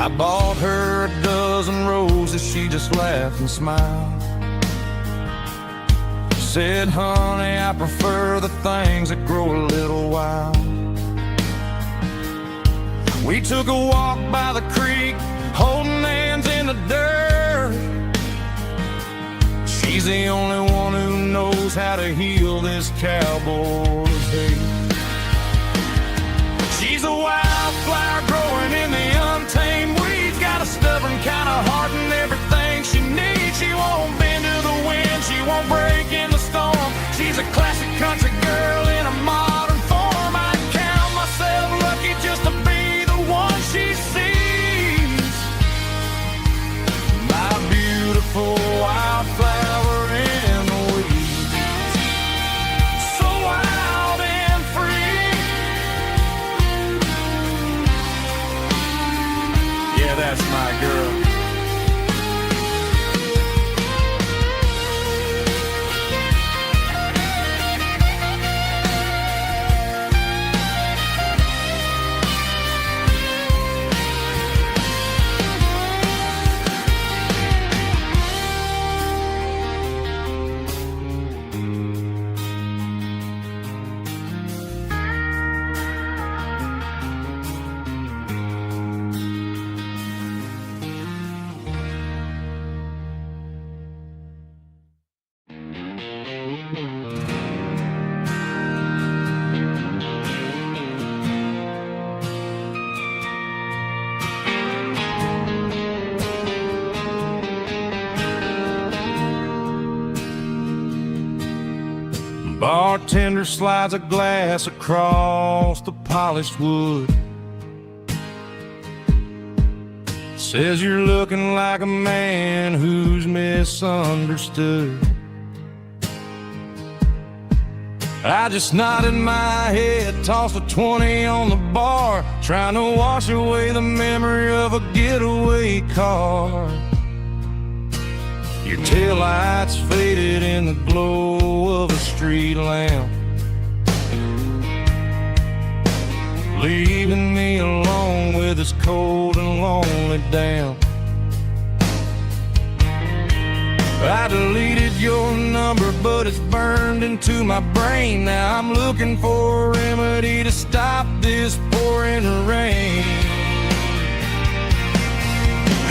I bought her a dozen roses, she just laughed and smiled. Said, honey, I prefer the things that grow a little wild. We took a walk by the creek, holding hands in the dirt. She's the only one who knows how to heal this cowboy's hate. She's a wildflower growing in the untamed weeds. Got a stubborn kind of heart and everything she needs. She won't bend to the wind, she won't break in the storm. She's a classic country girl in a modern form. I count myself lucky just to be the one she sees. My beautiful wildflower in the weeds, so wild and free. Yeah, that's my girl. Bartender slides a glass across the polished wood. Says you're looking like a man who's misunderstood. I just nodded my head, tossed a 20 on the bar, trying to wash away the memory of a getaway car. Your taillights faded in the glow of a street lamp, leaving me alone with this cold and lonely damp. I deleted your number, but it's burned into my brain. Now I'm looking for a remedy to stop this pouring rain.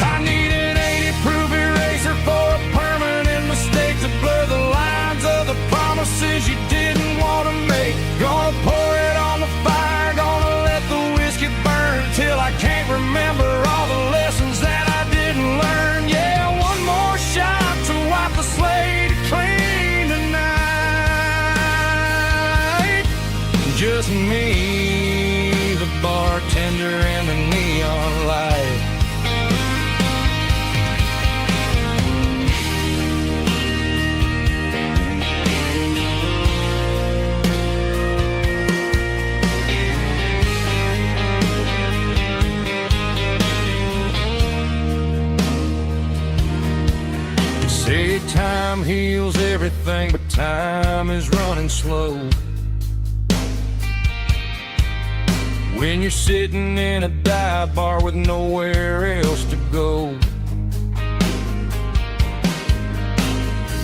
I need an 80-proof eraser for a permanent mistake to blur the lines of the promises you didn't want to make. Gonna pour it on the fire, gonna let the whiskey burn till I can't remember all the lessons that I didn't learn. Yeah, one more shot to wipe the slate clean tonight. Just me, the bartender, and the neon light. Say time heals everything, but time is running slow. When you're sitting in a dive bar with nowhere else to go,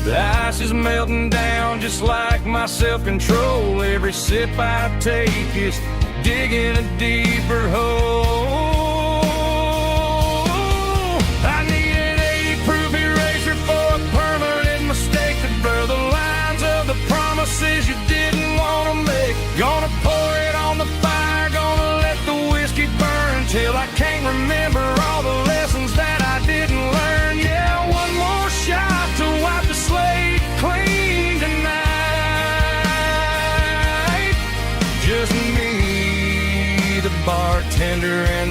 the ice is melting down just like my self-control. Every sip I take is digging a deeper hole. I need an 80-proof eraser for a permanent mistake to blur the lines of the promises you didn't want to make. Gonna pour it on the fire, gonna let the whiskey burn till I can't remember all the lessons that I didn't learn. Yeah, one more shot to wipe the slate clean tonight. Just me, the bartender, and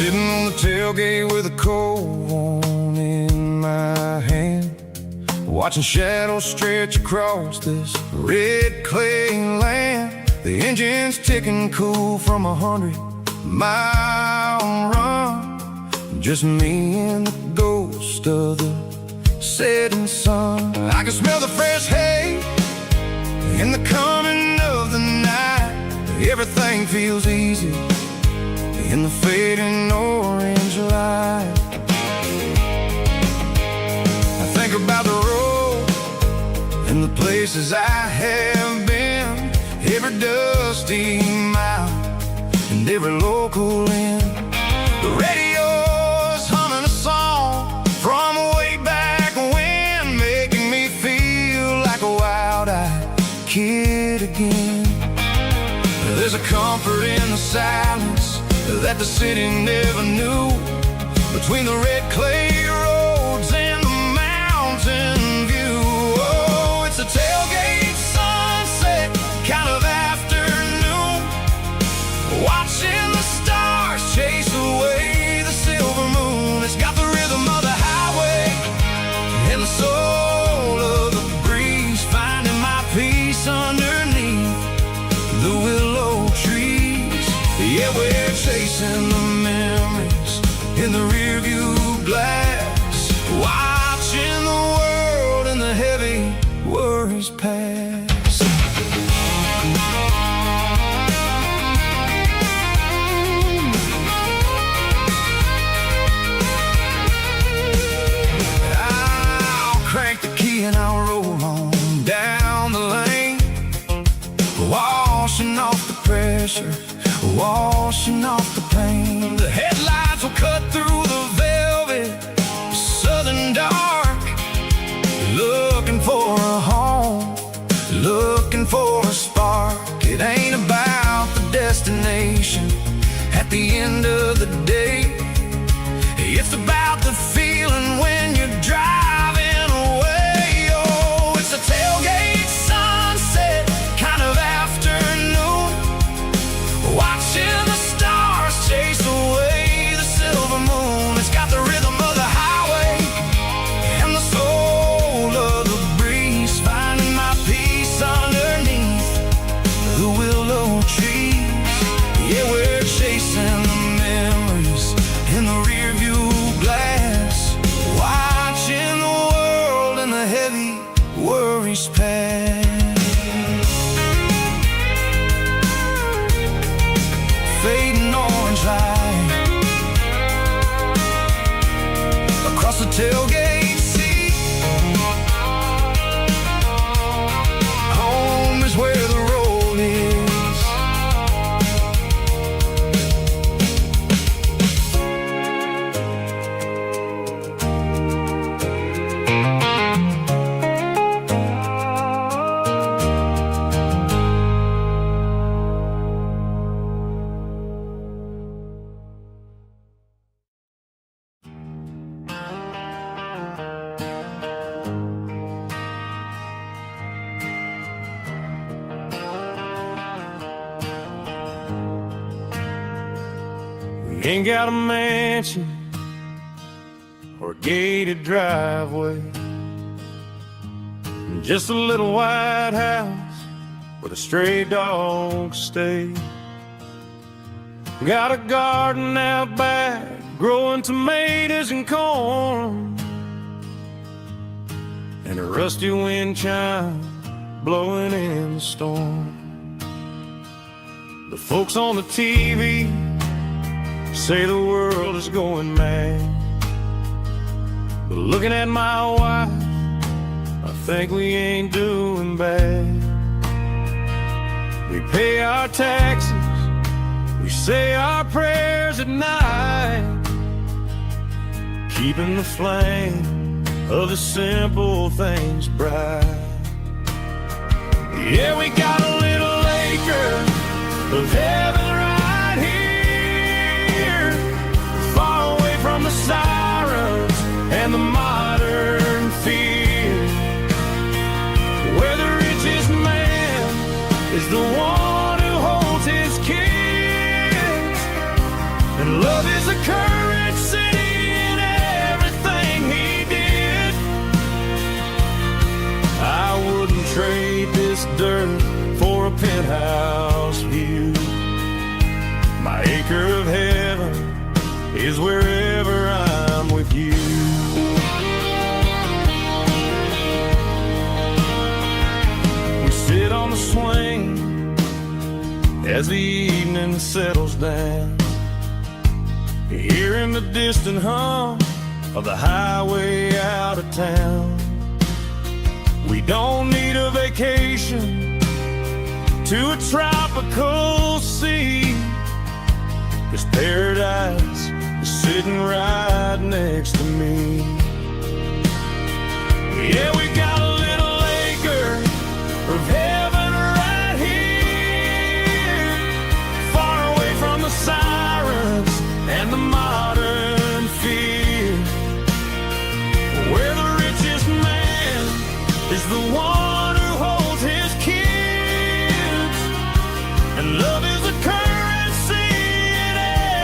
Sitting on the tailgate with a cold one in my hand, watching shadows stretch across this red clay land. The engine's ticking cool from 100-mile run. Just me and the ghost of the setting sun. I can smell the fresh hay in the coming of the night. Everything feels easy in the fading orange light. I think about the road and the places I have been, every dusty mile and every local inn. The radio's humming a song from way back when, making me feel like a wild-eyed kid again. There's a comfort in the silence that the city never knew, between the red clay roads and the mountain view. Oh, it's a tailgate sunset kind of afternoon, watching the stars chase away the silver moon. It's got the rhythm of the highway and the soul of the breeze, finding my peace underneath the willow trees. Yeah, we're chasing the memories in the rearview glass, watching the world and the heavy worries pass. I'll crank the key and I'll roll on down the lane, washing off the pressure, washing off the pain. The headlights will cut through the velvet southern dark, looking for a home, looking for a spark. It ain't about the destination at the end of the day, it's about the feeling when you're driving away. Oh, it's a tailgate sunset kind of afternoon, watching the stars chase away the silver moon. It's got the rhythm of the highway and the soul of the breeze, finding my peace underneath the willow trees. Yeah, we're chasing the memories in the rearview glass, watching the world and the heavy worries pass. Fading orange light across the tailgate seat. Home is where the road is. Ain't got a mansion or a gated driveway, just a little white house where the stray dogs stay. Got a garden out back, growing tomatoes and corn, and a rusty wind chime blowing in the storm. The folks on the TV say the world is going mad, but looking at my wife, I think we ain't doing bad. We pay our taxes, we say our prayers at night, keeping the flame of the simple things bright. Yeah, we got a little acre of heaven right here, far away from the sirens and the modern fear, where the richest man is the one who holds his kids, And love is a currency in everything he did. I wouldn't trade this dirt for a penthouse view. My acre of heaven is wherever I'm with you. We sit on the swing as the evening settles down, hearing the distant hum of the highway out of town. We don't need a vacation to a tropical sea, 'cause paradise is sitting right next to me. Yeah, we got a little acre of heaven right here, far away from the sirens and the modern fear, where the richest man is the one who holds his kids. And love is a currency in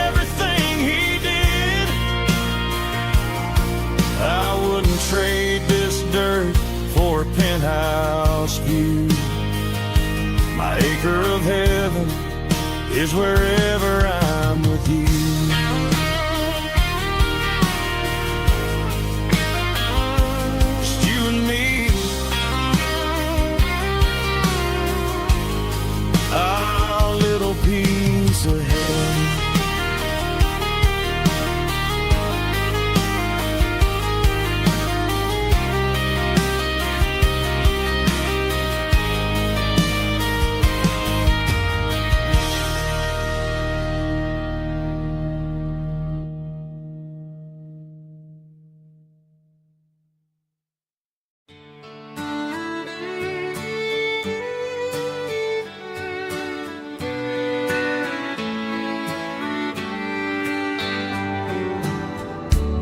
everything he did. I wouldn't trade this dirt for a penthouse view. My acre of heaven is wherever I'm with you. Just you and me, our little piece of heaven.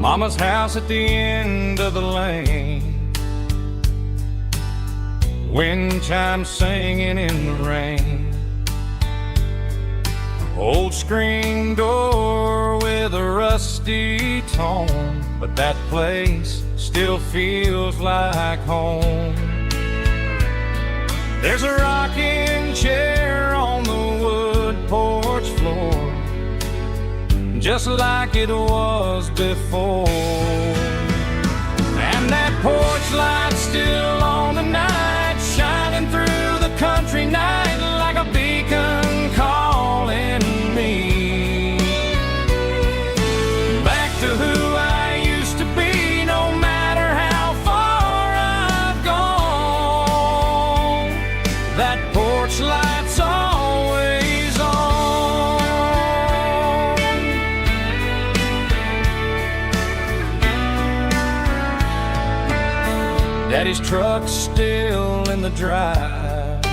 Mama's house at the end of the lane, wind chimes singing in the rain, old screen door with a rusty tone, but that place still feels like home. There's a rocking chair on the wood porch floor, just like it was before. And that porch light's still on tonight, shining through the country night like a beacon calling me back to who I used to be, no matter how far I've gone. That porch light's always on. Daddy's truck's still in the drive,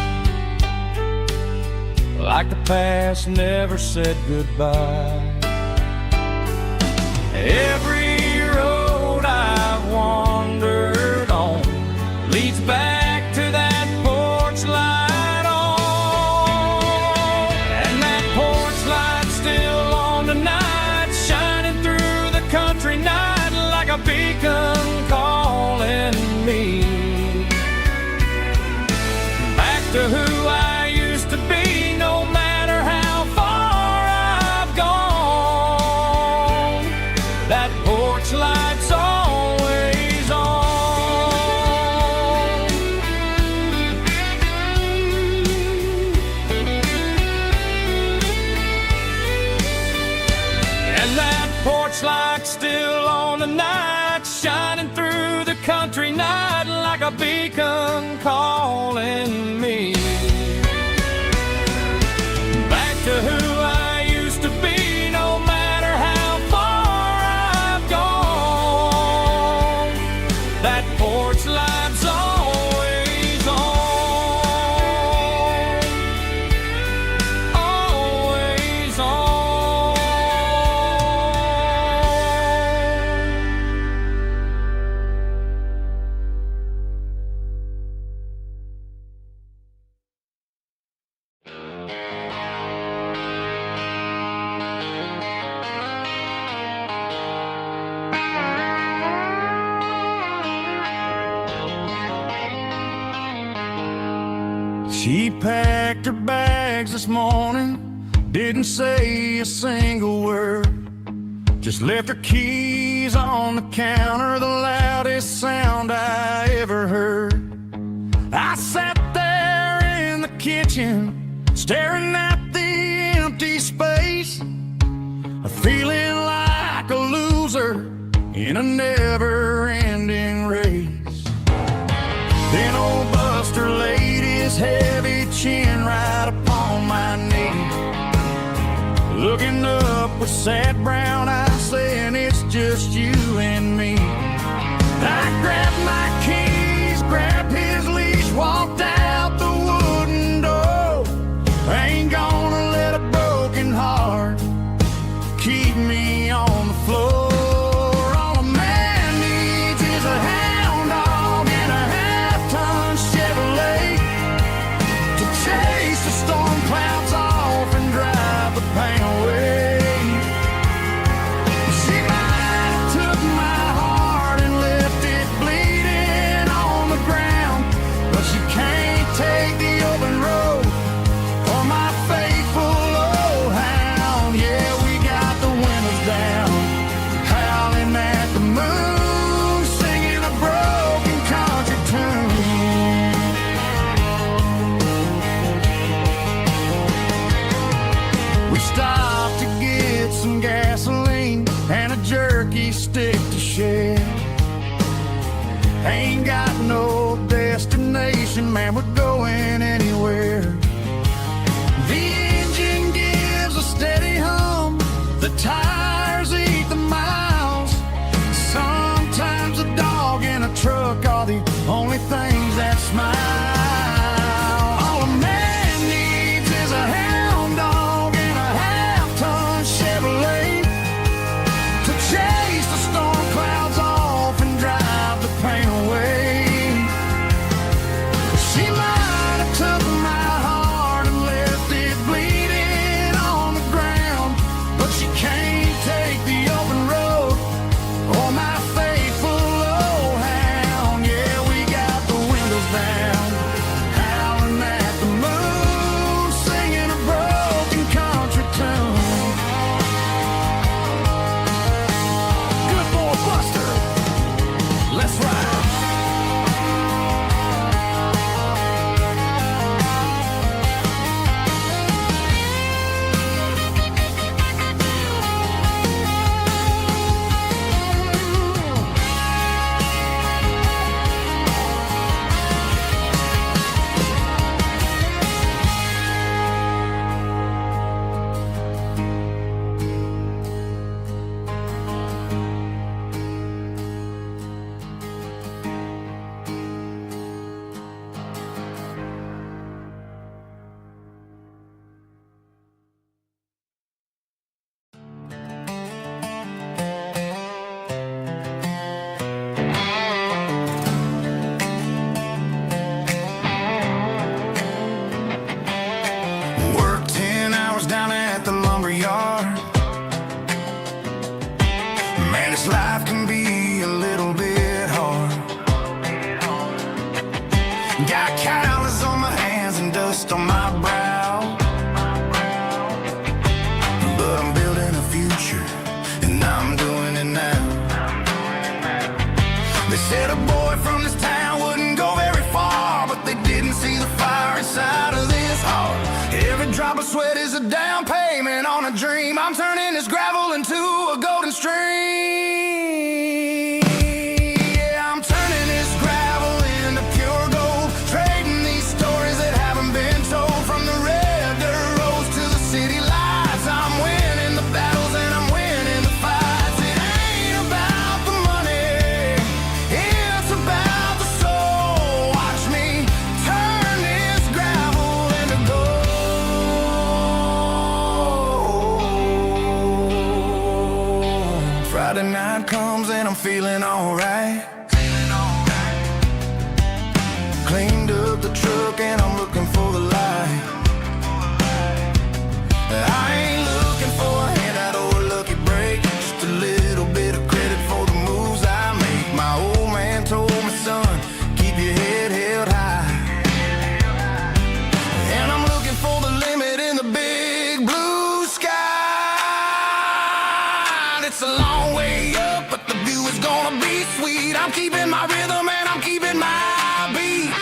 like the past never said goodbye. Every road I've wandered on leads back to that porch light on. And that porch light's still on tonight, shining through the country night like a beacon calling me back to who I used to be, no matter how far I've gone. That porch light's always on. And that porch light's still on tonight, shining through the country night like a beacon calling me back to who I used to be, no matter how far I've gone. That porch light's always on, always on. She packed her bags this morning, didn't say a single word, just left her keys on the counter, the loudest sound I ever heard. I sat there in the kitchen, staring at the empty space, feeling like a loser in a never-ending race. Then old Buster laid his heavy chin right upon my knee, looking up with sad brown eyes, saying it's just you and me. I grabbed my keys, grabbed his leash, walked out the wooden door. I ain't gonna let a broken heart keep me on the floor. All a man needs is a hound dog and a half-ton Chevrolet to chase the storm clouds off and drive the pain away. She might have took my heart and left it bleeding on the ground, but she can't take the open road or my faithful old hound. Yeah, we got the windows down, howling at the moon, singing a broken country tune. We stopped to get some gasoline and a jerky stick to share. Ain't got no destination, man, we're going anywhere. The engine gives a steady hum, the tires eat the miles. Sometimes a dog and a truck are the only things that smile. All a man needs is a hound dog and a half-ton Chevrolet to chase the storm clouds off and drive the pain away. She might have took my heart and left it bleeding on the ground, but she can't take the open road or my faithful old hound. Yeah, we got the windows down, howling at the moon, singing a broken country tune. Good boy Buster, let's ride. Worked 10 hours down at the lumber yard. Man, this life can be a little bit hard. Got calluses on my hands and dust on my brow, but I'm building a future and I'm doing it now. They said a boy from this town wouldn't go very far, but they didn't see the fire inside of this heart. Every drop of sweat is a down payment on a dream. I'm turning this gravel into a golden stream. Yeah, I'm turning this gravel into pure gold, trading these stories that haven't been told. From the red dirt roads to the city lights, I'm winning the battles and I'm winning the fights. It ain't about the money, it's about the soul. Watch me turn this gravel into gold. Friday night comes and I'm feeling alright. Cleaned up the truck and I'm looking for the light. I ain't looking for a handout or a lucky break, just a little bit of credit for the moves I make. My old man told me, son, keep your head held high. it's a long way up, but the view is gonna be sweet. I'm keeping my rhythm and I'm keeping my beat.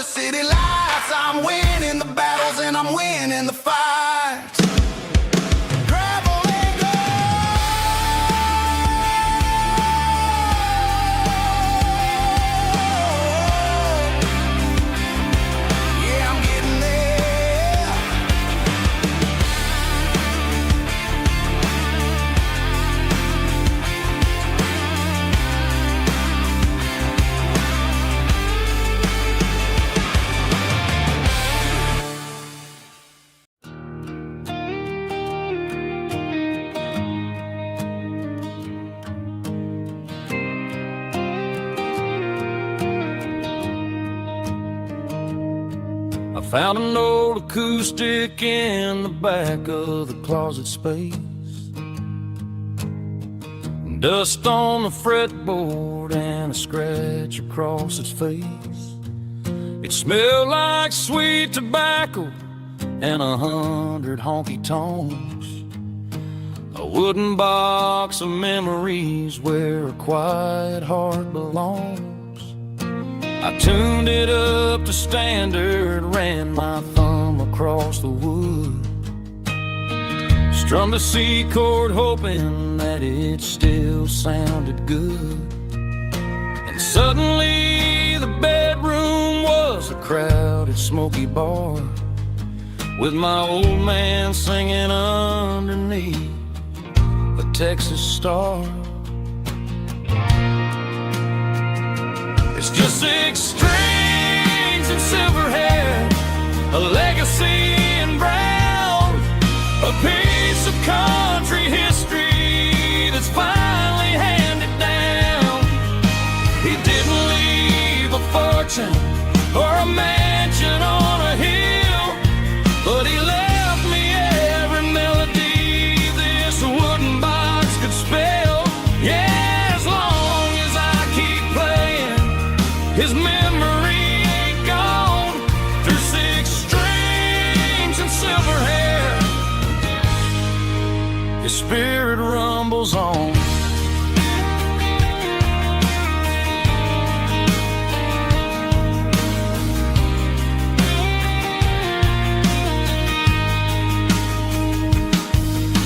City lights, I'm winning the battles and I'm winning the fights. Gravel and gold. Yeah, I'm getting there. Found an old acoustic in the back of the closet space. Dust on the fretboard and a scratch across its face. It smelled like sweet tobacco and 100 honky-tonks. A wooden box of memories where a quiet heart belongs. I tuned it up to standard, ran my thumb across the wood, strummed a C chord hoping that it still sounded good. And suddenly the bedroom was a crowded smoky bar, with my old man singing underneath the Texas star. It's just 6 strings and silver hair, a legacy in brown, a piece of country history that's finally handed down. He didn't leave a fortune or a mansion on a hill, but he left me every melody this wooden box could spell. Yeah. His memory ain't gone through 6 strings and silver hair. His spirit rumbles on.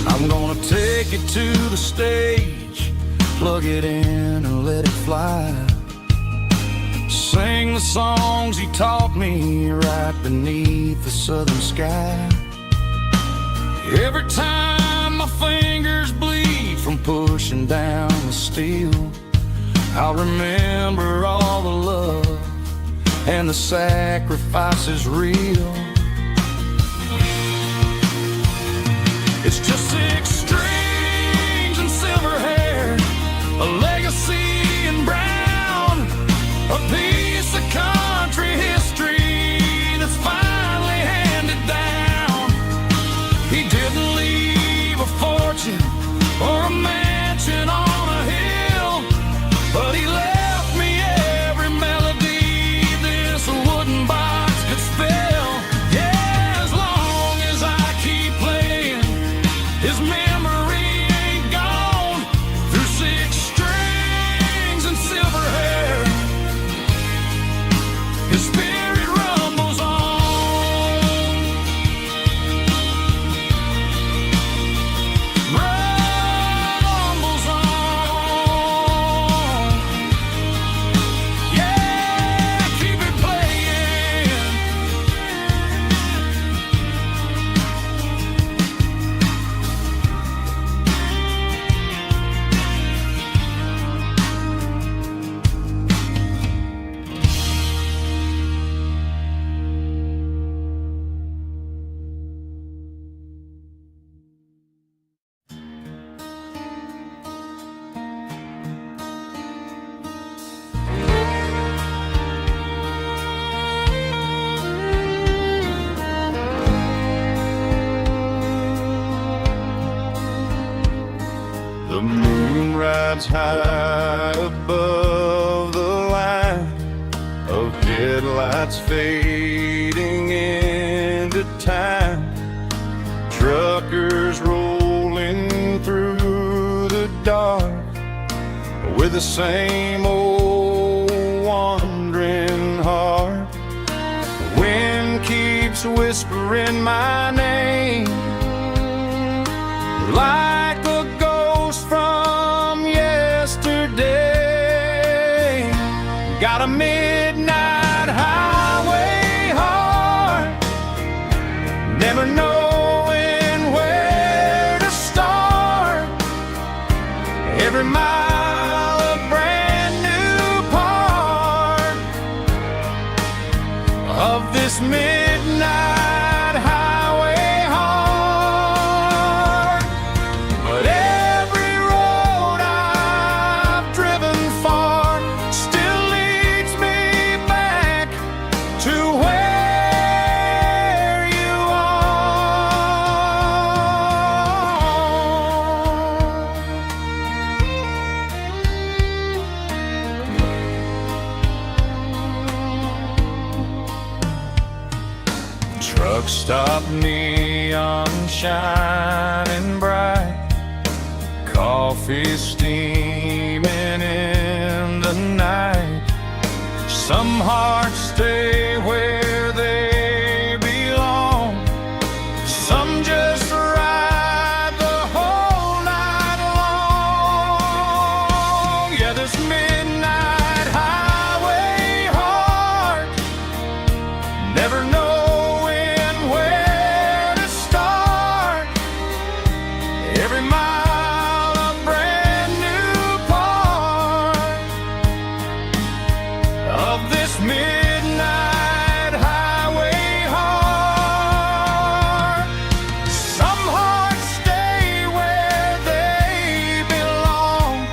I'm gonna take it to the stage, plug it in and let it fly. Sing the songs he taught me right beneath the southern sky. Every time my fingers bleed from pushing down the steel, I'll remember all the love and the sacrifices real. It's just 6 strings and silver hair, a legacy in brown, a piece of country history that's finally handed down. He didn't leave a fortune or a mansion on a hill, but he left me every melody this wooden box could spell. Streetlights high above the line of headlights fading into time. Truckers rolling through the dark with the same old wandering heart. The wind keeps whispering my name like a ghost from yesterday. Got a midnight highway heart, never knowing where to start. Every mile a brand new part of this midnight highway heart. But every road I've driven far still leads me back to where you are. Truck stop, neon shining bright, coffee steaming in the night. Some hearts stay where they belong, some just ride the whole night long. Yeah, this midnight highway heart, never knowing where to start. Every mile a brand new part of this midnight highway heart. Some hearts stay where they belong,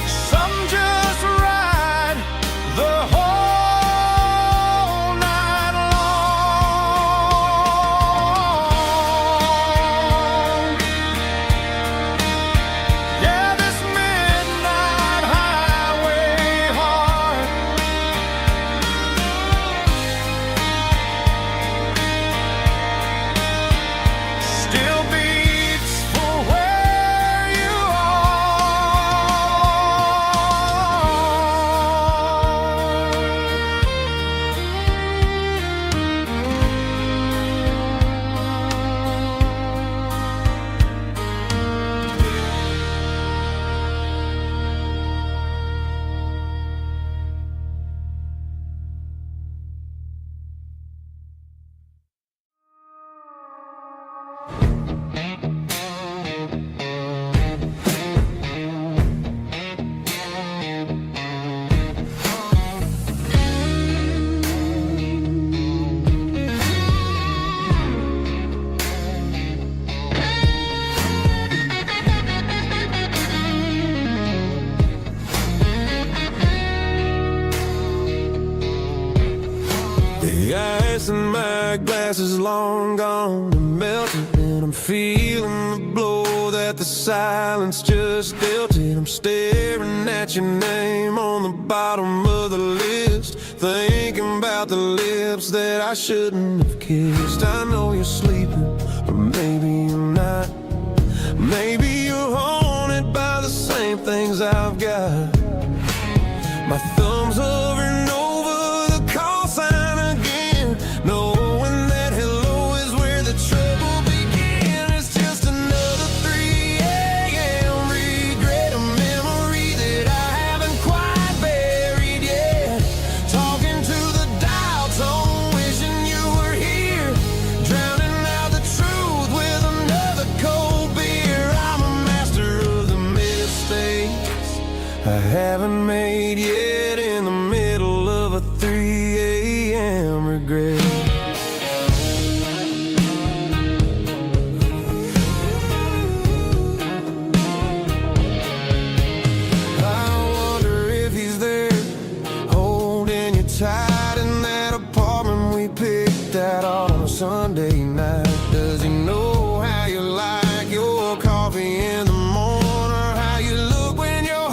some just ride the whole night long. Yeah, this midnight highway heart still beats for where you The ice in my glass is long gone and melted, and I'm feeling the blow that the silence just dealt it. I'm staring at your name on the bottom of the list, thinking about the lips that I shouldn't have kissed. I know you're sleeping, or maybe you're not. Maybe you're haunted by the same things I've got. My thumb's hovering over the call sign again, knowing that hello is where the trouble began. It's just another 3 a.m. regret, a memory that I haven't quite buried yet. Talking to the dial tone, wishing you were here, drowning out the truth with another cold beer. I'm a master of the mistakes I haven't made yet, in the middle of a 3 a.m. regret. I wonder if he's there, holding you tight in that apartment we picked out on a Sunday night. Does he know how you like your coffee in the morning, or how you look when your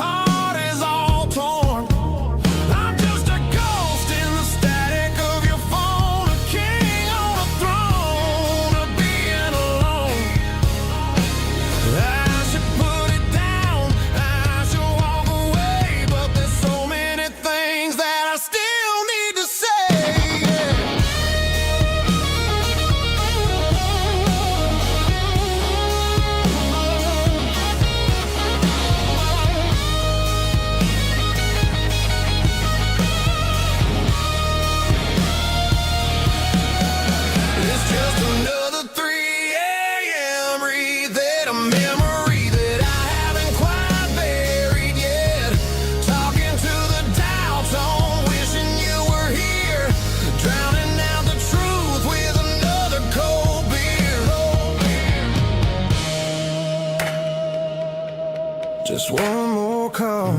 Just one more call,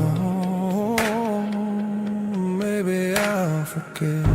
maybe I'll forget.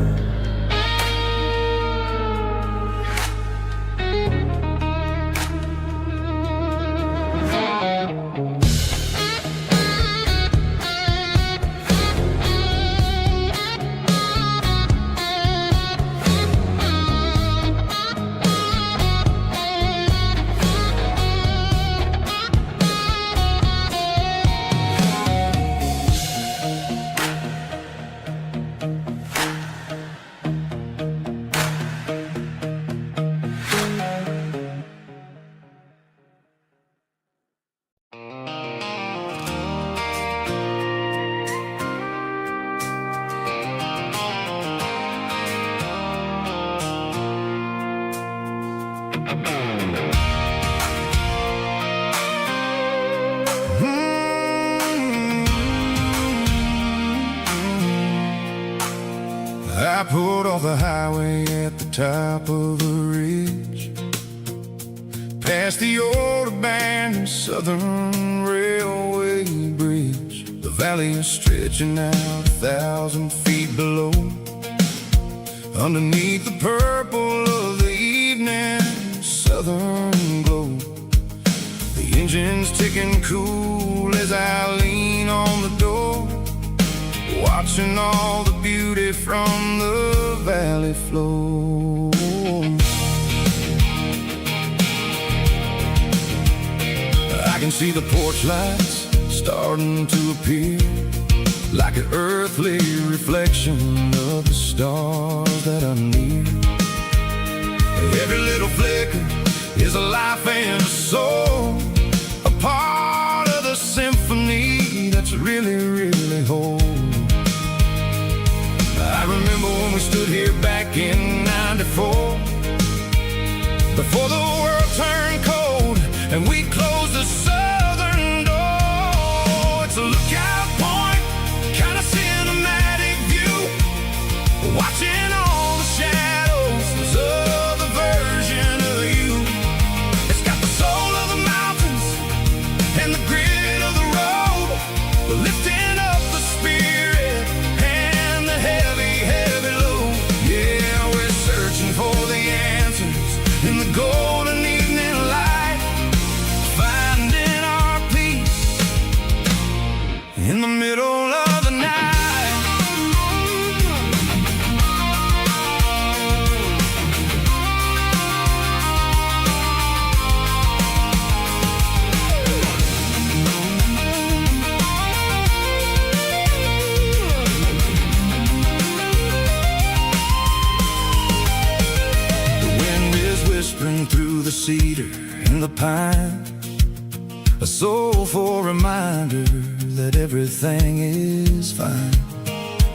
I pulled off the highway at the top of a ridge, past the old abandoned Southern Railway bridge. The valley is stretching out 1,000 feet below, underneath the purple of the evening southern glow. The engine's ticking cool as I lean on the door, watching all the beauty from the valley flow. I can see the porch lights starting to appear, like an earthly reflection of the stars that are near. Every little flicker is a life and a soul, a part of the symphony that's really, really whole. I remember when we stood here back in '94, before the world turned cold and we closed the southern door. It's a lookout point, kind of cinematic view, watching all the shadows of the version of you. It's got the soul of the mountains and the grit of the road, lifting up the spirit and the heavy, heavy load. Yeah, we're searching for the answers in the golden evening light, finding our peace in the middle of the night. Whispering through the cedar and the pine, a soulful reminder that everything is fine.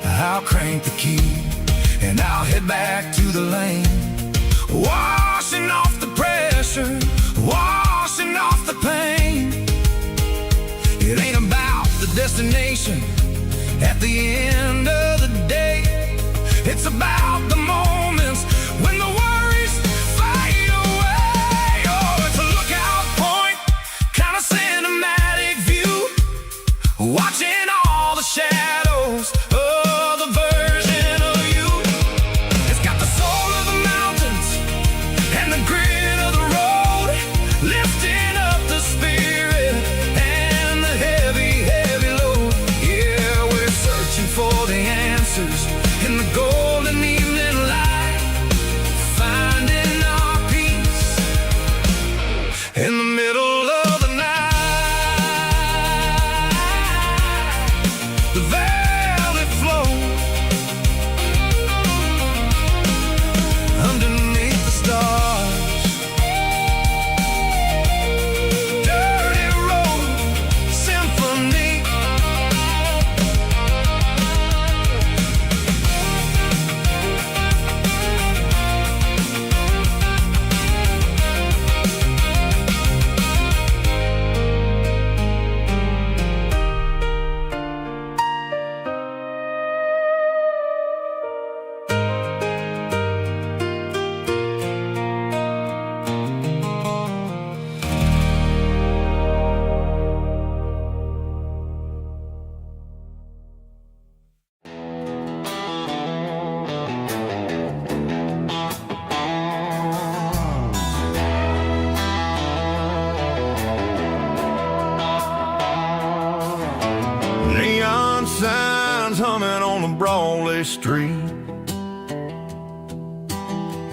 I'll crank the key and I'll head back to the lane, washing off the pressure, washing off the pain. It ain't about the destination at the end of the day, it's about the moments when the worries fade away. Oh, it's a lookout point, kind of cinematic view, watching all the shadows of the version of you. It's got the soul of the mountains and the grit one-way street.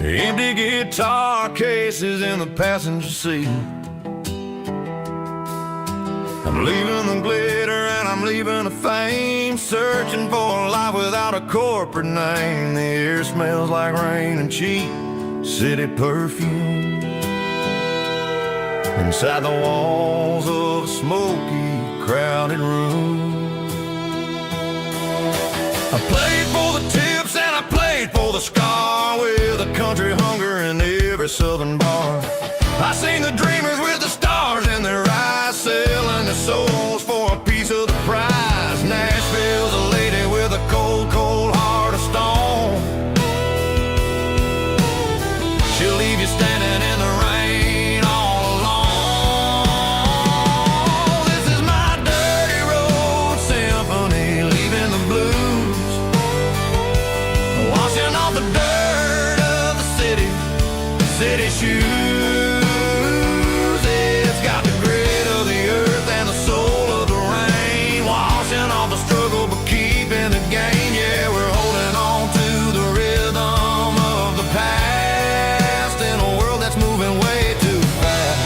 Empty guitar cases in the passenger seat. I'm leaving the glitter and I'm leaving the fame, searching for a life without a corporate name. The air smells like rain and cheap city perfume. Inside the walls of a smoky, crowded room. I played for the tips and I played for the scar, with a country hunger in every southern bar. I seen the dreamers with the stars in their eyes, selling their souls for a piece of the prize. Nashville's a lady with a cold, cold heart of stone. She'll leave you standing in the rain all alone. This is my dirty road symphony, leaving the blues, washing off the dirt of the city shoes. It's got the grit of the earth and the soul of the rain, washing off the struggle but keeping the gain. Yeah, we're holding on to the rhythm of the past in a world that's moving way too fast.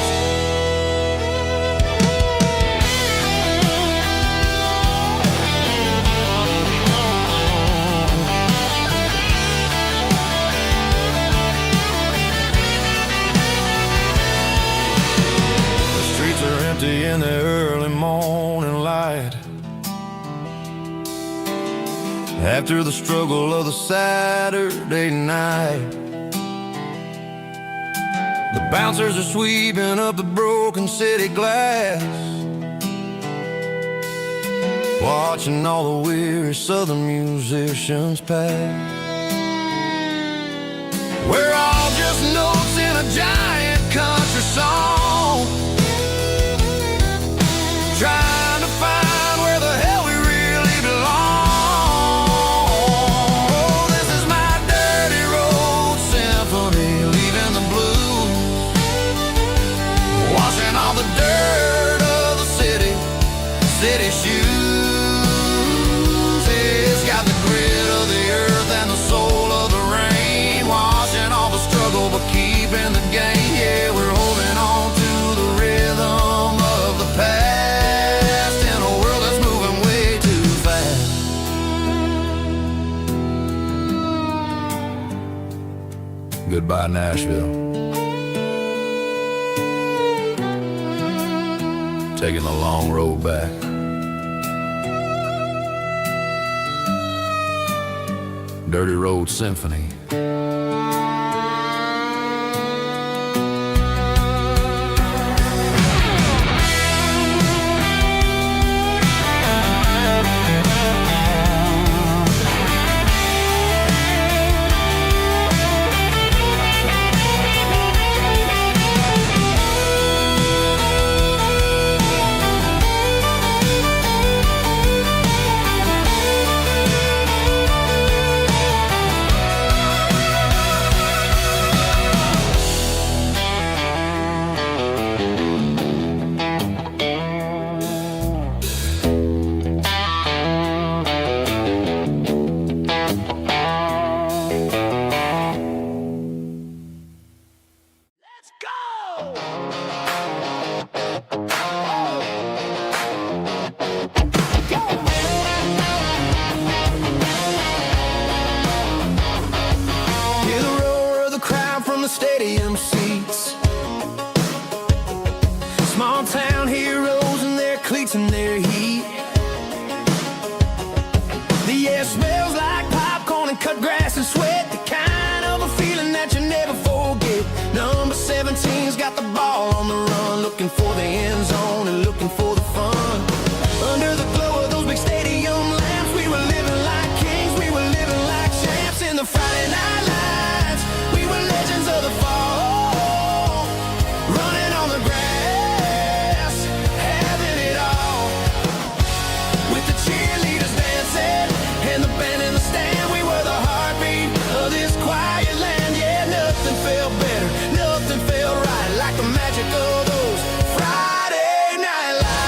The streets are empty in the early morning light, after the struggle of the Saturday night. The bouncers are sweeping up the broken city glass, watching all the weary southern musicians pass. We're all just notes in a giant country song, trying to find where the hell we really belong. This is my dirty road symphony, leaving the blues, washing all the dirt of the city shoes. It's got the grit of the earth and the soul of the rain, washing all the struggle but keeping the gain. Yeah, we're holding on to the rhythm of the past in a world that's moving way too fast. Goodbye, Nashville. Taking the long road back. Dirty Road Symphony. Stadium seats, small town heroes in their cleats and their heat. The air smells like popcorn and cut grass and sweat, the kind of a feeling that you never forget. Number 17's got the ball on the run, looking for the end zone and looking for the fun. Under the glow of those big stadium lamps, we were living like kings, we were living like champs in the Friday night lights. We were legends of the fall, running on the grass, having it all. With the cheerleaders dancing and the band in the stand, we were the heartbeat of this quiet land. Yeah, nothing felt better, nothing felt right like the magic of those Friday night lights.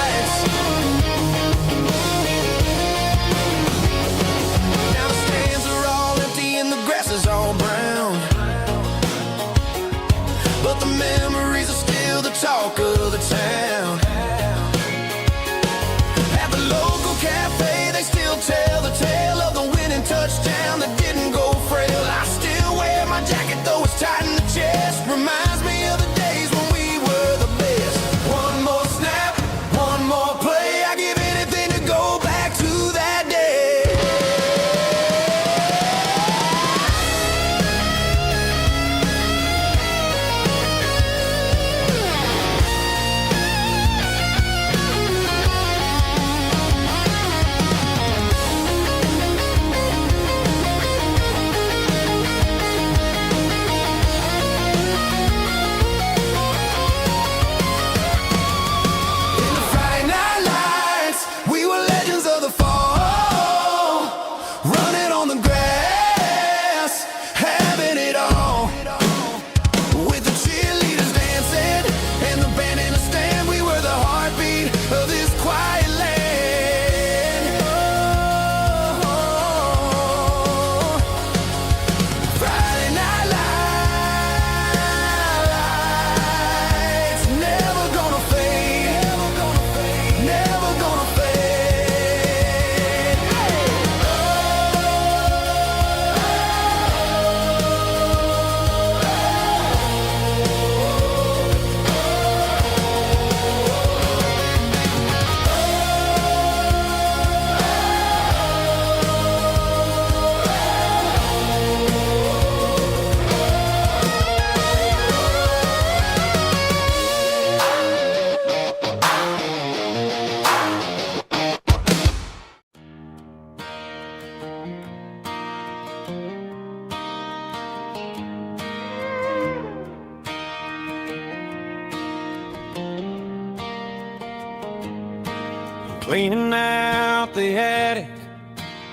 cleaning out the attic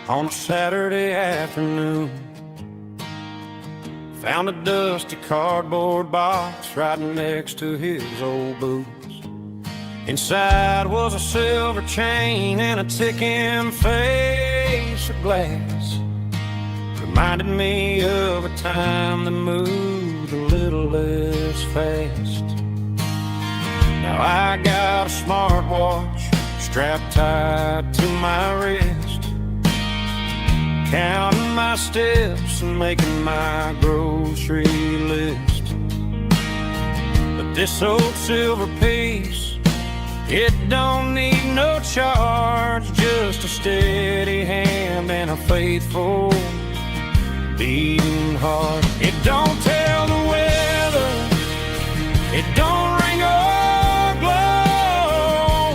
on a Saturday afternoon. Found a dusty cardboard box right next to his old boots. Inside was a silver chain and a ticking face of glass. Reminded me of a time that moved a little less fast. Now I got a smartwatch strapped tight to my wrist, counting my steps and making my grocery list. But this old silver piece, it don't need no charge, just a steady hand and a faithful beating heart. It don't tell the weather, it don't ring or glow,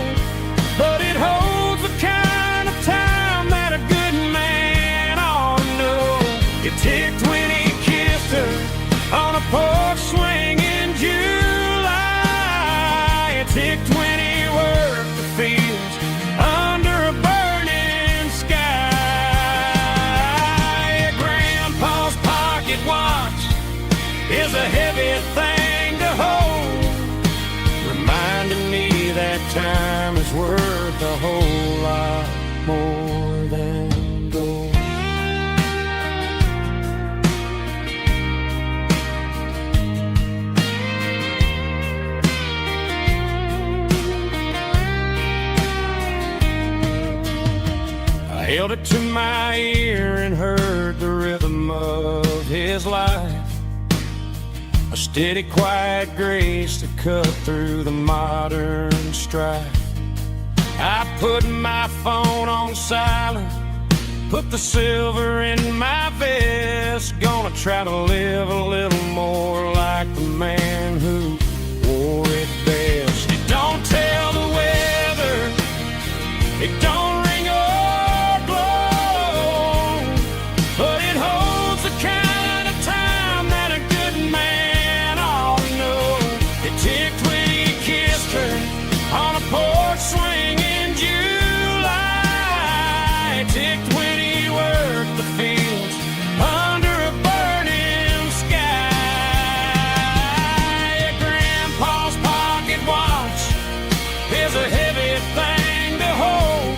but it holds the kind of time that a good man ought to know. It ticked when he kissed her on a porch swing in July. It ticked when he worked the fields under a burning sky. Grandpa's pocket watch is a heavy thing to hold, reminding me that time is worth a whole lot more than gold. I held it to my ear and heard the rhythm of his life, a steady, quiet grace that cut through the modern strife. I put my phone on silent, put the silver in my vest. Gonna try to live a little more like the man who wore it best. It don't tell the weather, it don't ring or glow, but it holds the kind of time that a good man ought to know. It ticked when he kissed her on a porch swing in July. It ticked when he worked the fields under a burning sky. Grandpa's pocket watch is a heavy thing to hold,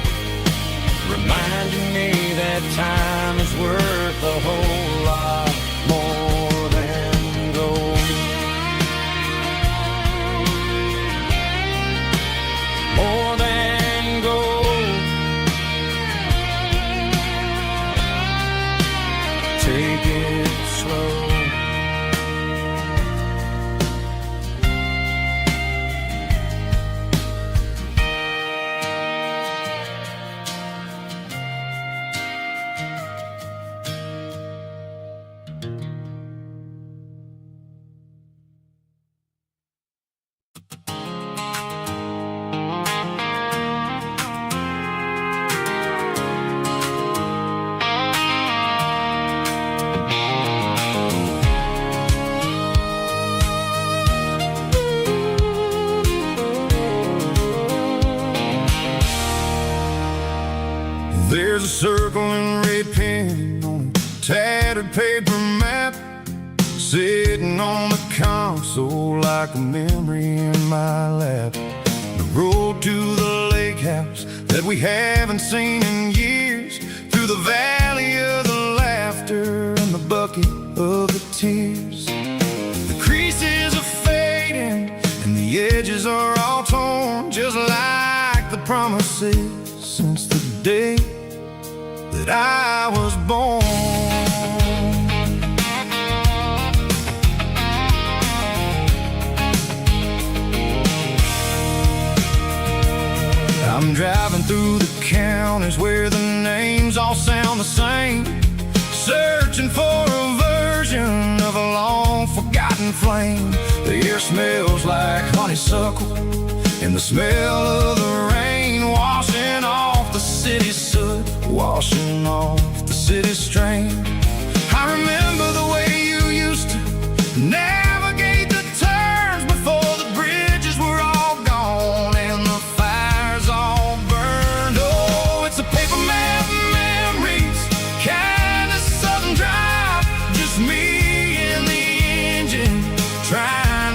reminding me that time is worth a whole lot more than gold. More than gold. Take it slow. There's a circle in red pen on a tattered paper map, sitting on the console like a memory in my lap. The road to the lake house that we haven't seen in years, through the valley of the laughter and the bucket of the tears. The creases are fading and the edges are all torn, just like the promises since the day that I was born. I'm driving through the counties where the names all sound the same, searching for a version of a long forgotten flame. The air smells like honeysuckle and the smell of the rain washing off the city's soot, washing off the city's strain. I remember the way you used to navigate the turns before the bridges were all gone and the fires all burned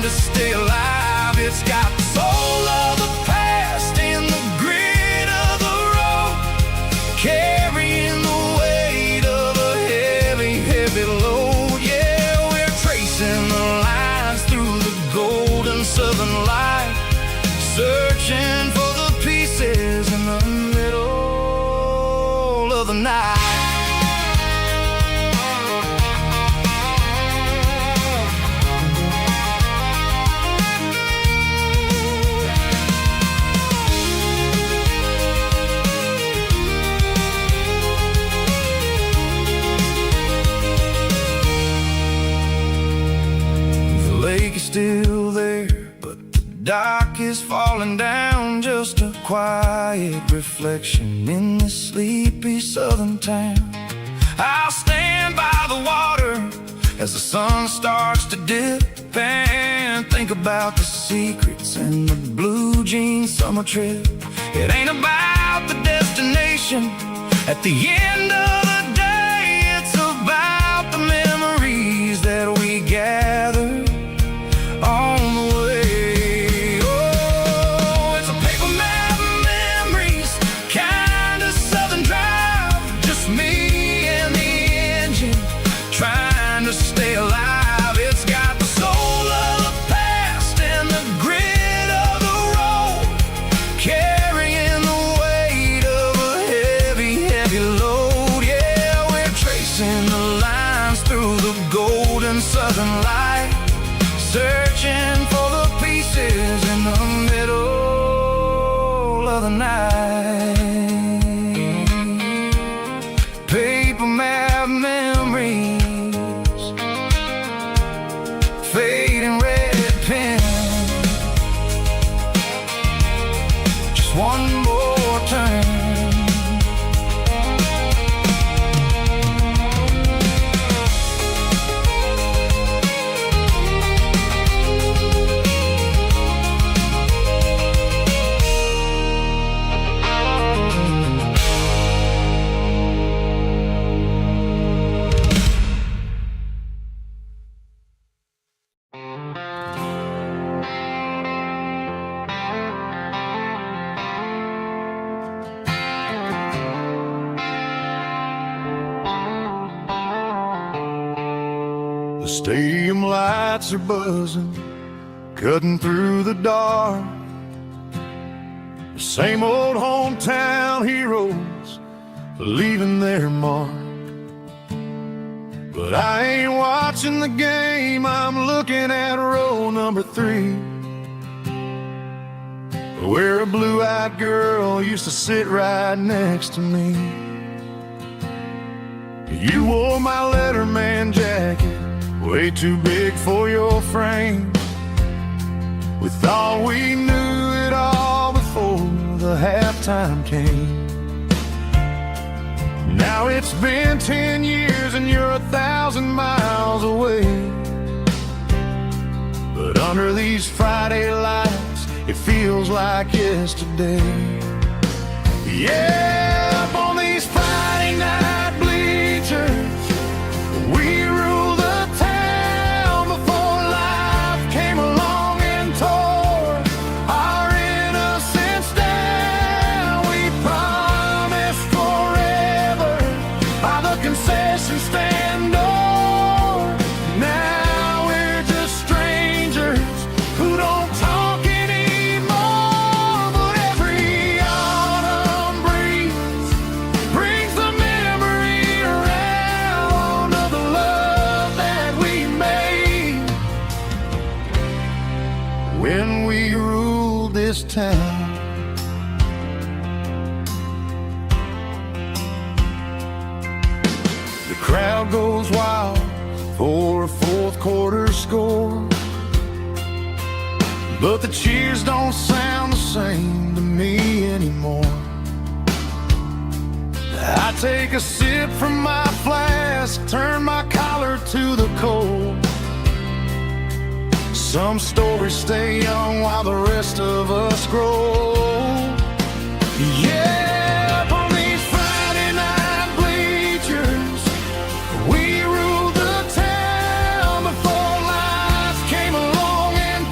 to stay alive. It's got the soul of the past and the grit of the road, carrying the weight of a heavy, heavy load. Yeah, we're tracing the lines through the golden southern light, searching for the pieces in the middle of the night. The lake is still there, but the dock is falling down, just a quiet reflection in this sleepy southern town. I'll stand by the water as the sun starts to dip and think about the secrets and the blue jean summer trip. It ain't about the destination at the end of the day, it's about the memories that we gather on the way. Oh, it's a paper map of memories, kind of southern drive, just me and the engine trying to stay alive. It's got the soul of the past and the grit of the road, carrying the weight of a heavy, heavy load. Yeah, we're tracing the lines through the golden southern light, searching for the pieces in the middle of the night. Paper map memories, fading red pen, just one more turn. The stadium lights are buzzing, cutting through the dark. The same old hometown heroes leaving their mark. But I ain't watching the game, I'm looking at row number 3, where a blue-eyed girl used to sit right next to me. You wore my Letterman jacket, way too big for your frame. We thought we knew it all before the halftime came. Now it's been 10 years and you're 1,000 miles away. But under these Friday lights, it feels like yesterday. Yeah, up on these Friday night bleachers, we rule the town before life came along and tore our innocence down. We promised forever by the concession stand door. Now we're just strangers who don't talk anymore. But every autumn breeze brings the memory around of the love that we made when we ruled this town. The crowd goes wild for a fourth quarter score, but the cheers don't sound the same to me anymore. I take a sip from my flask, turn my collar to the cold. Some stories stay young while the rest of us grow. Yeah, up on these Friday night bleachers, we ruled the town before life came along and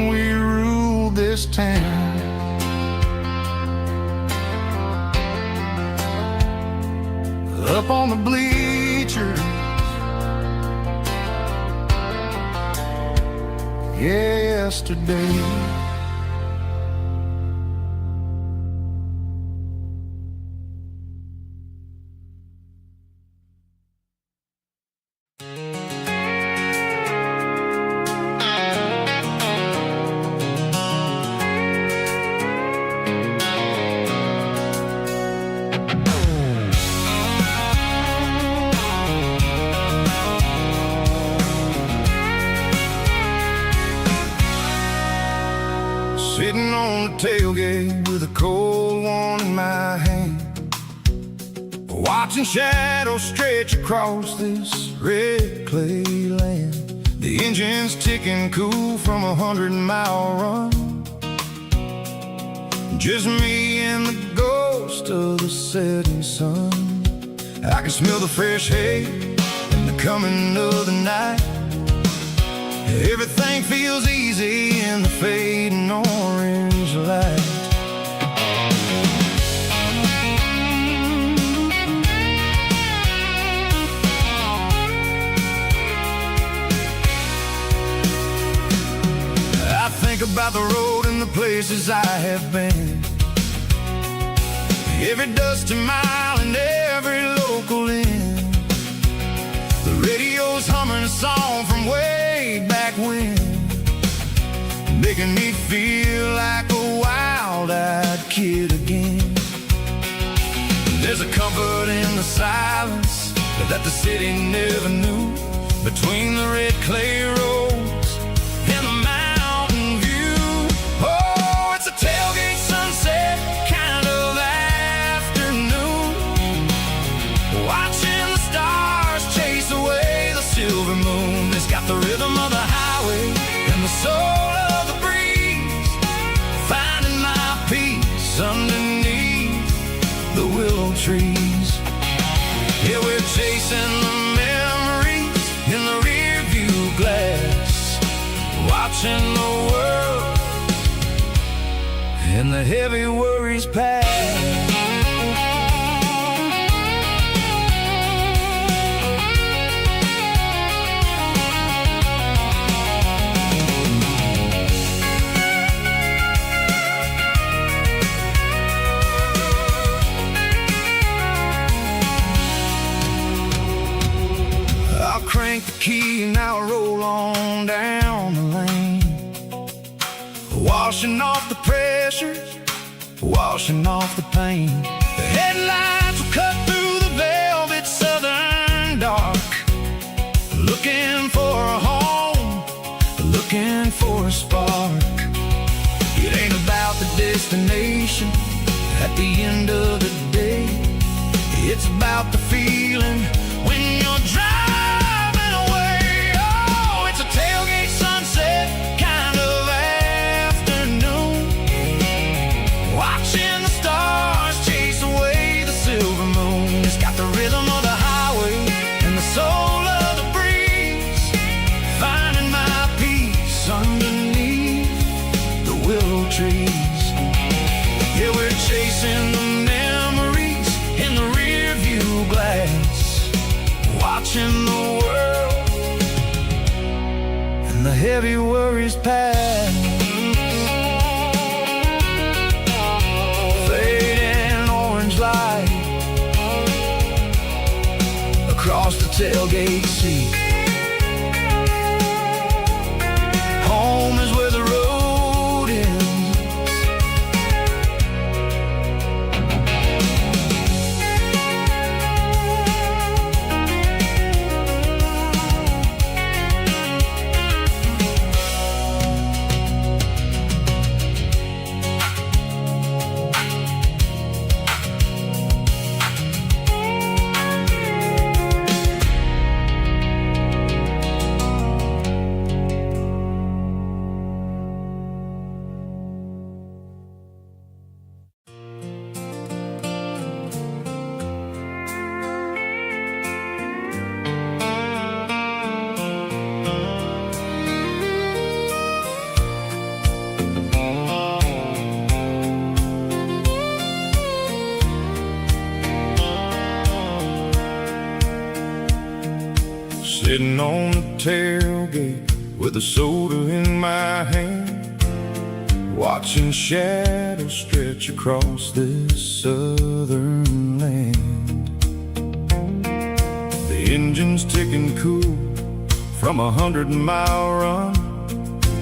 when we ruled this town. Up on the bleachers, yesterday. Sitting on the tailgate with a cold one in my hand, watching shadows stretch across this red clay land. The engine's ticking cool from a 100-mile run. Just me and the ghost of the setting sun. I can smell the fresh hay and the coming of the night. Everything feels easy in the fading orange light. I think about the road and the places I have been, every dusty mile and every local inn. The radio's humming a song from way back when, making me feel like a wild-eyed kid again. There's a comfort in the silence that the city never knew, between the red clay roads and the mountain view. Oh, it's a tailgate sunset kind of afternoon, watching the stars chase away the silver moon. It's got the rhythm of the highway and the soul of the breeze, finding my peace underneath the willow trees. Yeah, we're chasing the memories in the rear view glass, watching the world and the heavy worries pass. Crank the key and I'll roll on down the lane, washing off the pressure, washing off the pain. The headlights will cut through the velvet southern dark, looking for a home, looking for a spark. It ain't about the destination at the end of the day, it's about the feeling when you're driving. Tailgate sunset kind of afternoon, watching the stars chase away the silver moon. It's got the rhythm of the highway and the soul of the breeze, finding my peace underneath the willow trees. Yeah, we're chasing the memories in the rear view glass, watching the world and the heavy worries pass. Fading orange light across the tailgate seat. Home is where the road ends. Sitting on the tailgate with a soda in my hand, watching shadows stretch across this southern land. The engine's ticking cool from 100-mile run,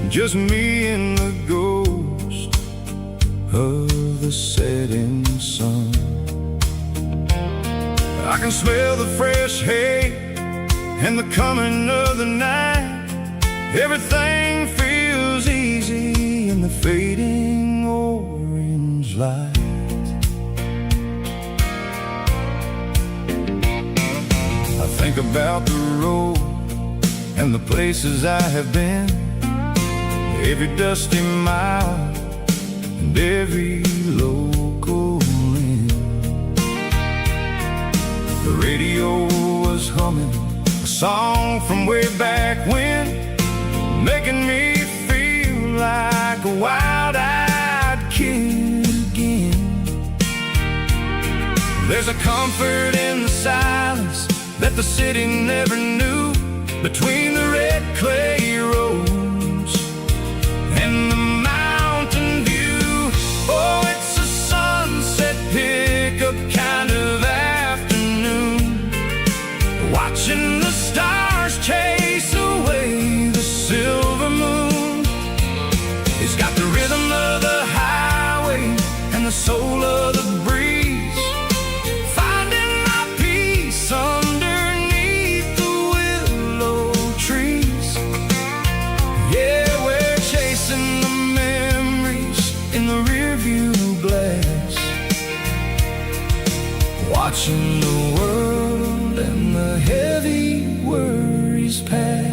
just me and the ghost of the setting sun. I can smell the fresh hay and the coming of the night. Everything feels easy in the fading orange light. I think about the road and the places I have been, every dusty mile and every local inn. The radio was humming a song from way back when, making me feel like a wild-eyed kid again. There's a comfort in the silence that the city never knew, between the red clay roads and the mountain view. Oh, it's a sunset pickup kind of afternoon, watching the stars chase away the silver moon. It's got the rhythm of the highway and the soul of the breeze, finding my peace underneath the willow trees. Yeah, we're chasing the memories in the rearview glass, watching the world and the heavy worries pass.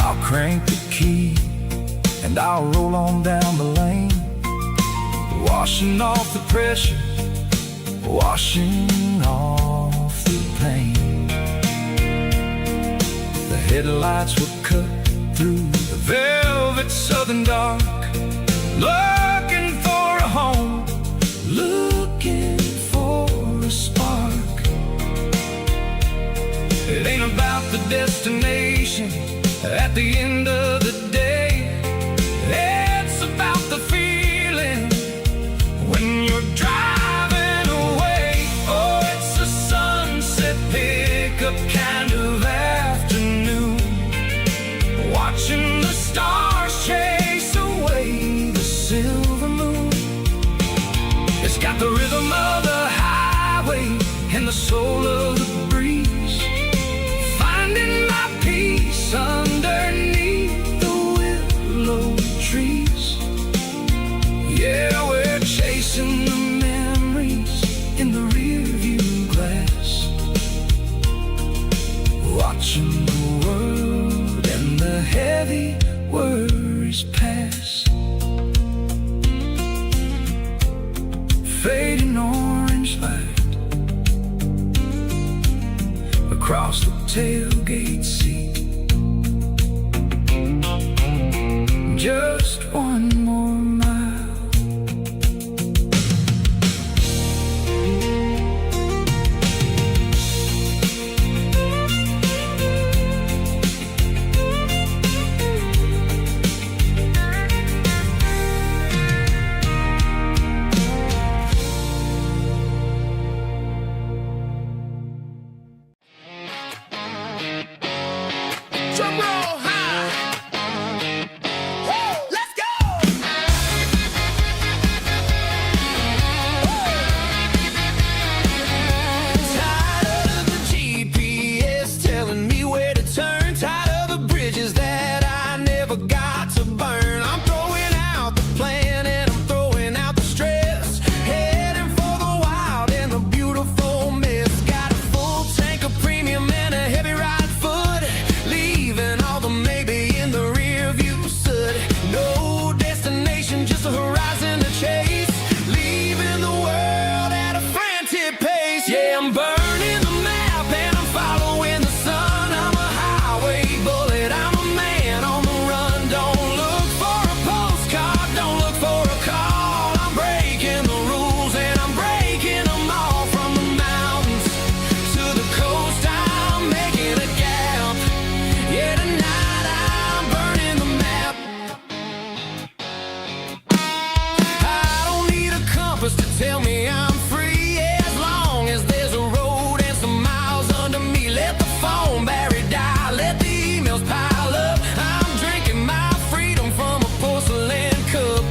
I'll crank the key and I'll roll on down the lane, washing off the pressure, washing off the pain. The headlights will cut through the velvet southern dark, looking for a home, looking for a spark. It ain't about the destination at the end of the day, it's about the feeling when you're driving away. Oh, it's a sunset pickup kind of afternoon, watching the stars chase away the silver moon. It's got the rhythm of the highway and the soul of the breeze, finding my peace underneath the willow trees. Yeah, we're chasing the memories in the rearview glass, watching the world and the heavy worries pass. Fading orange light across the tailgate seat, just one more mile. Drum roll high. Woo! tell me I'm free, as long as there's a road and some miles under me. Let the phone battery die, let the emails pile up. I'm drinking my freedom from a porcelain cup.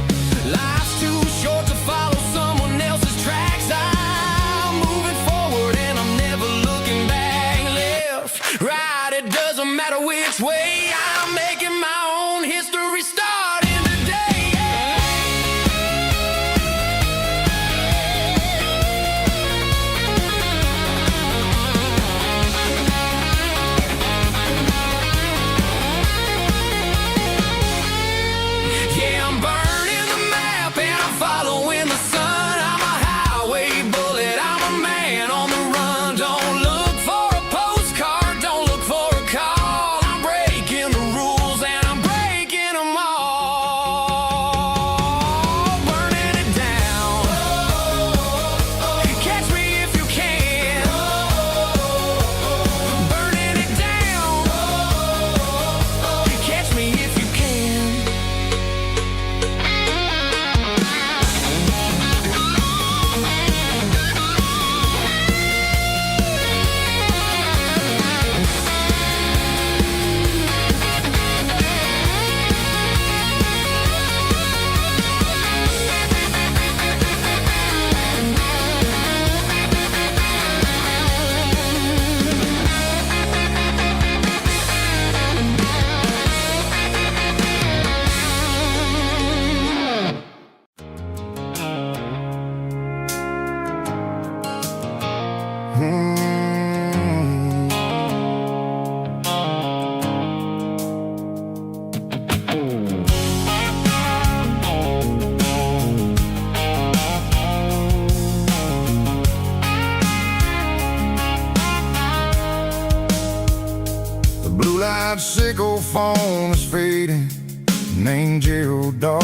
Life's too short to follow someone else's tracks. I'm moving forward and I'm never looking back. Left, right, it doesn't matter which way. I'm making my own history starting today. Yeah, I'm burning the map and I'm following the sun. I'm a highway bullet, I'm a man on the run. Don't look for a postcard, don't look for a call. I'm breaking the rules and I'm breaking them all. Burning it down. Catch me if you can. Burning it down. Catch me if you can. The blue light sickle phone is fading, named Geralkyo.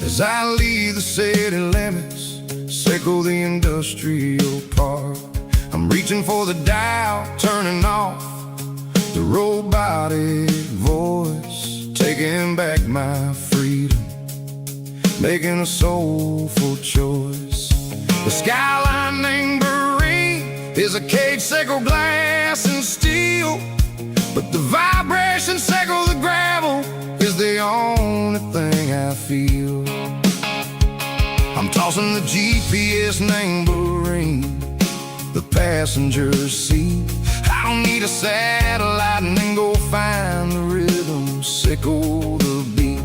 As I leave the city limits, sickle the industrial park. I'm reaching for the dial, turning off the robotic voice, taking back my freedom, making a soulful choice. The skyline named Bryan is a cage, sickle glass and steel, but the vibration sickle the gravel is the only thing I feel. I'm tossing the GPS named Bryan, the passenger seat. I don't need a satellite and then go find the rhythm, sickle the beat.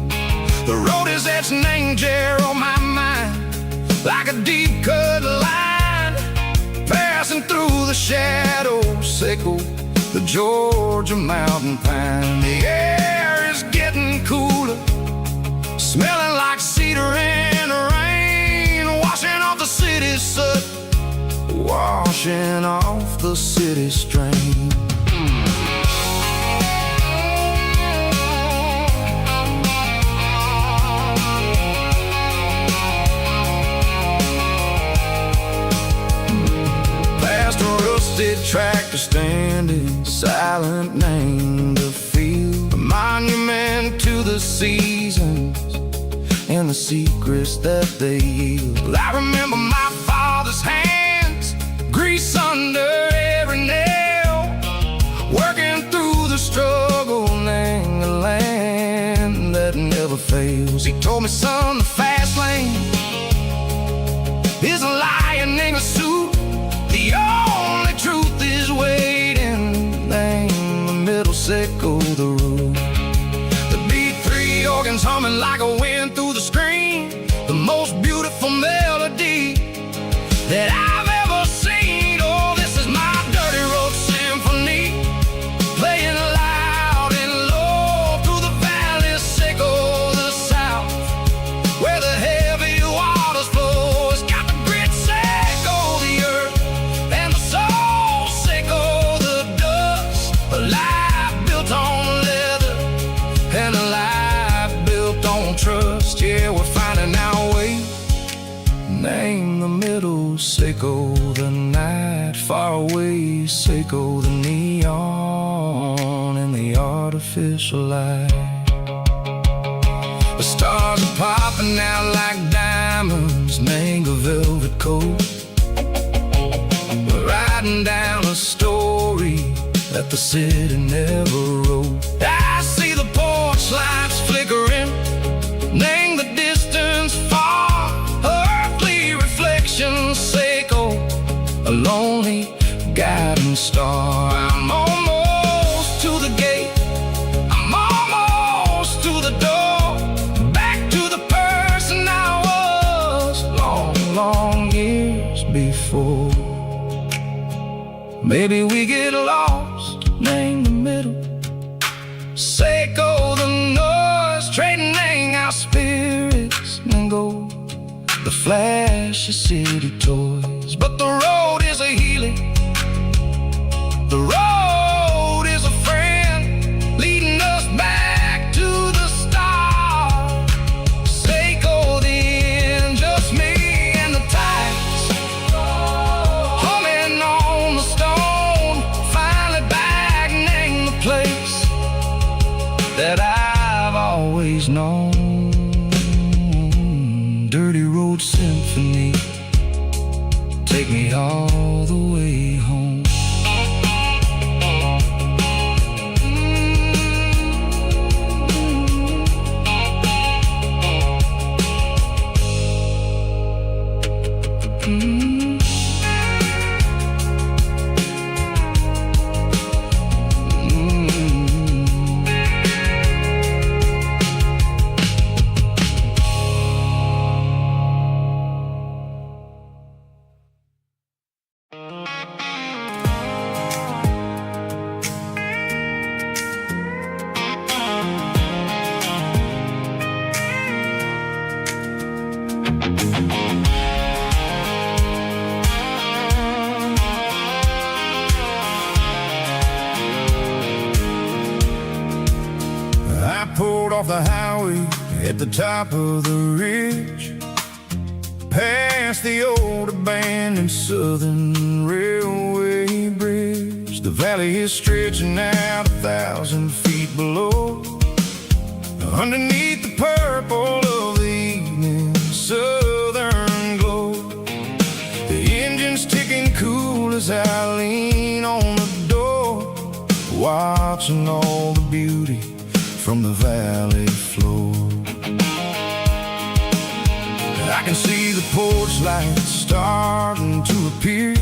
The road is etched named Gerald on my mind, like a deep cut line, passing through the shadows, sickle the Georgia mountain pine. The air is getting cooler, smelling like cedar in the rain, washing off the city soot, washing off the city strain. Past a rusted tractor standing silent, named the field, a monument to the seasons and the secrets that they yield. I remember my father's hands, grease under every nail, working through the struggle, named the land that never fails. He told me, son, the fast lane is a lion in a suit. The only truth is waiting, name the middle, sickle the root. The beat, three organs humming like a wind through the screen, the most beautiful melody that I've ever seen. Oh, this is my dirty road symphony, playing loud and low through the valley, sickle the south, where the heavy waters flow. It's got the grit, sickle the earth, and the soul, sickle the dust. A life built on leather and a life built on trust. Yeah, we're finding our way, name the middle, sickle the night, far away, sickle the neon and the artificial light. The stars are popping out like diamonds diamonds, mango velvet coat. We're writing down a story that the city never wrote. I see the porch lights flickering, name the distance far. Earthly reflections echo, a lonely guiding star. I'm almost to the gate, I'm almost to the door, back to the person I was long, long years before. Maybe we get lost, name the middle, Seiko the noise, trading our spirits and gold, the flash of city toys. But the road is a healing, the road is a friend, leading us back to the start. Seiko the end, just me and the tides, humming on the stone. Finally back, name the place that I've always known. Dirty Road Symphony, take me all the way home. Pulled off the highway at the top of the ridge, past the old abandoned Southern Railway bridge. The valley is stretching out 1,000 feet below, underneath the purple of the evening southern glow. The engine's ticking cool as I lean on the door, watching all the beauty from the valley floor. I can see the porch lights starting to appear,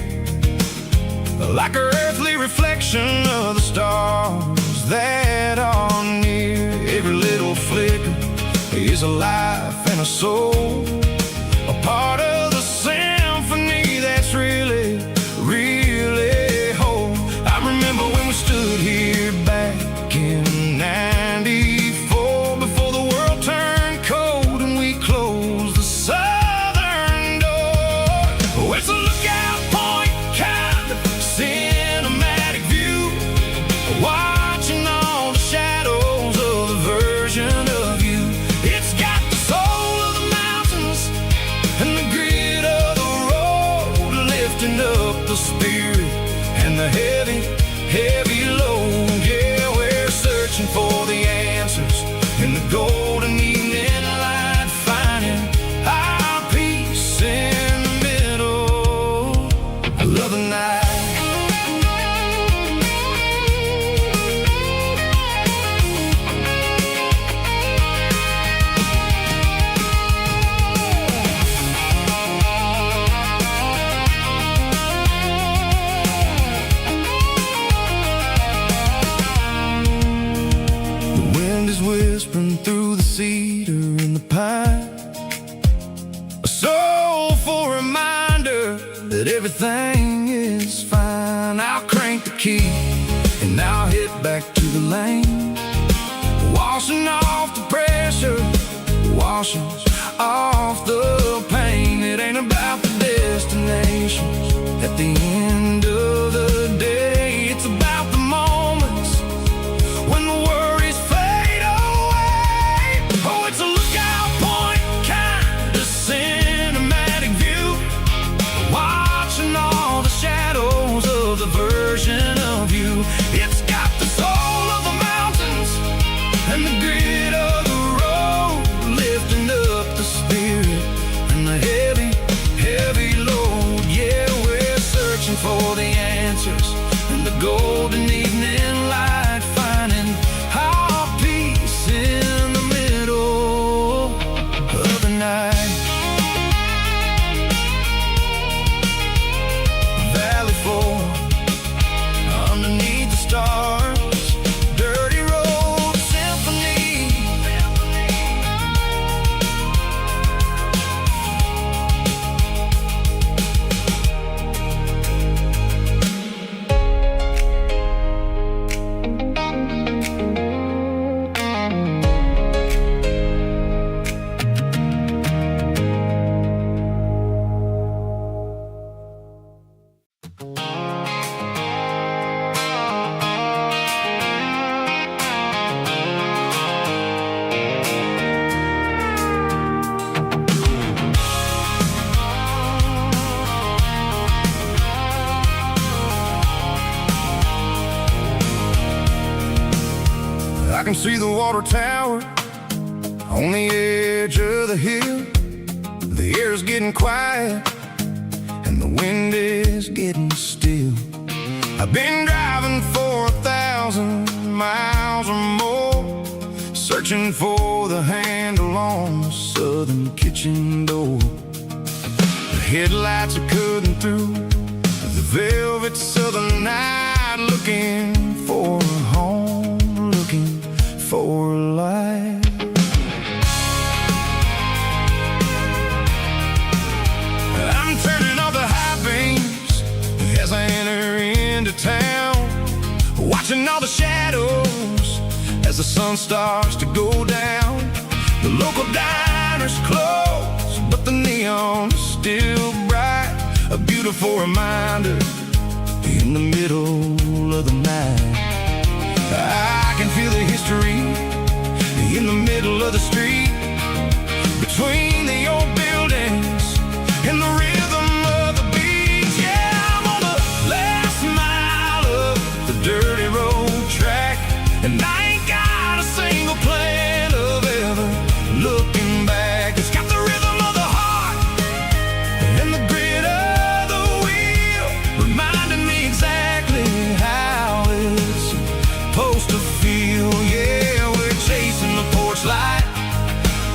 like an earthly reflection of the stars that are near. Every little flicker is a life and a soul, a part of the symphony that's really, really whole. I remember when we stood here back in '94, before the world turned cold and we closed the southern door. Oh, it's a lookout point, kind of cinematic view, watching all the shadows of the version of you. It's got the soul of the mountains and the grit of the road, lifting up the spirit and the heavy, heavy load. Yeah, we're searching for the answers in the golden evening light, finding our peace in the middle of the night. Whispering through the cedar and the pine, a soulful reminder that everything is fine. I'll crank the key and I'll head back to the lane, washing off the pressure, washing off the pain. It ain't about the destinations at the end of the day, it's about the moments when the worries fade away. Oh, it's a lookout point, kind of cinematic view, watching all the shadows of the version of you. It's got the soul of the mountains and the grit of the road, lifting up the spirit and the can see the water tower on the edge of the hill. The air's getting quiet and the wind is getting still. I've been driving for 1,000 miles or more, searching for the handle on the southern kitchen door. The headlights are cutting through the velvet southern night, looking for a home, looking for a life. I'm turning off the high beams as I enter into town, watching all the shadows as the sun starts to go down. The local diner's closed, but the neon's still bright, a beautiful reminder in the middle of the night. I can feel the history in the middle of the street, between the old buildings and the rhythm of the beats. Yeah, I'm on the last mile of the dirty road track, and I ain't got a single plan of ever looking back. It's got the rhythm of the heart and the grit of the wheel, reminding me exactly how it's supposed to feel. Yeah, we're chasing the porch light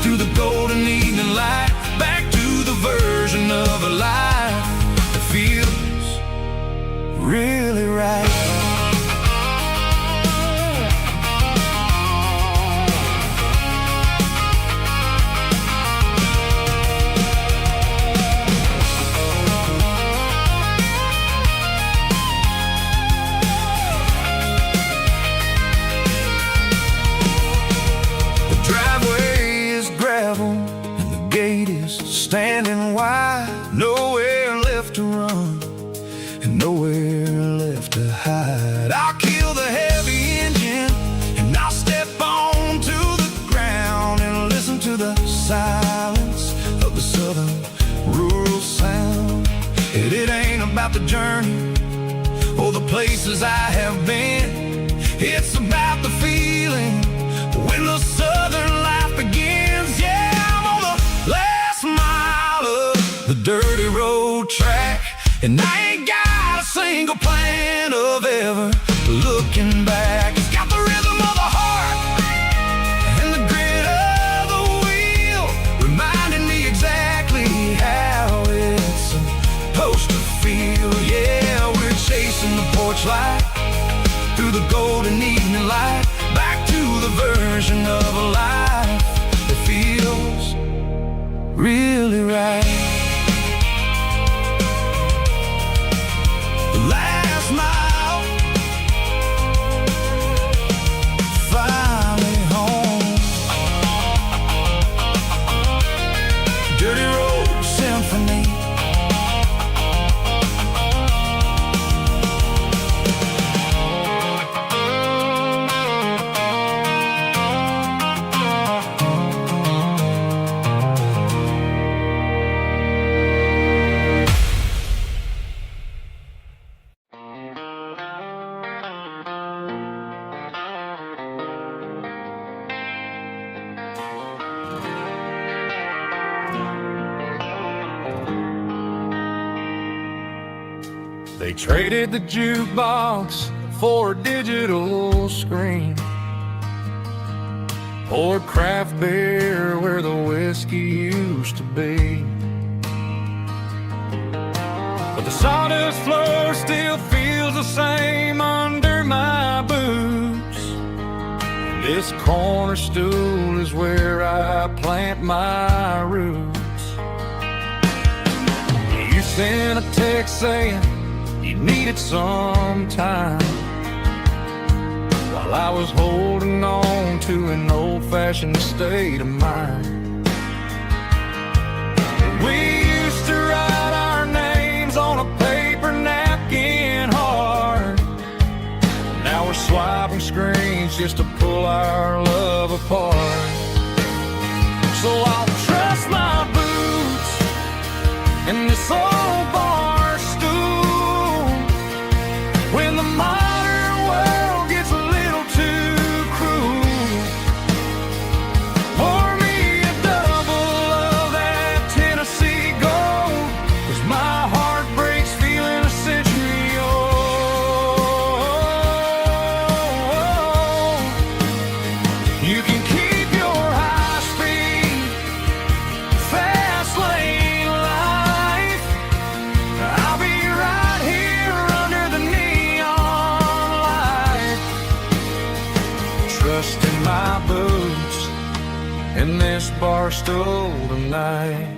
through the golden evening light, back to the version of a life that feels really right. Standing wide, nowhere left to run and nowhere left to hide. I'll kill the heavy engine and I'll step onto the ground and listen to the silence of the southern rural sound. It ain't about the journey or the places I have been, it's about the feeling when the southern life begins. Yeah, I'm on the last mile of the dirty road track, and I ain't got a single plan of ever looking back. It's got the rhythm of the heart and the grit of the wheel, reminding me exactly how it's supposed to feel. Yeah, we're chasing the porch light through the golden evening light, back to the version of a life that feels really right. The last mile, finally home. Dirty Road Symphony. They traded the jukebox for a digital screen, poured craft beer where the whiskey used to be. But the sawdust floor still feels the same under my boots. This corner stool is where I plant my roots. You sent a text saying you needed some time, while I was holding on to an old-fashioned state of mind. We used to write our names on a paper napkin hard. Now we're swiping screens just to pull our love apart. So I'll trust my boots and this old bar stool when the modern world gets a little too cruel. stole tonight.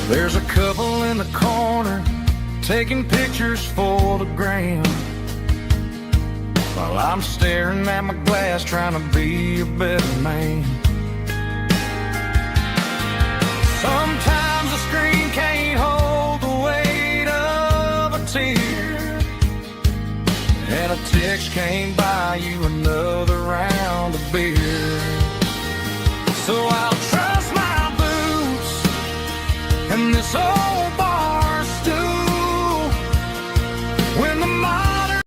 There's a couple in the corner taking pictures for the gram, while I'm staring at my glass trying to be a better man. Sometimes the screen can't hold the weight of a tear, and a text can't buy you another round of beer. So I'll trust my boots and this old bar stool when the modern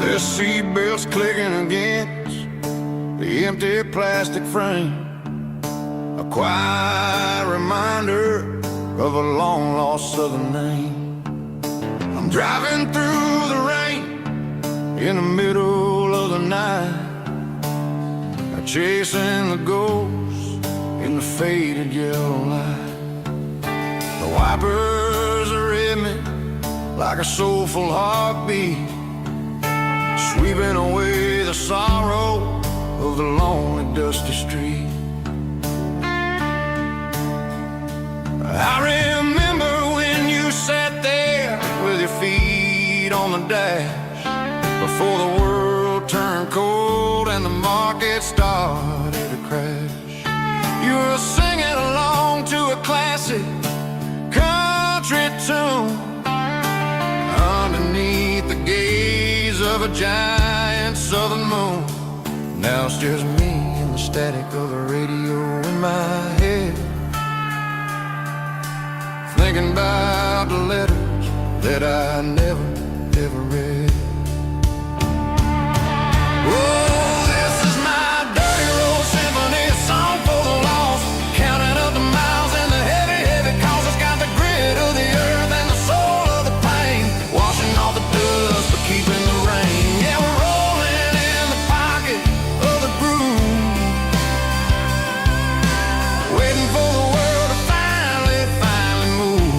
The seatbelt's clicking against the empty plastic frame, a quiet reminder of a long-lost southern name. I'm driving through the rain in the middle of the night, chasing the ghosts in the faded yellow light. The wipers are in me like a soulful heartbeat, sweeping away the sorrow of the lonely, dusty street. I remember when you sat there with your feet on the dash, before the world turned cold and the market started to crash. You were singing along to a classic country tune underneath the gaze of a giant southern moon. Now it's just me and the static of the radio in my head, thinking about the letters that I never, ever read. Oh, this is my dirty road symphony, a song for the lost, counting up the miles and the heavy, heavy calls. It's got the grit of the earth and the soul of the pain, washing off the dust but keeping the rain. Yeah, we're rolling in the pocket of the groove, waiting for the world to finally move.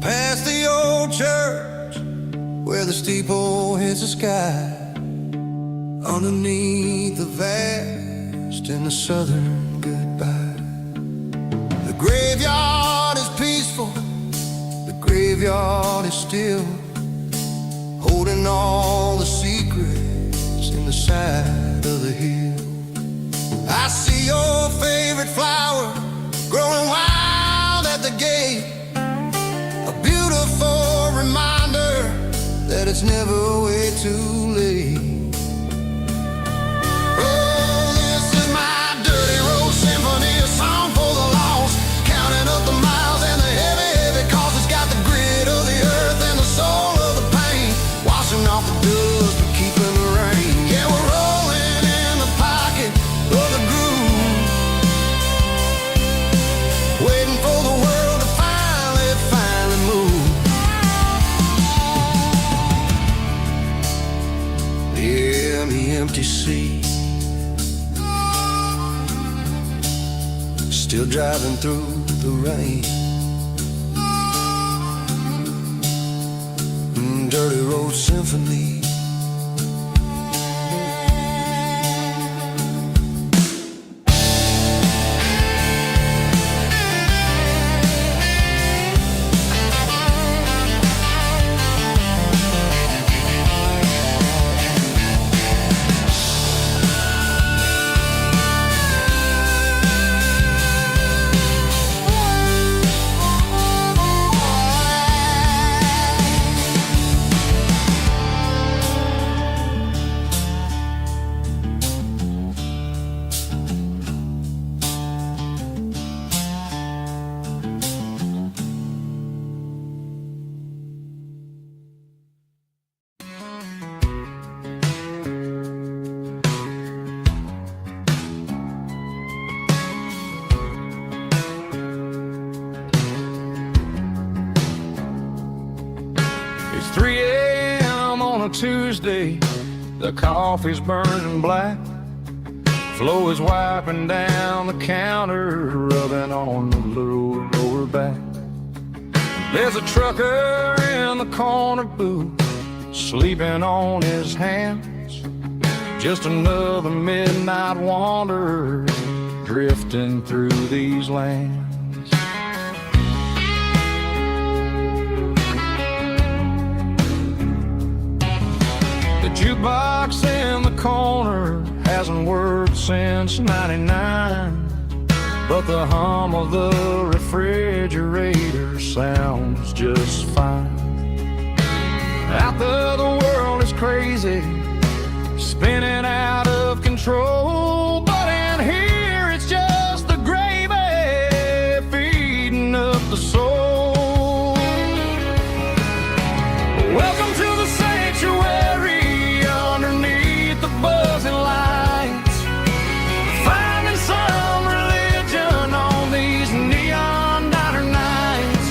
Past the old church where the steeple hits the sky, underneath the vast in the southern goodbye. The graveyard is peaceful, the graveyard is still, holding all the secrets in the side of the hill. I see your favorite flower growing wild at the gate, a beautiful reminder that it's never way too late. Oh, this is my dirty road symphony, a song for the lost, counting up the miles and the heavy, heavy calls. It's got the grit of the earth and the soul of the pain, washing off the dust but keeping the rain. Yeah, we're rolling in the pocket of the groove, waiting for the world to finally move. Yeah, the empty seat, still driving through the rain. Dirty road symphony. Tuesday, the coffee's burning black. Flo is wiping down the counter, rubbing on the little lower back. There's a trucker in the corner booth, sleeping on his hands. Just another midnight wanderer, drifting through these lands. The jukebox in the corner hasn't worked since '99, but the hum of the refrigerator sounds just fine. Out there the world is crazy, spinning out of control, but in here it's just the gravy feeding up the soul. Welcome to the sanctuary underneath the buzzing lights, finding some religion on these neon diner nights,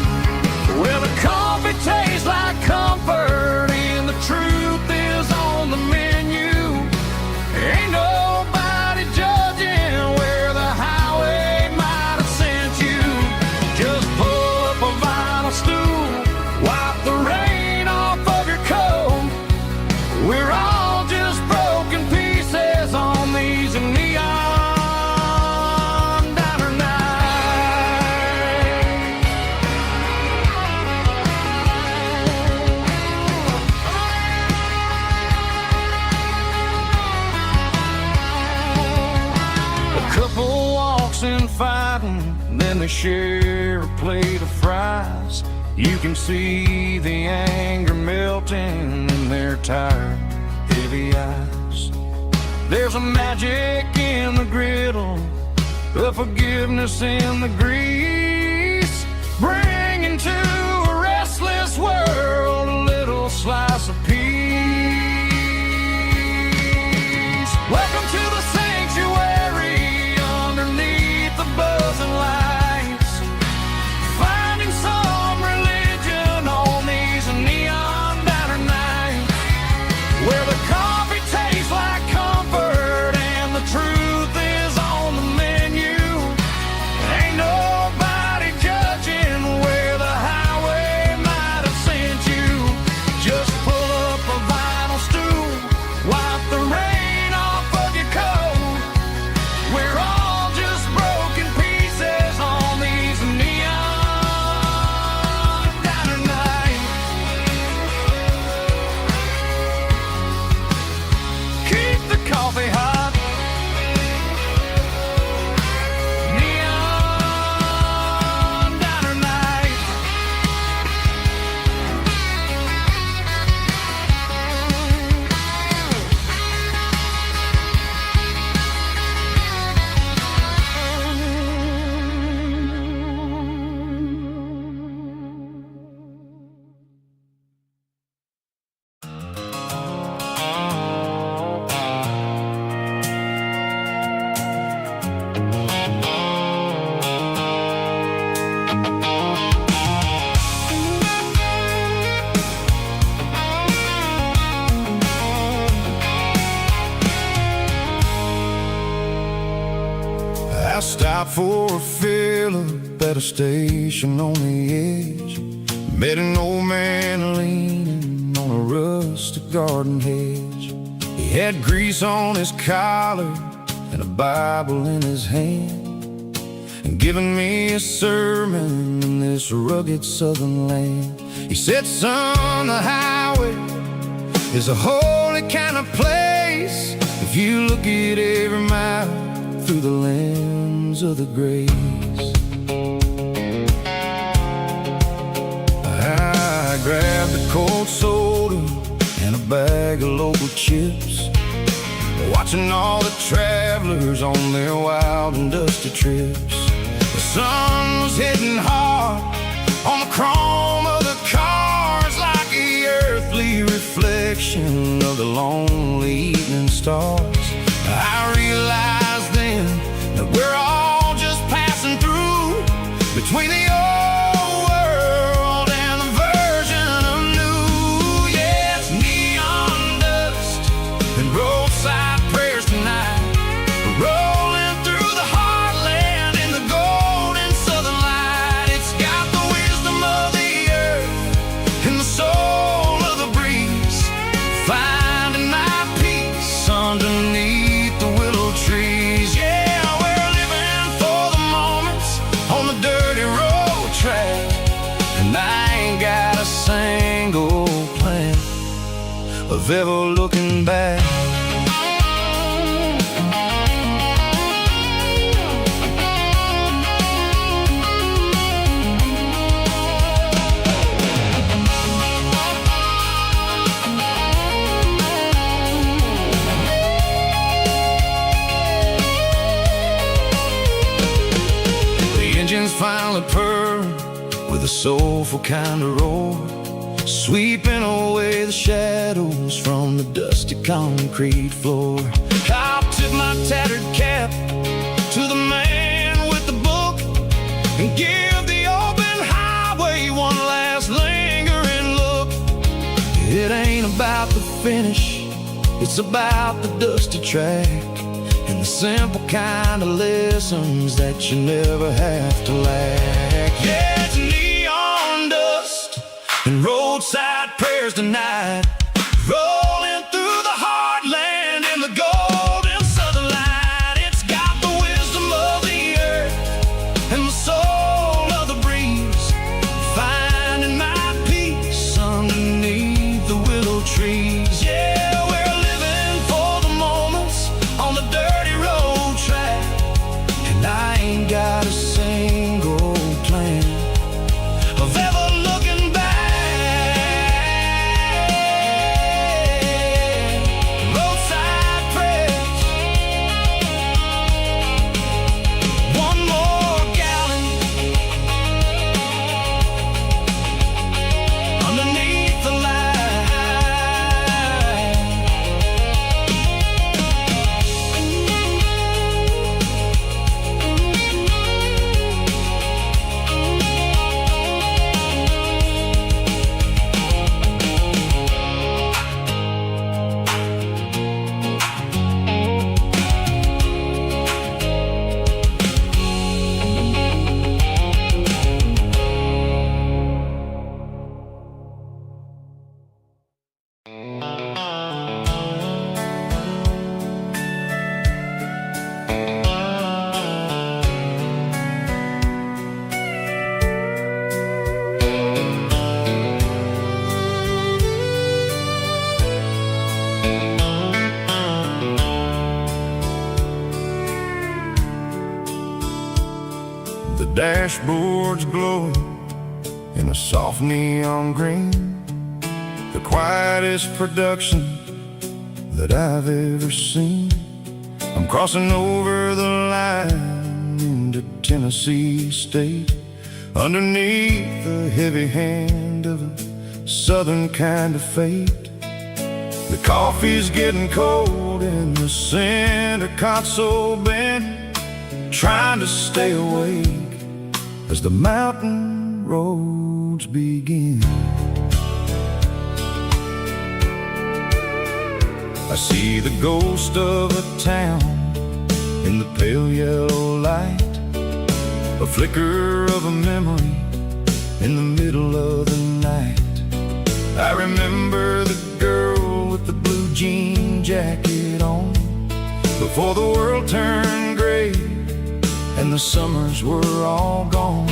where the coffee tastes like comfort and the truth is on the menu. Ain't nobody judging where the highway might have sent you. Just pull up a vinyl stool, wipe the rain off of your coat. We're all just broken pieces on these neon diner nights. A couple walks in fighting, then they share a plate of fries. You can see the anger melting in their tired, heavy eyes. There's a magic in the griddle, a forgiveness in the grease, bringing to a restless world a little slice of peace. Welcome to the sanctuary underneath the buzzing lights, finding some religion on these neon diner nights, where the coffee tastes like comfort and the truth is on the menu. Ain't nobody judging where the highway might have sent you. Just pull up a vinyl stool, wipe the rain off of your coat. We're all just broken pieces on these neon diner nights. Keep the coffee hot. Neon diner nights. I stopped for a fill-up at a station on the edge. Met an old man leaning on a rustic garden hedge. He had grease on his collar and a Bible in his hand, and giving me a sermon in this rugged southern land. He said, son, the highway is a holy kind of place if you look at every mile through the lens of the grace. I grabbed a cold soda and a bag of local chips, watching all the travelers on their wild and dusty trips. The sun was hitting hard on the chrome of the cars, like the earthly reflection of the lonely evening stars. I realized then that we're all just passing through between the old world and the version of new. Yes, neon roadside prayers tonight, rolling through the heartland in the golden southern light. It's got the wisdom of the earth and the soul of the breeze, finding my peace underneath the willow trees. Yeah, we're living for the moments on the dirty road track, and I ain't got a single plan of ever looking back. The engines finally purr with a soulful kind of roar, sweeping away the shadows from the dusty concrete floor. I'll tip my tattered cap to the man with the book and give the open highway one last lingering look. It ain't about the finish, it's about the dusty track and the simple kind of lessons that you never have to lack. Yeah, it's neon dust and roadside prayers tonight, rolling through the heartland in the golden southern light. It's got the wisdom of the earth and the soul of the breeze, finding my peace underneath the willow trees. Yeah, we're living for the moments on the dirty road track, and I ain't got a single plan of ever looking back. Roadside prayers, one more gallon underneath the light. The dashboard's glowing in a soft neon green, the quietest production that I've ever seen. I'm crossing over the line into Tennessee State, underneath the heavy hand of a southern kind of fate. The coffee's getting cold in the center console bin, trying to stay awake as the mountain roads begin. I see the ghost of a town in the pale yellow light, a flicker of a memory in the middle of the night. I remember the girl with the blue jean jacket on, before the world turned gray and the summers were all gone.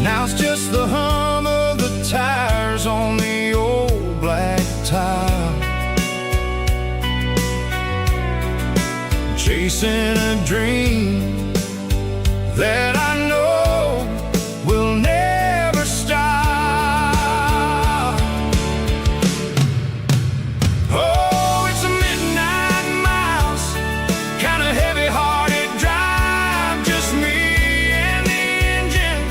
Now it's just the hum of the tires on the old black tile, chasing a dream that I know will never stop. Oh, it's a midnight miles, kind of heavy-hearted drive, just me and the engine,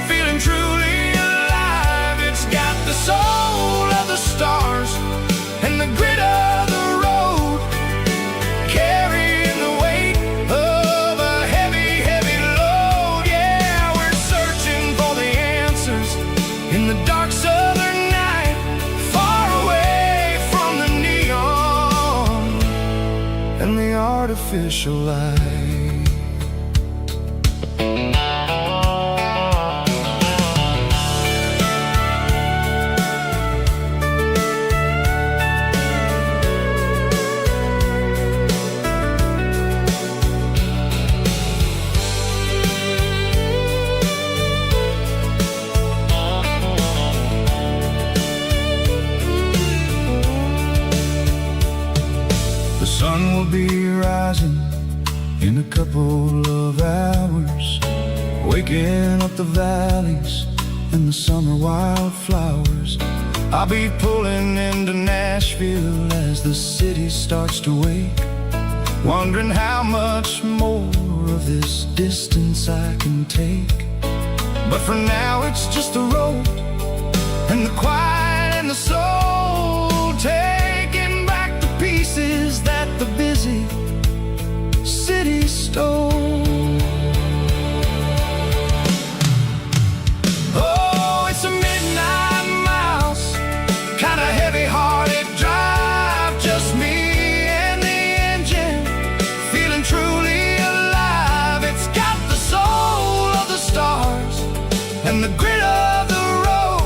feeling truly alive. It's got the soul of the stars and the grit of the road, carrying the weight of a heavy, heavy load. artificial light. The sun will be rising in a couple of hours, waking up the valleys and the summer wildflowers. I'll be pulling into Nashville as the city starts to wake, wondering how much more of this distance I can take. But for now it's just the road and the quiet and the soul, taking back the pieces that the busy city stole. Oh, it's a midnight mouse, kinda heavy-hearted drive, just me and the engine, feeling truly alive. It's got the soul of the stars and the grit of the road,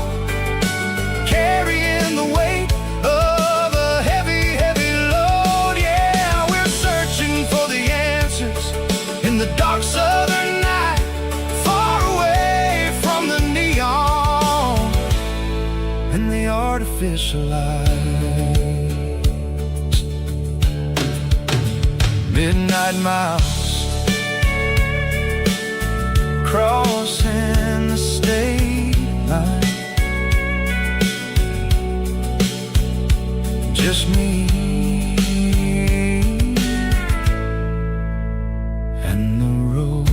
carrying the weight of a heavy, heavy load. Yeah, we're searching for the answers in the dark southern night, far away from the neon and the artificial lights. Midnight mouse, crossing the state line, just me and the road.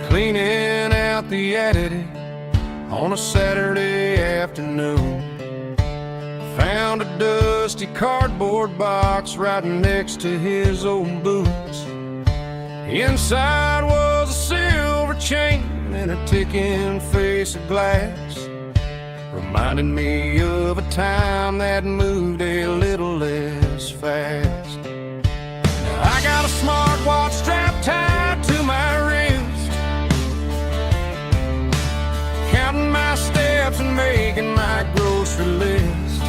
Cleaning out the attic on a Saturday afternoon, found a dusty cardboard box right next to his old boots. Inside was a silver chain and a ticking face of glass, reminding me of a time that moved a little less fast. Now I got a smartwatch strapped tied to my wrist, counting my steps and making my grocery list.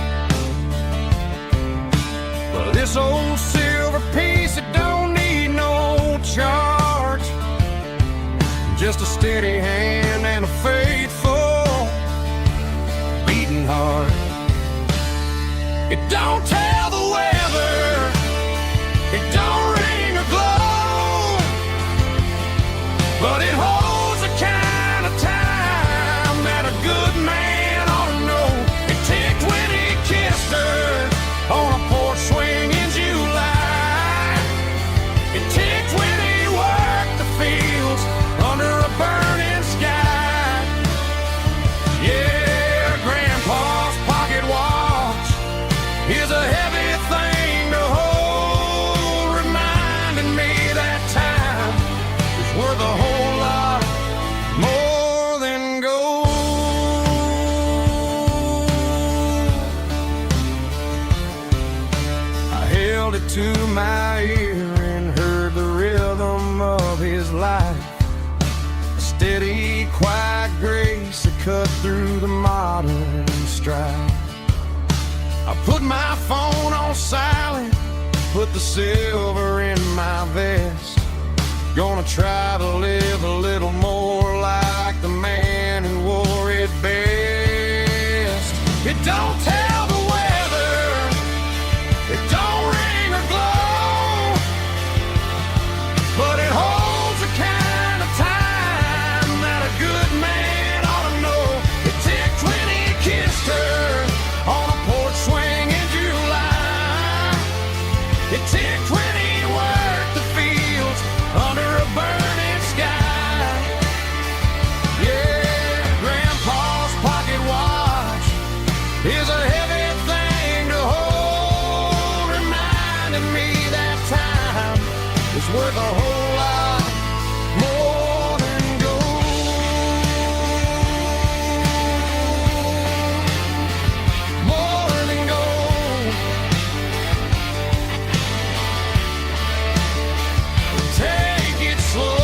But this old silver piece, it don't need no charge, just a steady hand and a faithful beating heart. It don't tell the weather, it don't ring or glow, but it holds the kind of time that a good man ought to know. It ticked when he kissed her on a porch swing in July. It ticked when he worked the fields under a burning sky. Yeah, Grandpa's pocket watch is a heavy thing to hold, reminding me that time is worth a whole lot more than gold. I held it to my ear and heard the rhythm of his life, a steady, quiet grace that cut through the modern strife. I put my phone on silent, put the silver in my vest. Gonna try to live a little more like the man who wore it best. It don't tell the weather, it don't ring or glow, worth a whole lot more than gold. More than gold. Take it slow.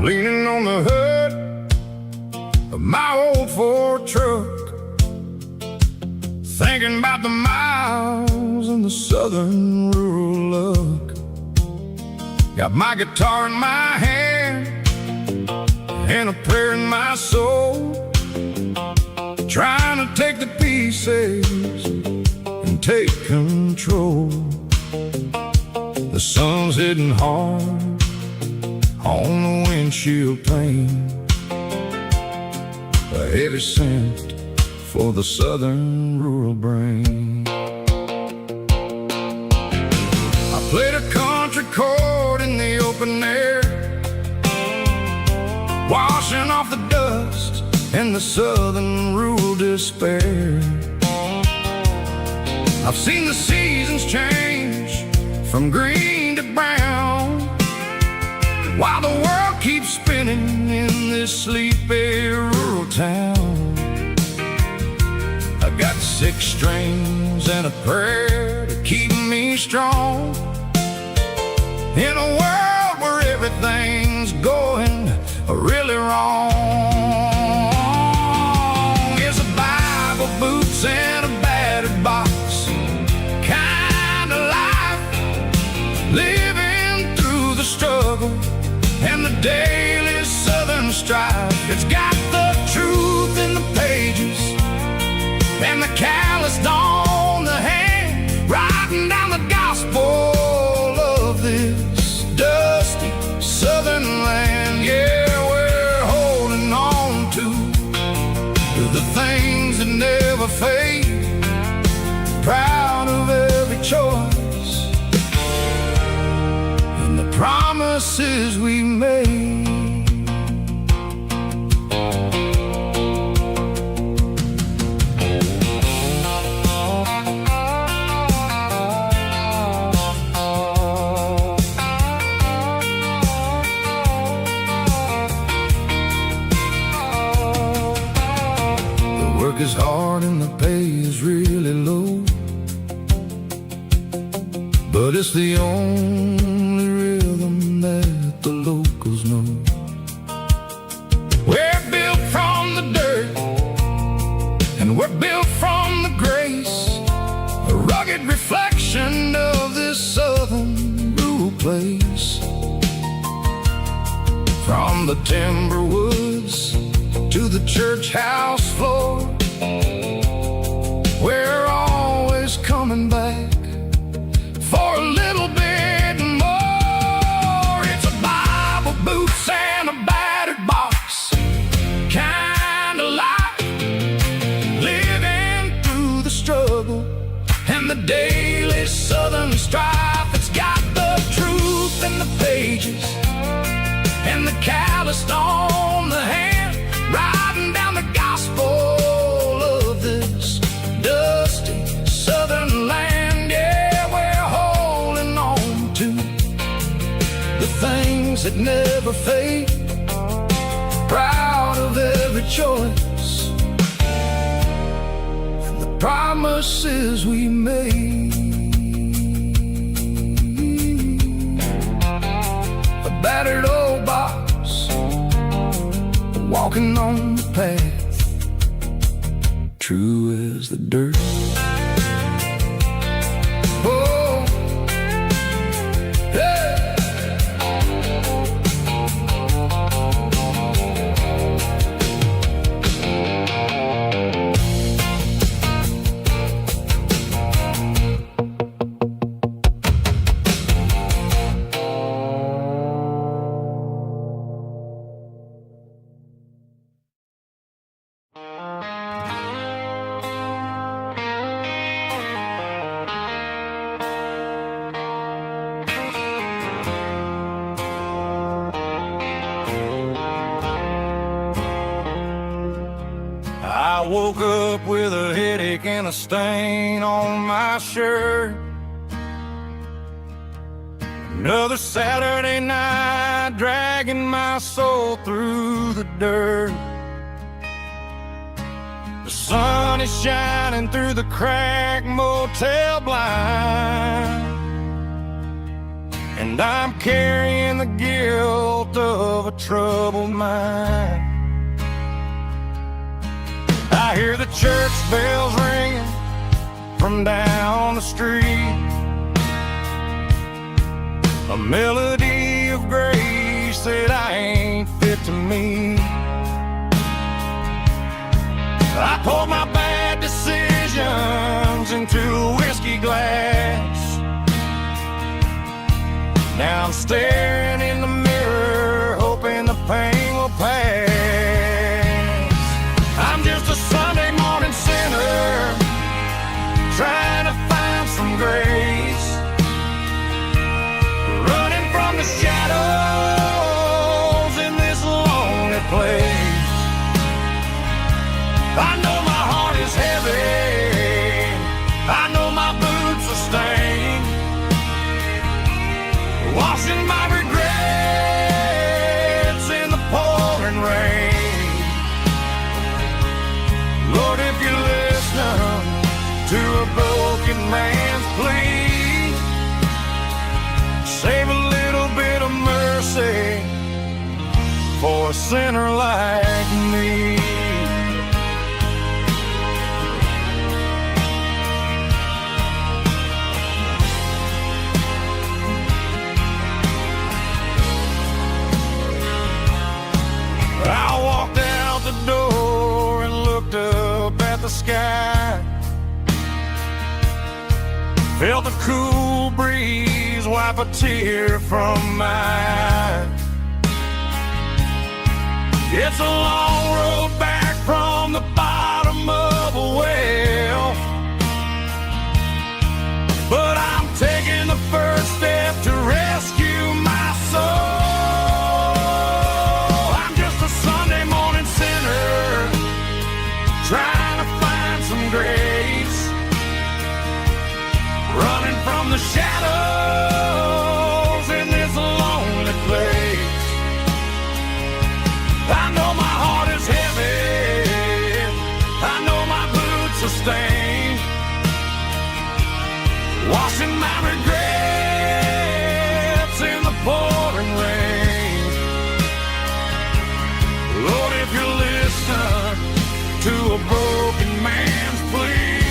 Leaning on the hood of my old Ford truck, thinking about the miles and the southern rural look. Got my guitar in my hand and a prayer in my soul, trying to take the pieces and take control. The sun's hitting hard on the windshield pane, a heavy scent for the southern rural brain. I played a country chord in the open air, washing off the dust and the southern rural despair. I've seen the seasons change from green to brown, while the world keeps spinning in this sleepy rural town. I got 6 strings and a prayer to keep me strong, in a world where everything's going really wrong. It's a Bible, boots, and a battered box kind of life, living through the struggle and the daily southern strife. It's got the truth in the pages and the calloused on the hand, writing down the gospel of this dusty southern land. Yeah, we're holding on to the things that never fade, proud of every choice and the promises we made. The work is hard and the pay is really low, but it's the only rhythm that the locals know. We're built from the dirt and we're built from the grace, a rugged reflection of this southern rural place. From the timber woods to the church house floor, we're always coming back for a little bit more. It's a Bible, boots, and a battered box kind of life, living through the struggle and the daily southern strife. It's got the truth in the pages and the calloused on the hand, writing down the gospel of this dusty southern land. Yeah, smiles that never fade, proud of every choice and the promises we made. A battered old box, walking on the path, true as the dirt. Oh, hey. I woke up with a headache and a stain on my shirt. Another Saturday night, dragging my soul through the dirt. The sun is shining through the cracked motel blind, and I'm carrying the guilt of a troubled mind. I hear the church bells ringing from down the street, a melody of grace that I ain't fit to meet. I poured my bad decisions into a whiskey glass. Now I'm staring in the mirror, hoping the pain will pass. I'm just a Sunday morning sinner, trying to find some grace, running from the shadows in this lonely place. I know my heart is heavy, I know my boots are stained, washing my regrets in the pouring rain. Lord, if you listen to a broken man's plea, save a little bit of mercy for a sinner like me. I walked out the door and looked up at the sky, felt the cool breeze wipe a tear from my eye. It's a long road back from the bottom of a well, but I'm taking the first step to rescue my soul. Trying to find some grace, running from the shadows in this lonely place. I know my heart is heavy, I know my boots are stained, washing my regrets in the pouring rain. Lord, if you listen to a broken man's plea,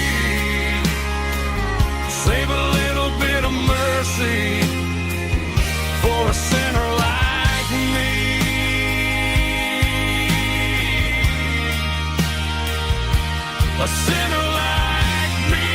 save a little bit of mercy for a sinner like me. A sinner like me.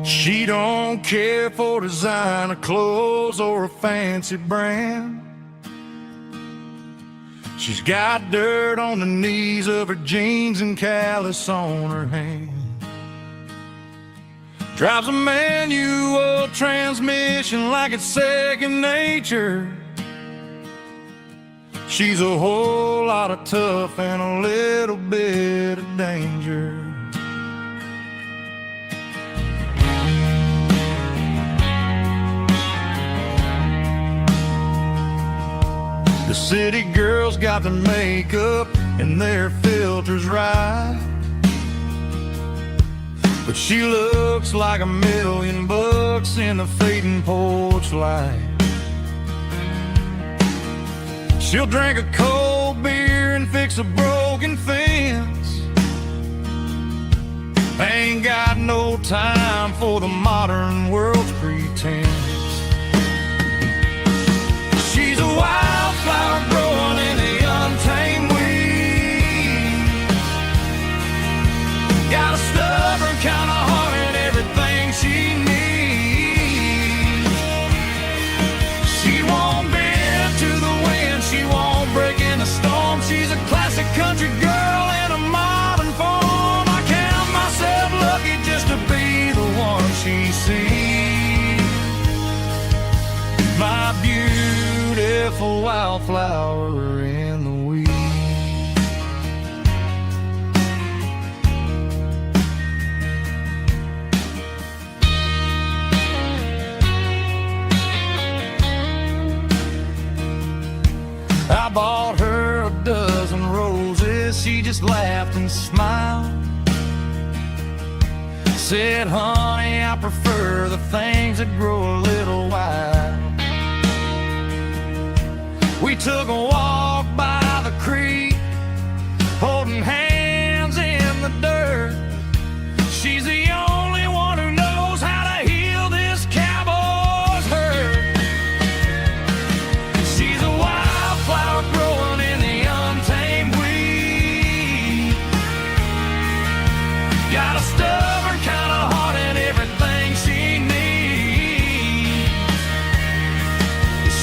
She don't care for designer clothes or a fancy brand. She's got dirt on the knees of her jeans and callus on her hand. Drives a manual transmission like it's second nature. She's a whole lot of tough and a little bit of danger. The city girls got their makeup and their filters right, but she looks like $1,000,000 in the fading porch light. She'll drink a cold beer and fix a broken fence. Ain't got no time for the modern world's pretense. She's a wildflower growing in the untamed weeds. Got a stubborn kind of heart and everything she needs. She won't bend to the wind, she won't break in the storm. She's a classic country girl in a modern form. I count myself lucky just to be the one she sees. My beautiful wildflower in the weeds. I bought her a dozen roses, she just laughed and smiled. Said, honey, I prefer the things that grow a little wild. We took a walk by the creek, holding hands in the dirt. She's the only one who knows how to heal this cowboy's hurt. She's a wildflower growing in the untamed weed. Got a stubborn kind of heart and everything she needs.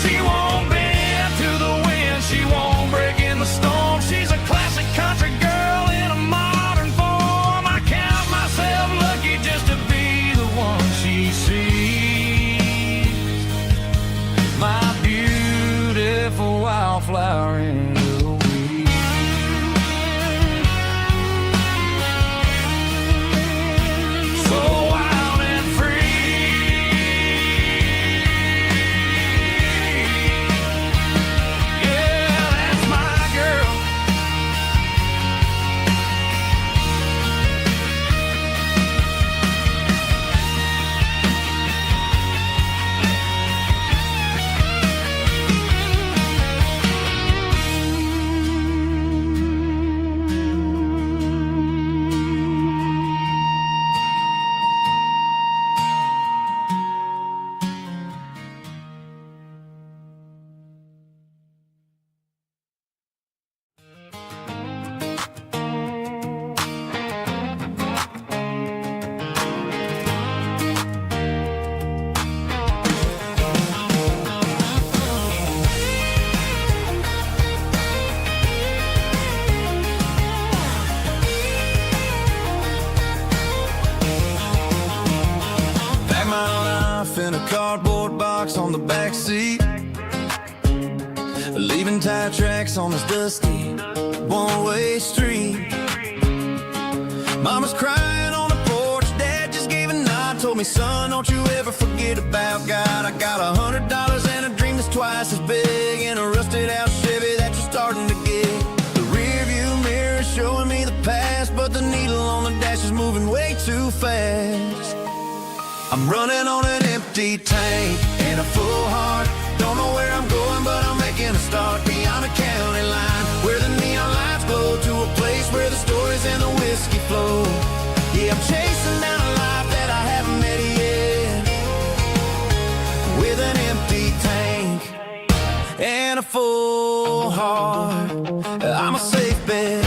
She won't bend to the wind, she won't break in the storm. She's a classic country girl in a modern form. I count myself lucky just to be the one she sees. My beautiful wildflower in the weeds. So wild and free. Yeah, that's my girl. Pack my life in a cardboard box on the back seat, leaving tire tracks on this dusty one-way street. Mama's crying on the porch, Dad just gave a nod, told me, son, don't you ever forget about God. I got $100 and a dream that's twice as big, in a rusted out Chevy that you're starting to get. The rear view mirror is showing me the past, but the needle on the dash is moving way too fast. I'm running on an empty tank and a full heart. Don't know where I'm going, but I'm making a start beyond a county line, where the neon lights glow, to a place where the stories and the whiskey flow. Yeah, I'm chasing down a life that I haven't met yet, with an empty tank and a full heart. I'm a safe bet.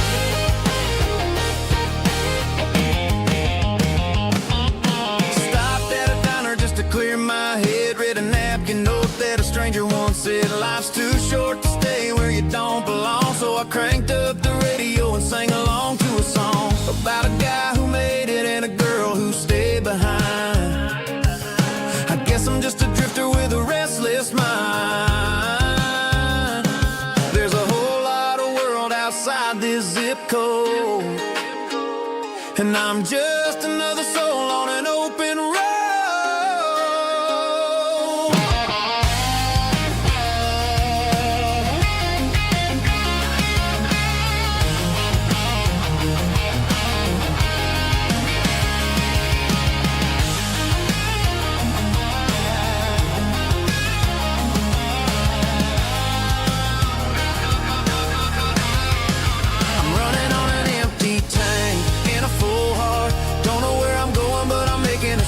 Stopped so I cranked up the radio and sang along to a song about a guy who made it and a girl who stayed behind. I guess I'm just a drifter with a restless mind. There's a whole lot of world outside this zip code, and I'm just another soul on an open road.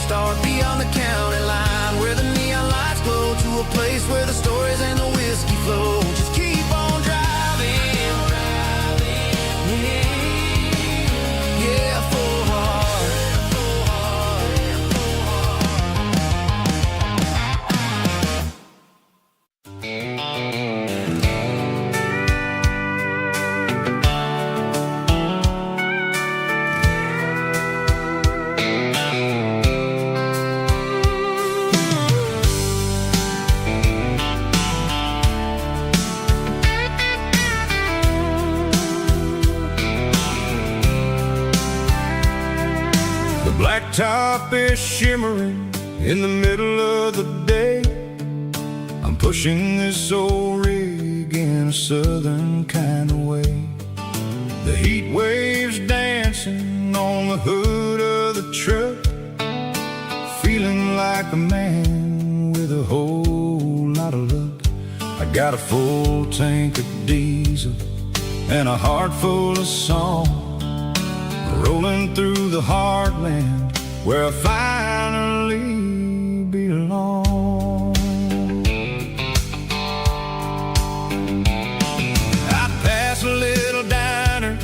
Start beyond the county line, where the neon lights glow, to a place where the stories and the whiskey flow. Just keep on driving, yeah, full heart. Blacktop is shimmering in the middle of the day. I'm pushing this old rig in a southern kind of way. The heat waves dancing on the hood of the truck, feeling like a man with a whole lot of luck. I got a full tank of diesel and a heart full of song, rolling through the heartland where I finally belong. I pass a little diner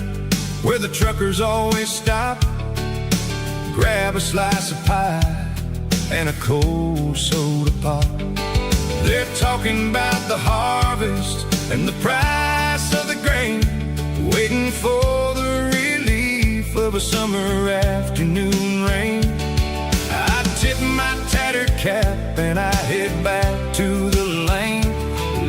where the truckers always stop, grab a slice of pie and a cold soda pop. They're talking about the harvest and the price of the grain, waiting for the relief of a summer afternoon rain. I tip my tattered cap and I head back to the lane,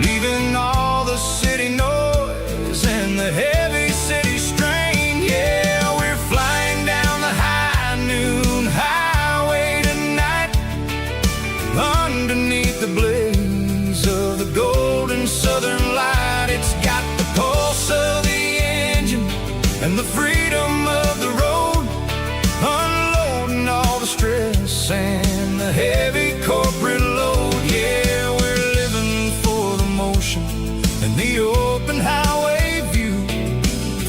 leaving all the city noise and the heavy city strain. Yeah, we're flying down the high noon highway tonight, underneath the blaze of the golden southern light. It's got the pulse of the engine and the freedom of the road, unloading all the stress and the heavy corporate load. Yeah, we're living for the motion and the open highway view,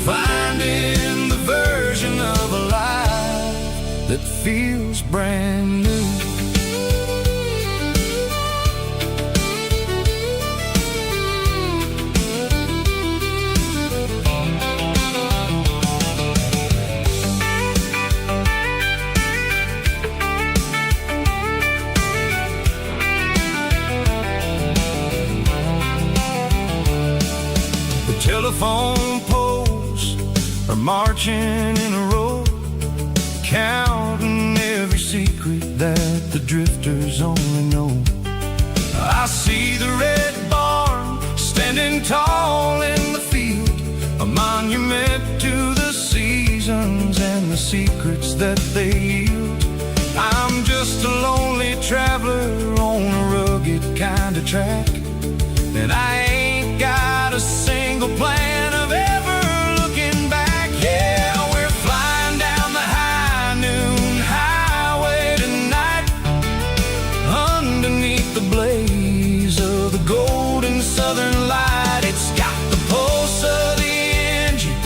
finding the version of a life that feels brand new. Telephone poles are marching in a row, counting every secret that the drifters only know. I see the red barn standing tall in the field, a monument to the seasons and the secrets that they yield. I'm just a lonely traveler on a rugged kind of track, and I ain't got a single plan of ever looking back. Yeah, we're flying down the high noon highway tonight, underneath the blaze of the golden southern light. It's got the pulse of the engine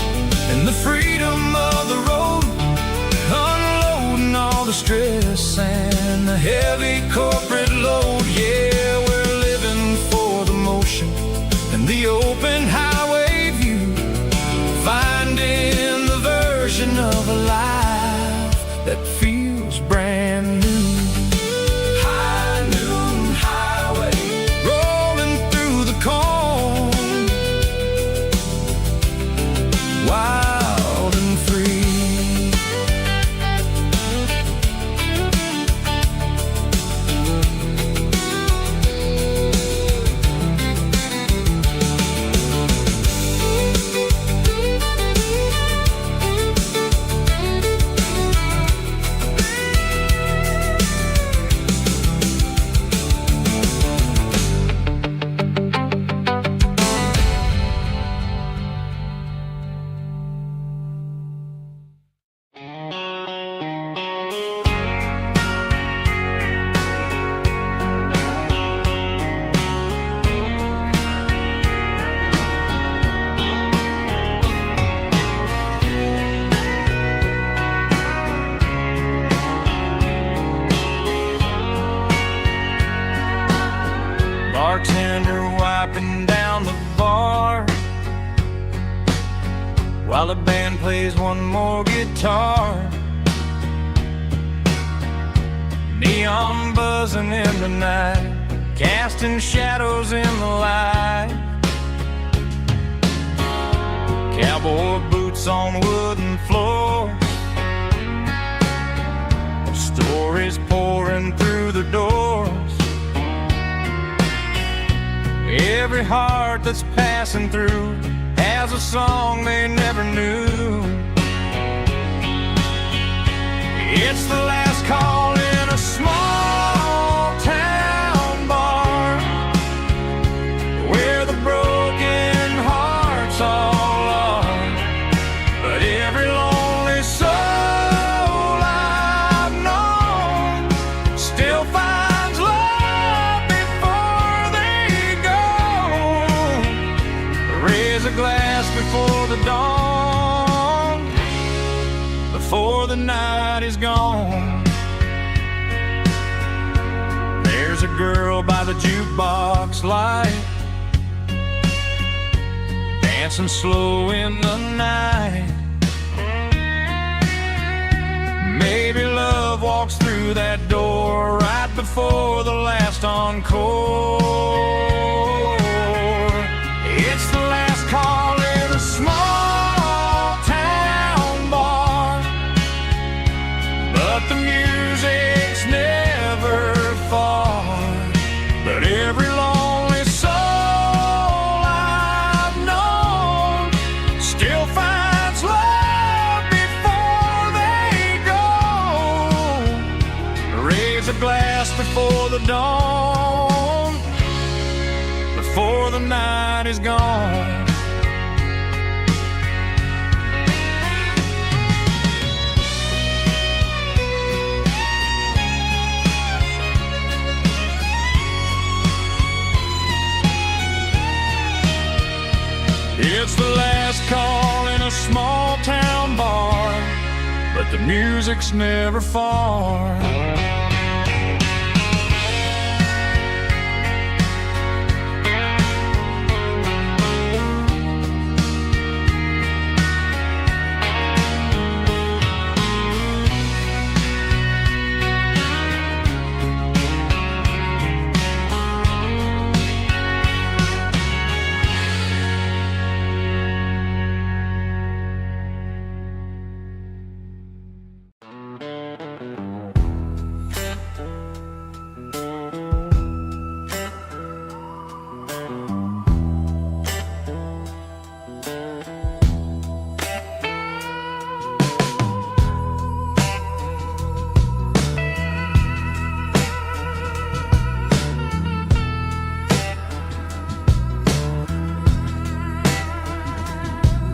and the freedom of the road, unloading all the stress and the heavy corporate load. Yeah, we're living for the motion and the open highway view, finding the version of a life that feels brand new. High noon highway, rolling through the corn, bartender wiping down the bar while the band plays one more guitar. Neon buzzing in the night, casting shadows in the light. Cowboy boots on wooden floors, stories pouring through the doors. Every heart that's passing through has a song they never knew. It's the last call in a small town bar where the broken hearts all are. But every lonely soul I've known still finds love before they go. Raise a glass before the dawn, before the night is gone. There's a girl by the jukebox light, dancing slow in the night. Maybe love walks through that door right before the last encore. It's the last call in a small town bar, but the music's never far. But every lonely soul I've known still finds love before they go. Raise a glass before the dawn, before the night is gone. It's the last call in a small town bar, but the music's never far.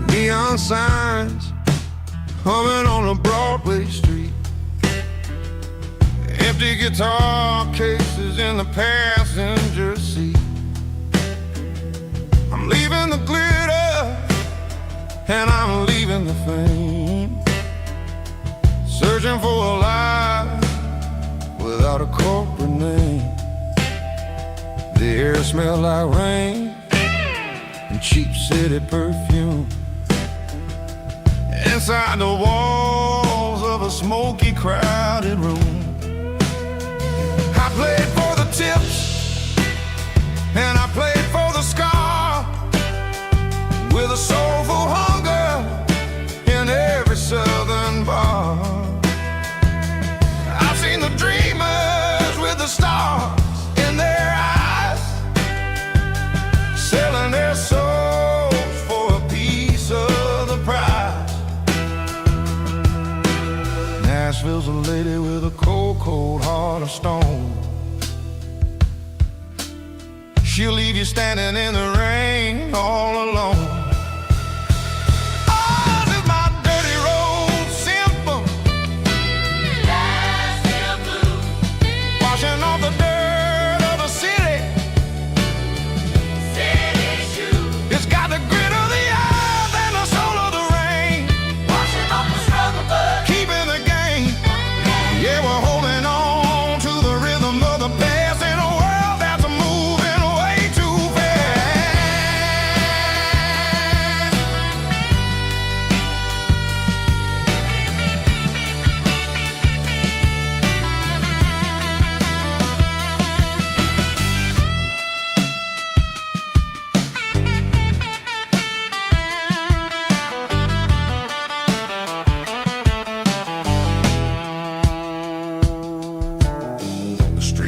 Neon signs humming on a Broadway street, empty guitar cases in the passenger seat. I'm leaving the glitter and I'm leaving the fame, searching for a life without a corporate name. The air smells like rain and cheap city perfume. Inside the walls of a smoky, crowded room, I played for the tips and I played for the scar, with a soulful hunger in every southern bar. I've seen the dreamers with the stars in their eyes, selling their souls for a piece of the prize. Nashville's a lady with a cold, cold heart of stone. She'll leave you standing in the rain all alone. Ours is my dirty road symphony, washing off the dirt of the city. It's got the grit of the earth and the soul of the rain, washing off the struggle, but keeping the game. Yeah, we're holding on to the rhythm of the past in a world that's moving away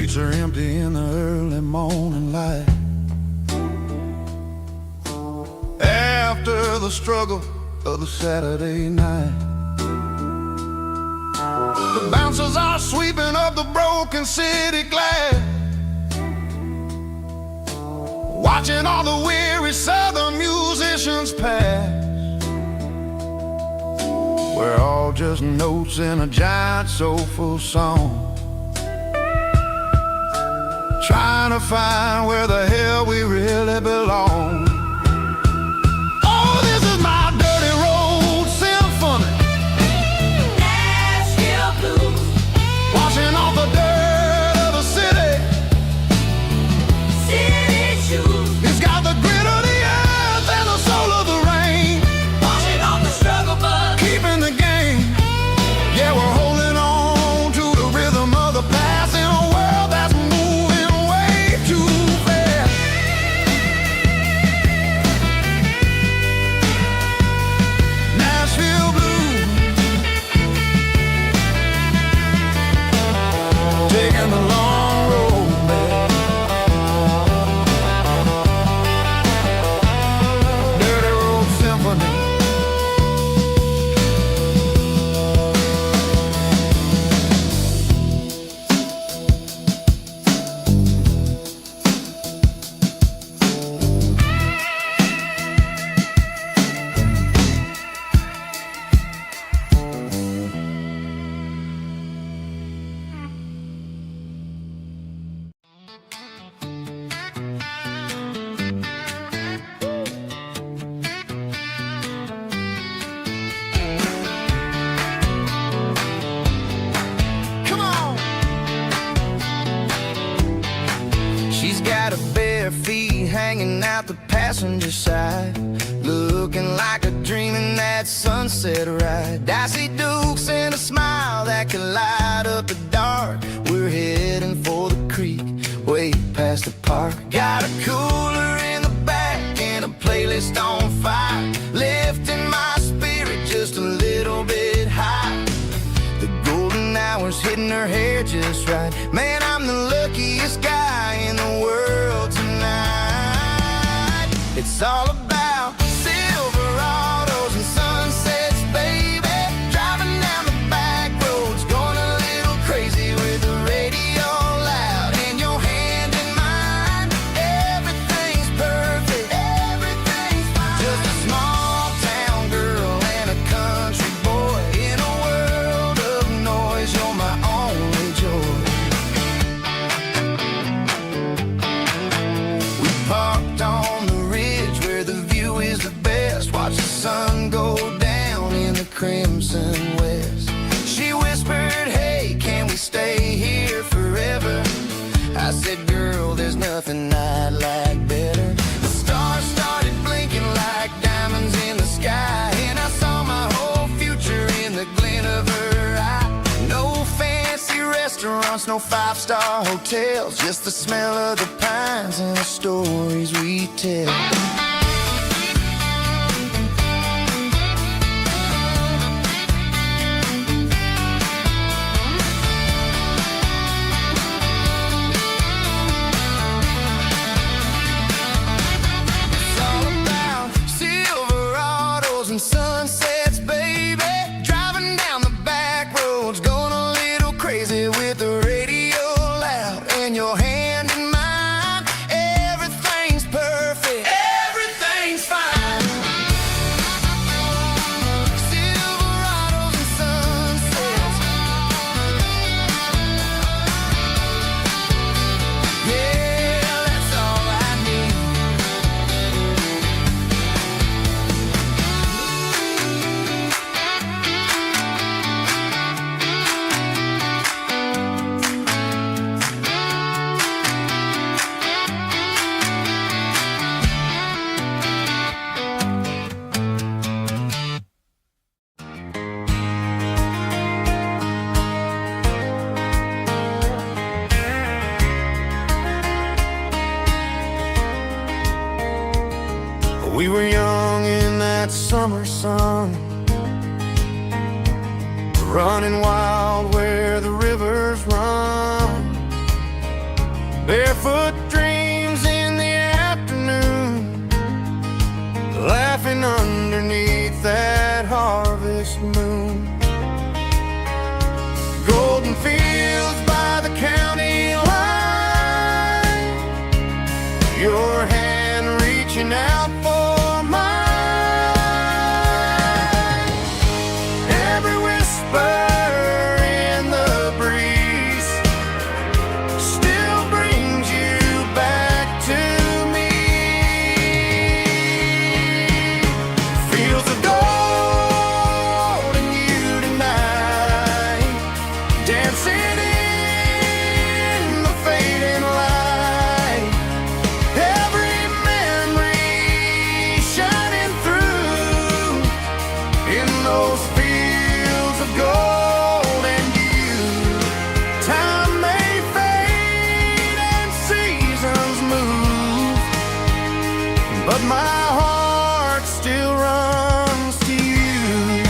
streets are empty in the early morning light. After the struggle of the Saturday night, the bouncers are sweeping up the broken city glass, watching all the weary southern musicians pass. We're all just notes in a giant soulful song, trying to find where the hell we really belong. Oh, this is my dirty road symphony, Nashville blues, washing off the dirt of the city. city shoes, It's got the grit of the earth and the soul of the rain, washing off the struggle bug. keeping the game. Yeah, we're holding on to the rhythm of the past in a world that's moving way too fast. Nashville blues, taking the long road back. Dirty road symphony. Come on. She's got her bare feet hanging out the passenger side, looking like a dream in that sunset ride. I see Dukes and a smile that can light up the dark. We're heading for the creek, way past the park. Got a cooler in the back and a playlist on fire, lifting my spirit just a little bit high. The golden hours hitting her hair just right. Man, I'm the luckiest guy in the world tonight. It's all about Silverados and sunsets, baby. Driving down the back roads, going a little crazy with the radio loud and your hand in mine. Everything's perfect, everything's fine. Just a small town girl and a country boy in a world of noise. You're my only joy. We parked on the ridge where the view is the best. Watch the sun go down in the crimson west. She whispered, hey, can we stay here forever? I said, girl, there's nothing I'd like better. The stars started blinking like diamonds in the sky, and I saw my whole future in the glint of her eye. No fancy restaurants, no five-star hotels, just the smell of the pines and the stories we tell. It's all about Silverados and sunsets, baby. Driving down the back roads, going a little crazy with the radio loud and your hand in mine. Everything's perfect, everything's fine. Silverados and sunsets, yeah, that's all I need. We were young in that summer sun, running wild where the rivers run. Barefoot dreams in the afternoon, laughing underneath that harvest moon. Golden fields by the county line, your hand reaching out for mine. Every whisper in the breeze still brings you back to me. Fields of gold and you tonight, dancing in the fading light. Every memory shining through in those fields of gold and you. Time may fade and seasons move, but my heart still runs to you.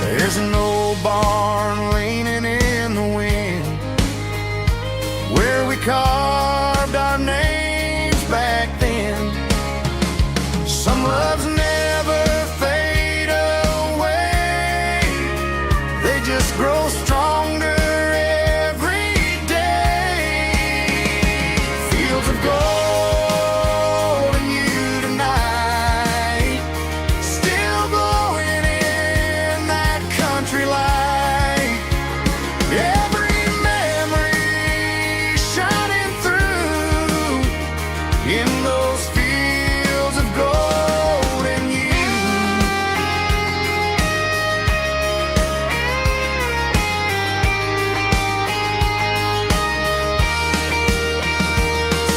There's an old barn leaning in the wind, where we carved our names back then. Some loves never fade away, they just grow stronger every day. Fields of gold and you tonight, still glowing in that country light. Every memory shining through in those fields of gold and you.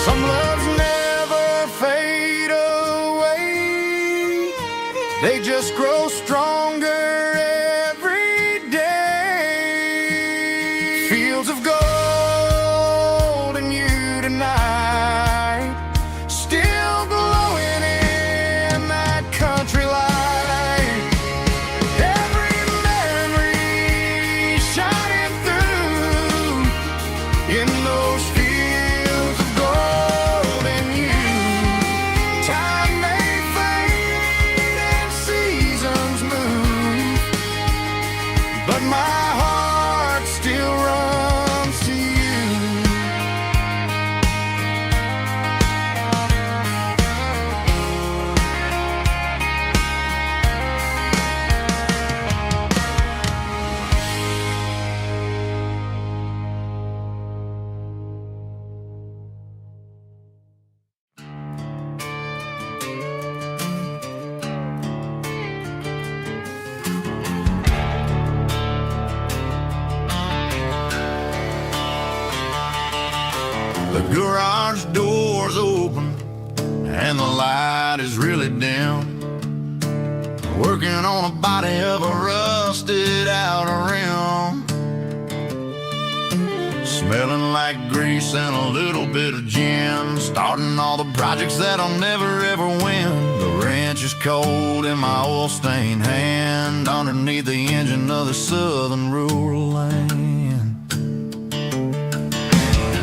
Some loves never fade away, they just grow stronger every day. Fields of gold and you tonight, still glowing in that country light. Every memory shining through in those fields of gold and you. Time may fade and seasons move, but my heart still runs to you. The garage door's open and the light is really dim. Working on a body of a rusted out rim, smelling like grease and a little bit of gin. Starting all the projects that I'll never ever win. The wrench is cold in my oil-stained hand, underneath the engine of the southern rural land.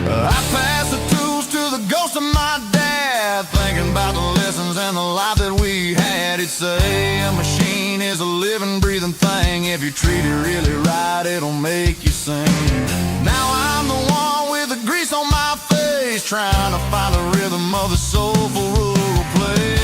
I pass the tools to the ghost of my dad, thinking about the lessons and the life that we had. He'd say a machine is a living, breathing thing. If you treat it really right, it'll make you sing. Now I'm the one with the grease on my face, trying to find the rhythm of the soulful rural place.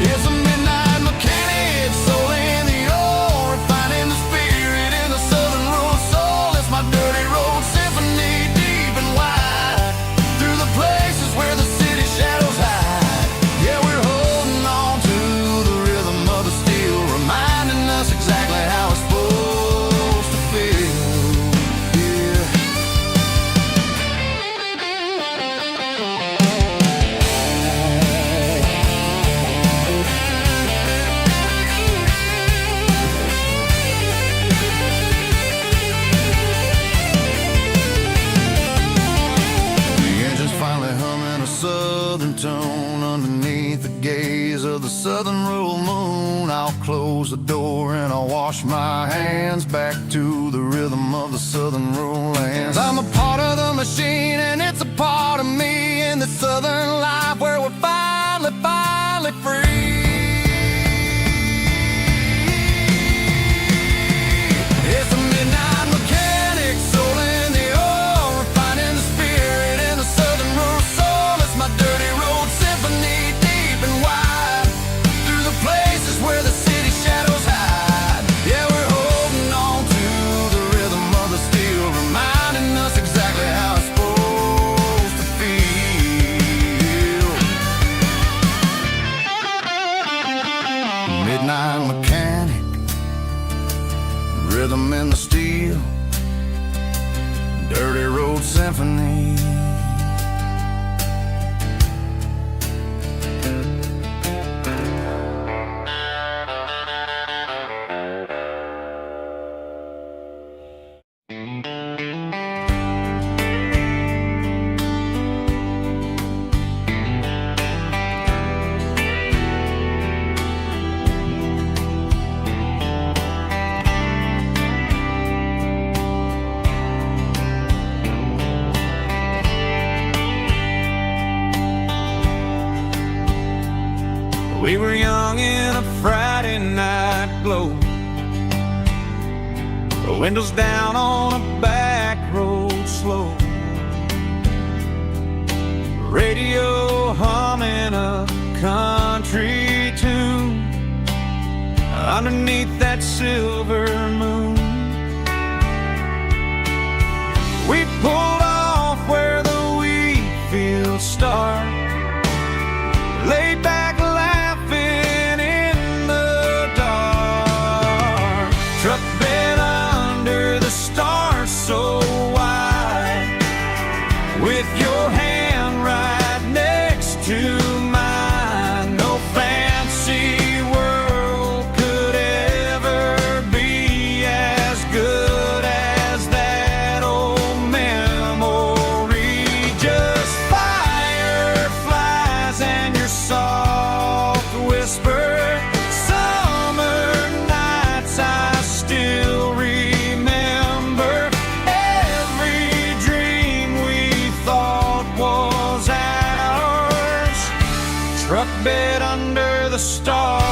It's a midnight mechanic, soul in the ore, refining the spirit in the southern rural soul. It's my dirty road symphony, deep and wide, through the places where the city shadows hide. Yeah, we're holding on to the rhythm of the steel, reminding us exactly how it's supposed to feel. Yeah. close the door and I wash my hands back to the rhythm of the southern rural lands. I'm a part of the machine and it's a part of me in the southern life where we're finally free. It's a midnight mechanic, soul in the oil, refining the spirit in the southern rural soul. It's my dirty road symphony, deep and wide, through the places where the city shadows hide. Yeah, we're holding on to the rhythm of the steel, reminding us exactly how it's supposed to feel. Midnight mechanic, rhythm in the steel, dirty road symphony. We were young in a Friday night glow, the windows down on a back road slow, radio humming a country tune underneath that silver moon. We pulled off where the wheat fields start, laid back laughing in the dark, truck bed under the stars so wide, with your hand right next to mine. No fancy world could ever be as good as that old memory. Just fireflies and your soft whisper. Summer nights I still remember. Every dream we thought was ours, truck bed under the stars.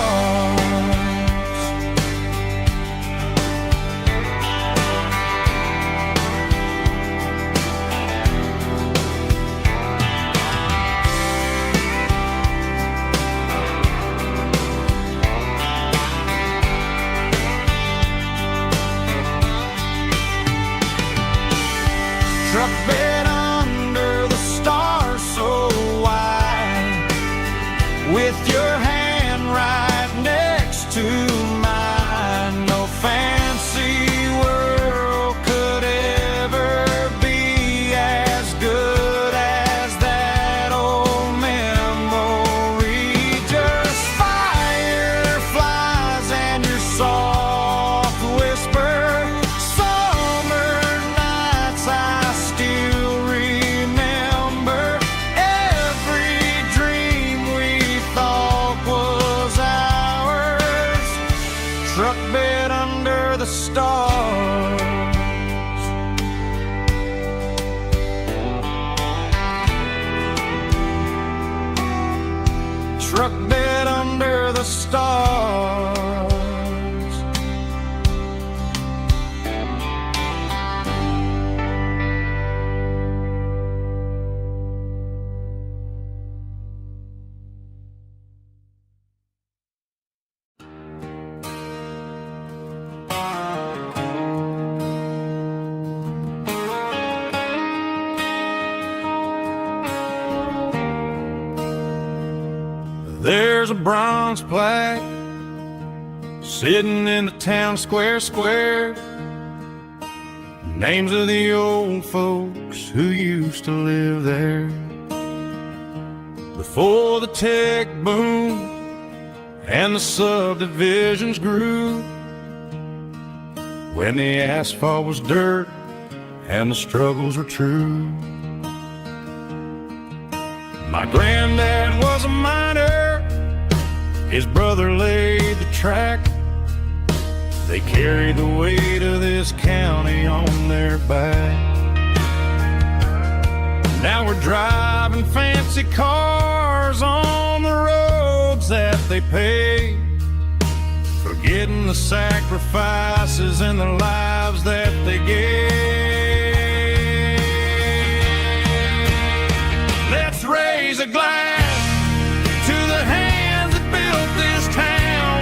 Truck bed under the stars so wide, with your hand right next to mine. No fancy world could ever be as good as that old memory. Just fireflies and your soft whisper. Summer nights I still remember. Every dream we thought was ours, truck bed under the stars. Truck bed under the stars. There's a bronze plaque sitting in the town square. Names of the old folks who used to live there before the tech boom and the subdivisions grew, when the asphalt was dirt and the struggles were true. My granddad was a miner, his brother laid the track. They carry the weight of this county on their back. Now we're driving fancy cars on the roads that they paved, forgetting the sacrifices and the lives that they gave. Let's raise a glass to the hands that built this town,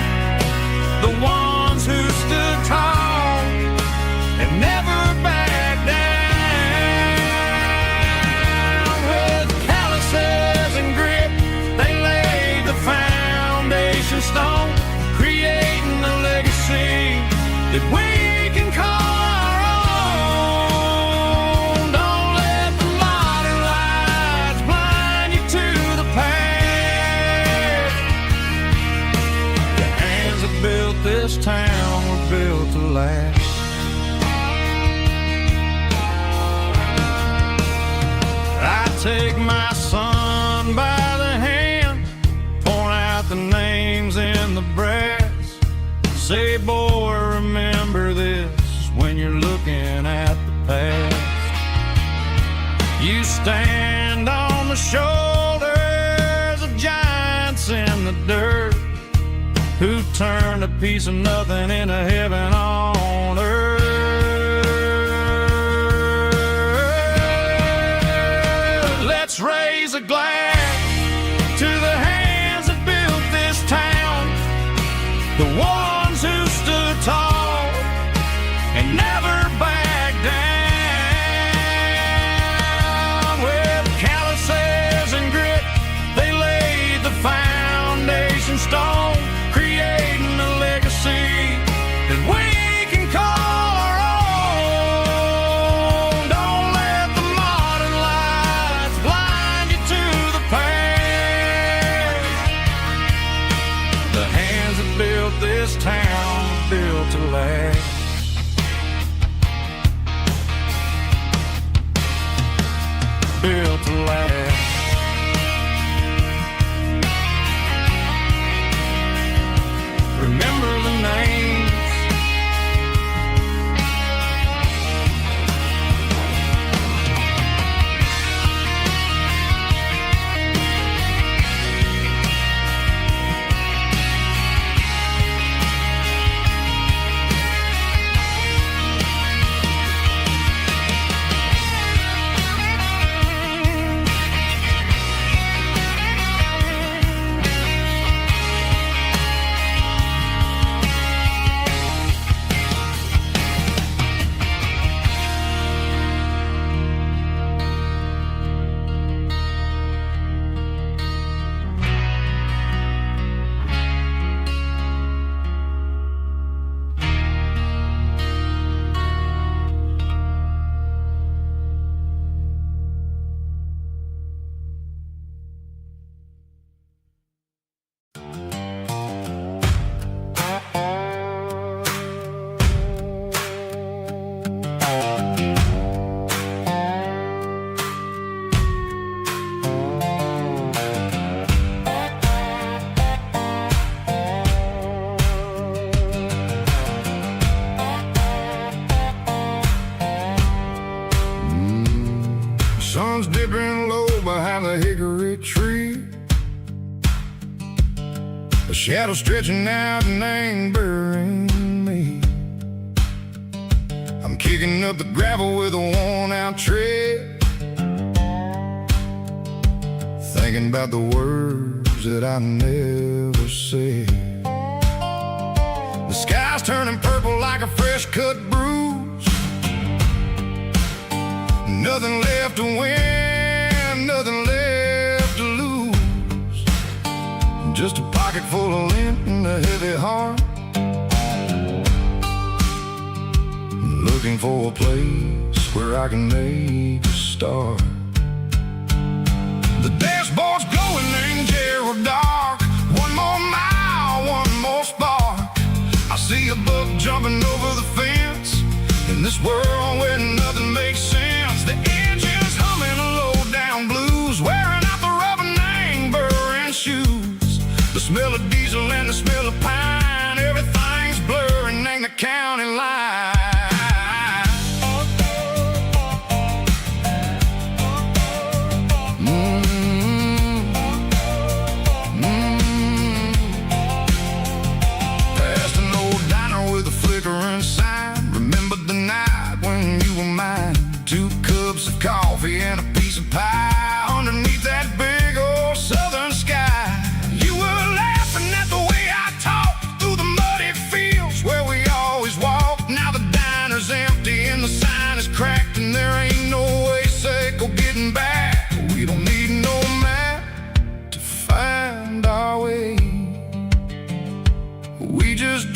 the ones who stood tall and never backed down. With calluses and grit, they laid the foundation stone, creating a legacy that we can call our own. Don't let the modern lights blind you to the past. The hands that built this town were built to last. I take my son by the hand, point out the names in the brass. Say, boy, remember this when you're looking at the past. You stand on the shoulders of giants in the dirt, who turned a piece of nothing into heaven on earth. Let's raise a glass to the hands that built this town, the ones who stood tall and never backed down. With calluses and grit, they laid the foundation stone, creating a legacy that we can call our own. Don't let the modern lights blind you to the past. The hands that built this town were built to last. Built to last. Remember the names. Sun's dipping low behind the hickory tree, a shadow stretching out and angering me. I'm kicking up the gravel with a worn-out tread, thinking about the words that I never said. The sky's turning purple like a fresh-cut bruise. Nothing left to win, nothing left to lose. Just a pocket full of lint and a heavy heart, looking for a place where I can make a start. The dashboard's glowing in Gerald dark. One more mile, one more spark. I see a buck jumping over the fence in this world where nothing makes sense. The engine's humming a low-down blues, wearing out the rubber name, burring shoes. The smell of diesel and the smell of pine, everything's blurring, and the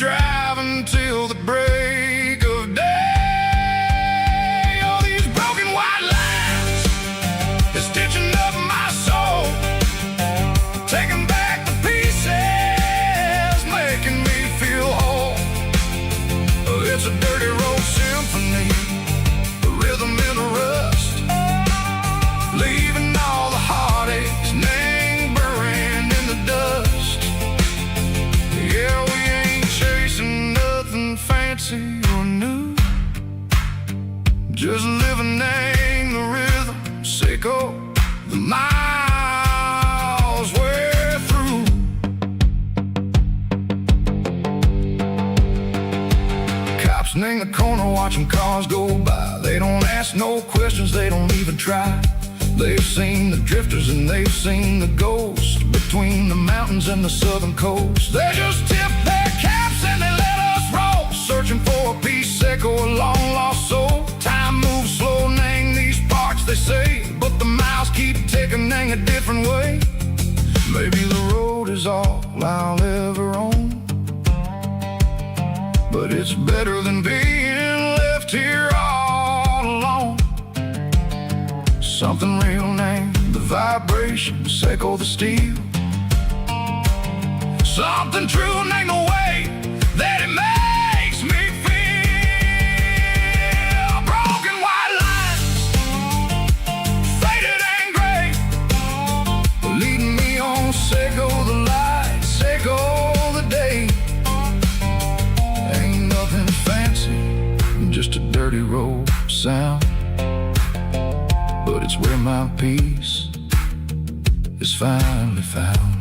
driving till the break of day. Oh, these broken white lines is stitching up my soul, taking back the pieces, making me feel whole. Oh, it's a dirty road symphony, a rhythm in the rust, leaving all the heartaches lingering in the dust. Yeah, we ain't chasing nothing fancy or new, just living in the rhythm, sicko, the miles we're through. Cops in the corner watching cars go by. They don't ask no questions, they don't even try. They've seen the drifters and they've seen the ghosts between the mountains and the southern coast. They just tip their caps and they let us roll, searching for a piece seco, a long lost soul. Time moves slow, nang these parts they say, but the miles keep ticking, nang a different way. Maybe the road is all I'll ever own, but it's better than being left here all alone. Something real named the vibration, seco the steel. Something true named the way that it makes me feel. Broken white lines, faded and gray, leading me on, seco the light, seco the day. Ain't nothing fancy, just a dirty road sound, but it's where my peace is finally found.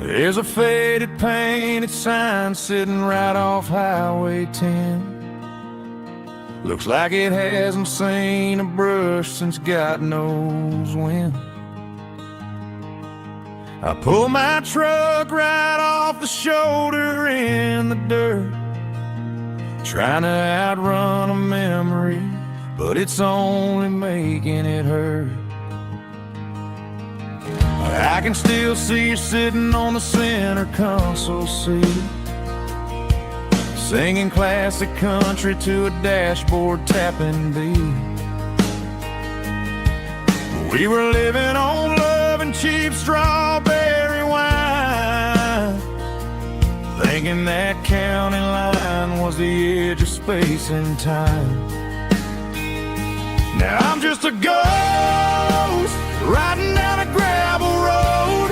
There's a faded painted sign sitting right off Highway 10. Looks like it hasn't seen a brush since God knows when. I pull my truck right off the shoulder in the dirt, trying to outrun a memory, but it's only making it hurt. I can still see you sitting on the center console seat, singing classic country to a dashboard tapping beat. We were living on love and cheap strawberry wine, thinking that county line was the edge of space and time. Now I'm just a ghost riding down a gravel road,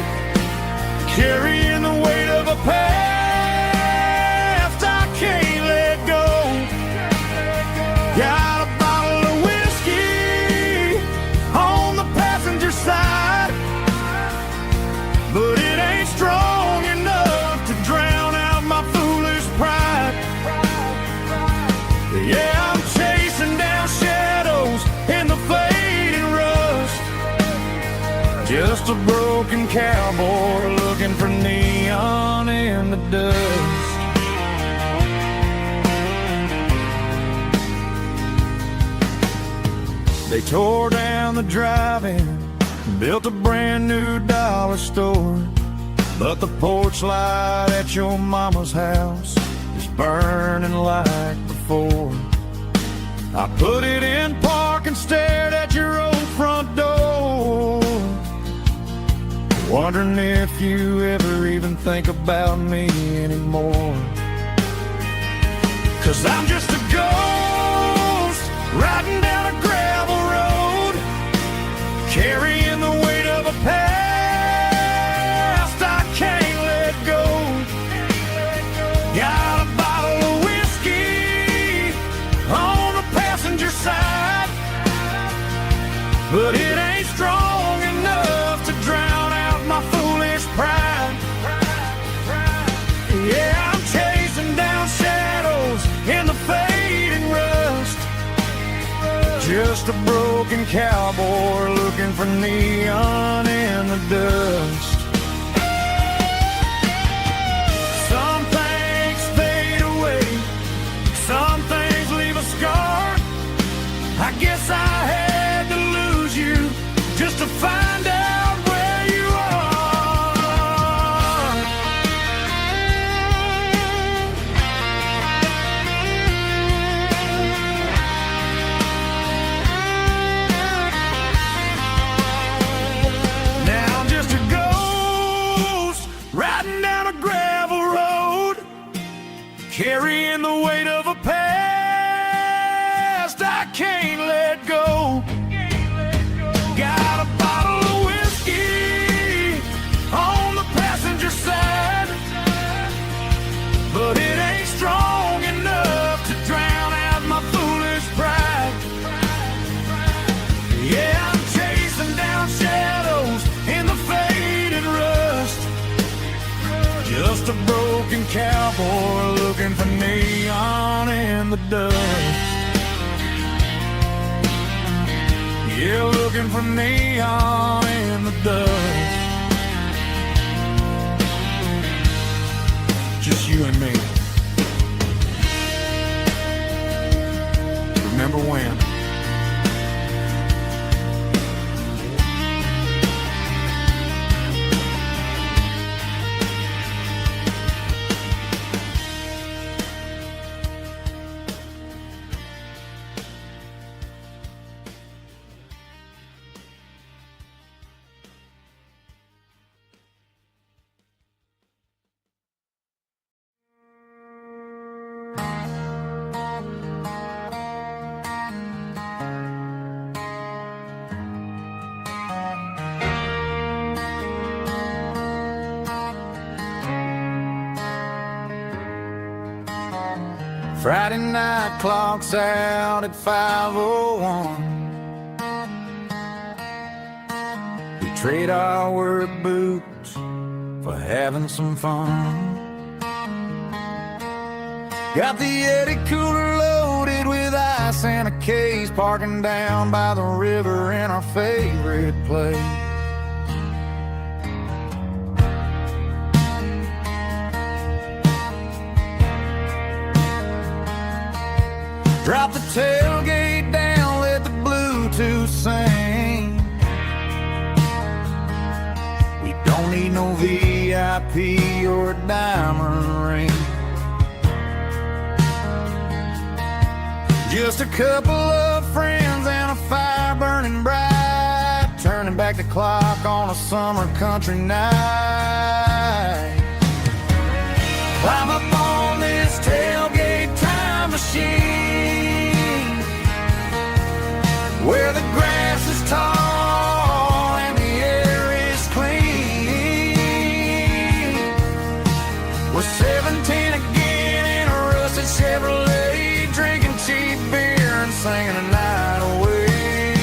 carrying the weight of a past I can't let go. Got a bottle of whiskey on the passenger side, but it ain't strong enough to drown out my foolish pride. Yeah, I'm chasing down shadows in the fading rust, just a broken cowboy looking for neon in the dust. They tore down the drive-in, built a brand new dollar store, but the porch light at your mama's house is burning like before. I put it in park and stared at your old front door, wondering if you ever even think about me anymore. 'Cause I'm just a ghost riding down a gravel road, carrying the weight of a past I can't let go. Got a bottle of whiskey on but it ain't strong enough to drown out my foolish pride. Yeah, I'm chasing down shadows in the fading rust, just a broken cowboy looking for neon in the dust. Some things fade away, some things leave a scar. I guess I had to lose you just to find out where you are. Now I'm just a ghost riding down a gravel road, carrying the weight of a past I can't let go. Got a bottle of whiskey on the passenger side, but it ain't strong enough to drown out my foolish pride. Yeah, I'm chasing down shadows in the faded rust, just a broken cowboy looking for neon in the dust. Yeah, looking for neon in the dust. Just you and me. Remember when? Friday night clock's out at 5:01. We trade our work boots for having some fun. Got the Yeti cooler loaded with ice and a case, parking down by the river in our favorite place. Drop the tailgate down, let the Bluetooth sing. We don't need no VIP or a diamond ring, just a couple of friends and a fire burning bright, turning back the clock on a summer country night. Climb up on this tailgate time machine, where the grass is tall and the air is clean. We're 17 again in a rusted Chevrolet, drinking cheap beer and singing a night away.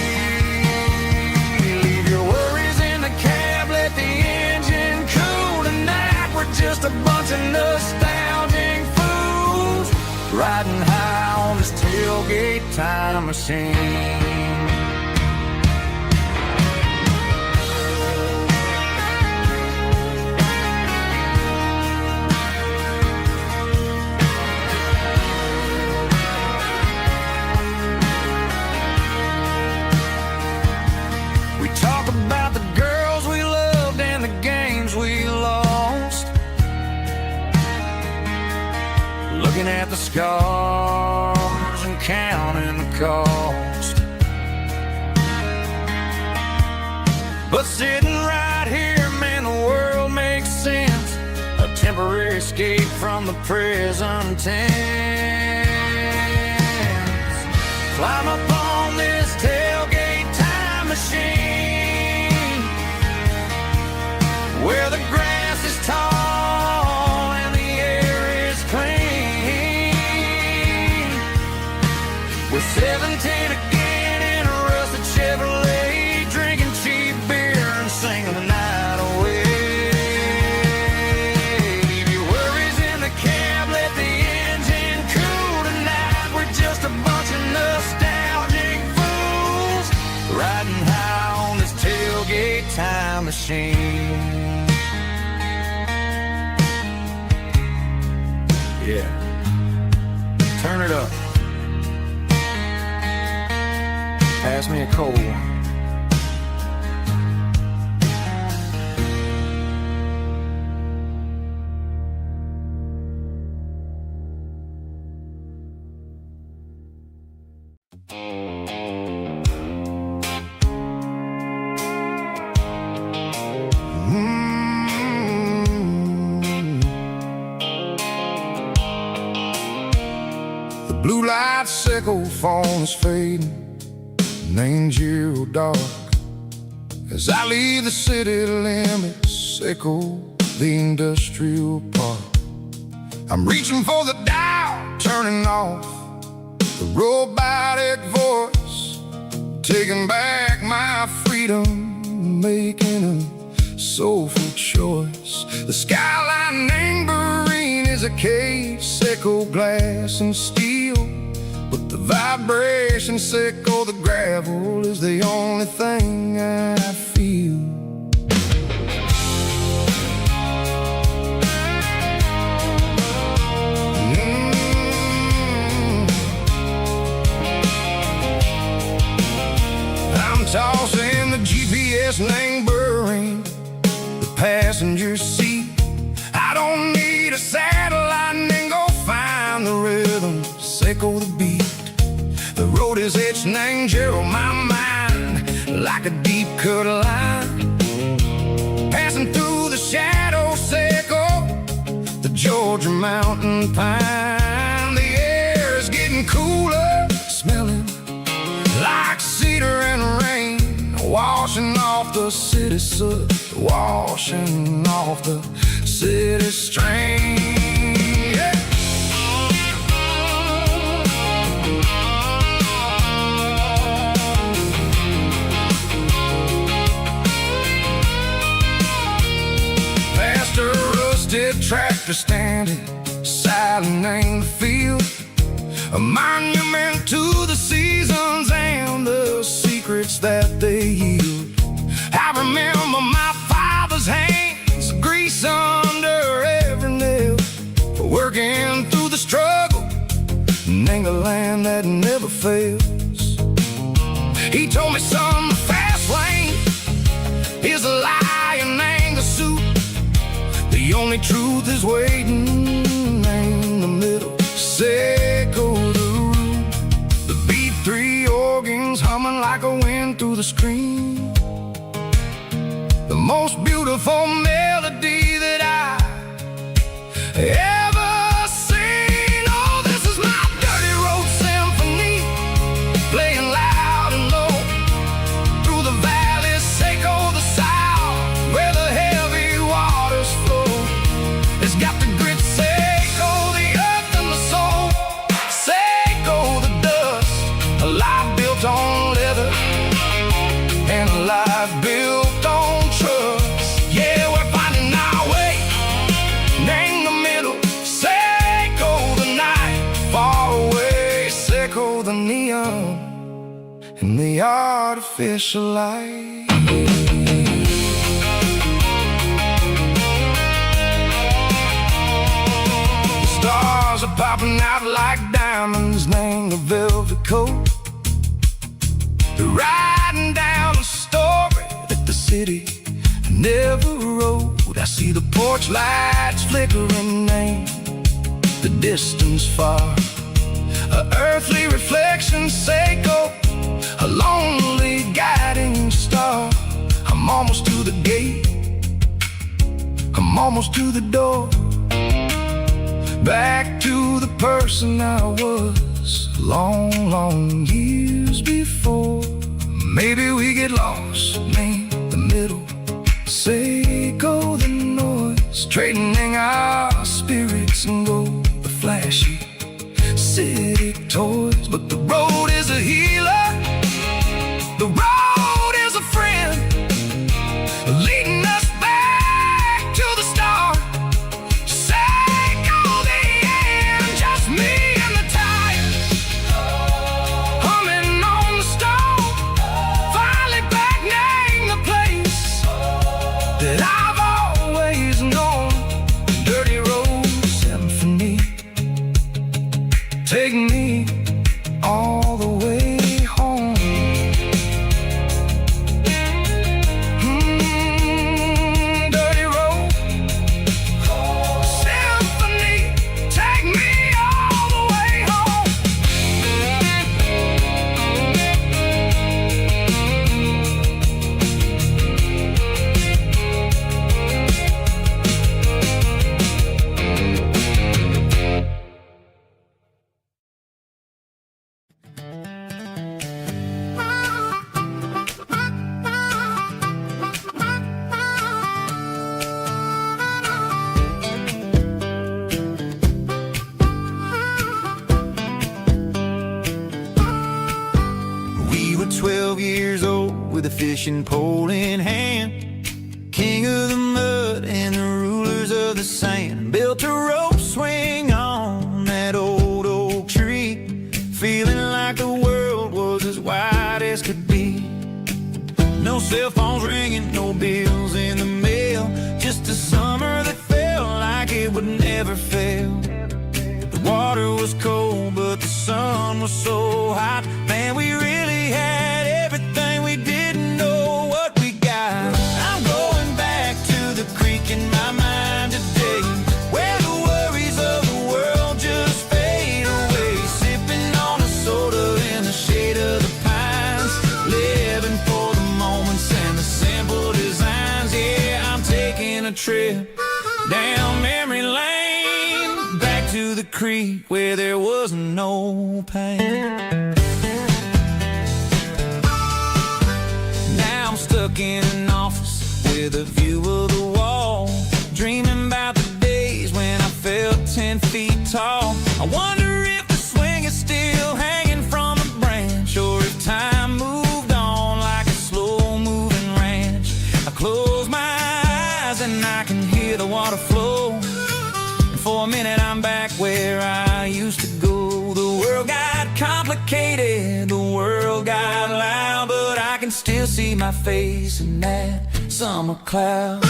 Leave your worries in the cab, let the engine cool tonight. We're just a bunch of nostalgic fools riding high on this tailgate time machine. We talk about the girls we loved and the games we lost, looking at the scars and counting the cost. But sitting right here, man, the world makes sense, a temporary escape from the present tense. Climb up on this tailgate time machine, where the grass is tall and the air is clean. We're 17 again in a rusted Chevrolet, machine. Yeah, turn it up. Pass me a cold one. Blue light sickle phone is fading, name's zero dark. As I leave the city limits, sickle the industrial park. I'm reaching for the dial, turning off the robotic voice, taking back my freedom, making a soulful choice. The skyline named Bryan is a cave, sickle glass and steel, but the vibration sickle the gravel is the only thing I feel. I'm tossing the GPS named Bryan, the passenger seat. I don't need a satellite and go find the rhythm, sickle the beat. The road is etched named Geralkyo, my mind, like a deep cut line. Passing through the shadow, sickle the Georgia mountain pine. The air is getting cooler, smelling like cedar and rain, washing off the city soot, washing off the city strain. Yeah. Past a rusted tractor standing silent in the field, a monument to the seasons and the secrets that they yield. I remember my father's hands, grease under every nail, working through the struggle, and the land that never fails. He told me, son, the fast lane is a lion and the suit. The only truth is waiting in the middle, sickle the root. The B3 organs humming like a wind through the screen, the most beautiful melody that I ever seen. Oh, this is my dirty road symphony, playing loud and low through the valleys, sickle the south, where the heavy waters flow. It's got the grit, sickle the earth and the soul, sickle the dust, a life built on leather and a life built on trust. Yeah, we're finding our way in the middle, sickle the night far away, sickle the neon and the artificial light. The stars are popping out like diamonds, named the velvet coat. They're riding down a story that the city never wrote. I see the porch lights flickering, name the distance far, a earthly reflection, sickle a lonely guiding star. I'm almost to the gate, I'm almost to the door, back to the person I was long, long years before. Maybe we get lost in the middle, sickle the noise, trading our spirits and go the flashy city toys. But the road is a healer, the road is a friend, leading us back to the start. Sickle the end, just me and the tires. 12 years old with a fishing pole in hand. King of the mud and the rulers of the sand. Built a rope swing on that old oak tree, feeling like the world was as wide as could be. No cell phones ringing, no bills in the mail, just a summer that felt like it would never fail. The water was cold, but the sun was so hot. Man, we really had everything, we didn't know what we got. I'm going back to the creek in my mind today, where the worries of the world just fade away. Sipping on a soda in the shade of the pines, living for the moments and the simple designs. Yeah, I'm taking a trip down memory lane, back to the creek where there was no pain. Now I'm stuck in an office with a view of the wall, dreaming about the days when I felt 10 feet tall. I wonder if the swing is still hanging from a branch, or if time moved on like a slow-moving ranch. I close my eyes and I can hear the water flow, and for a minute I'm back where I used to go. The world got complicated, the world got loud, but I can still see my face in that summer cloud.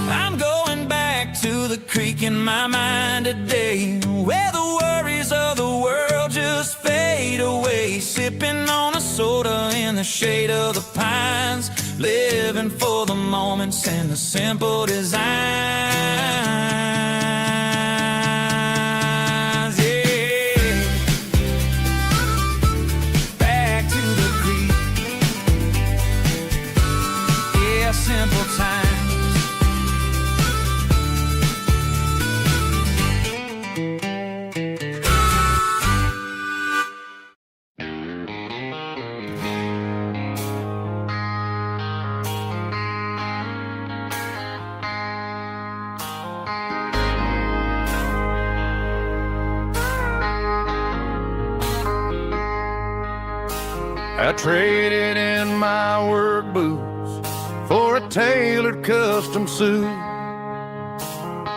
I'm going back to the creek in my mind today, where the worries of the world just fade away. Sipping on a soda in the shade of the pines, living for the moments and the simple designs. Yeah, back to the creek. Yeah, simple times. I traded in my work boots for a tailored custom suit.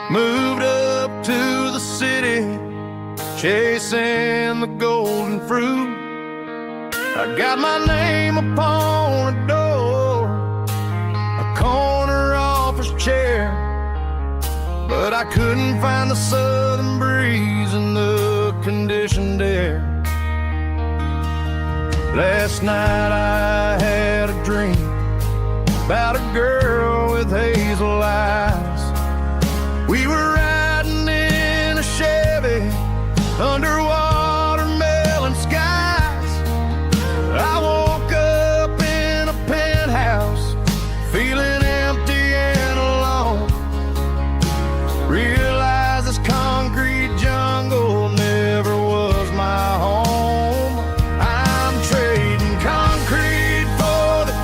Moved up to the city, chasing the golden fruit. I got my name upon a door, a corner office chair, but I couldn't find the southern breeze in the conditioned air. Last night I had a dream about a girl with hazel eyes. We were riding in a Chevy under watermelon skies. I woke up in a penthouse, feeling empty and alone. Realized this concrete jungle never was my home.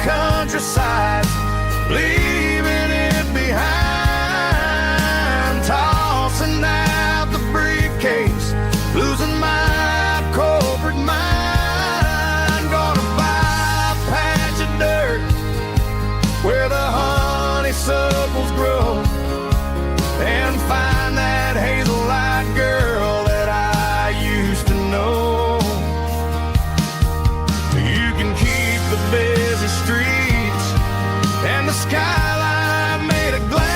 Countryside, leaving it behind, tossing out the briefcase, losing my corporate mind. Gonna buy a patch of dirt where the honeysuckles grow, and find that hazel-eyed girl that I used to know. You can keep the busy streets and the skyline made of glass.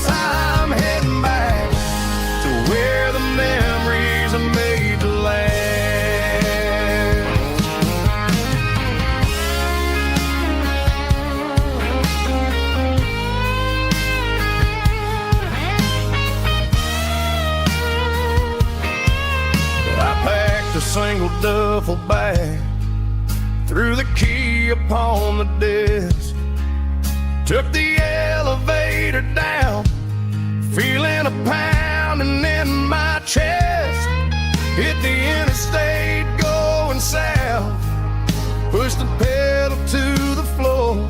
I'm heading back to where the memories are made to last. I packed a single duffel bag, threw the key upon the desk, took the elevator down, feeling a pounding in my chest. Hit the interstate going south, push the pedal to the floor.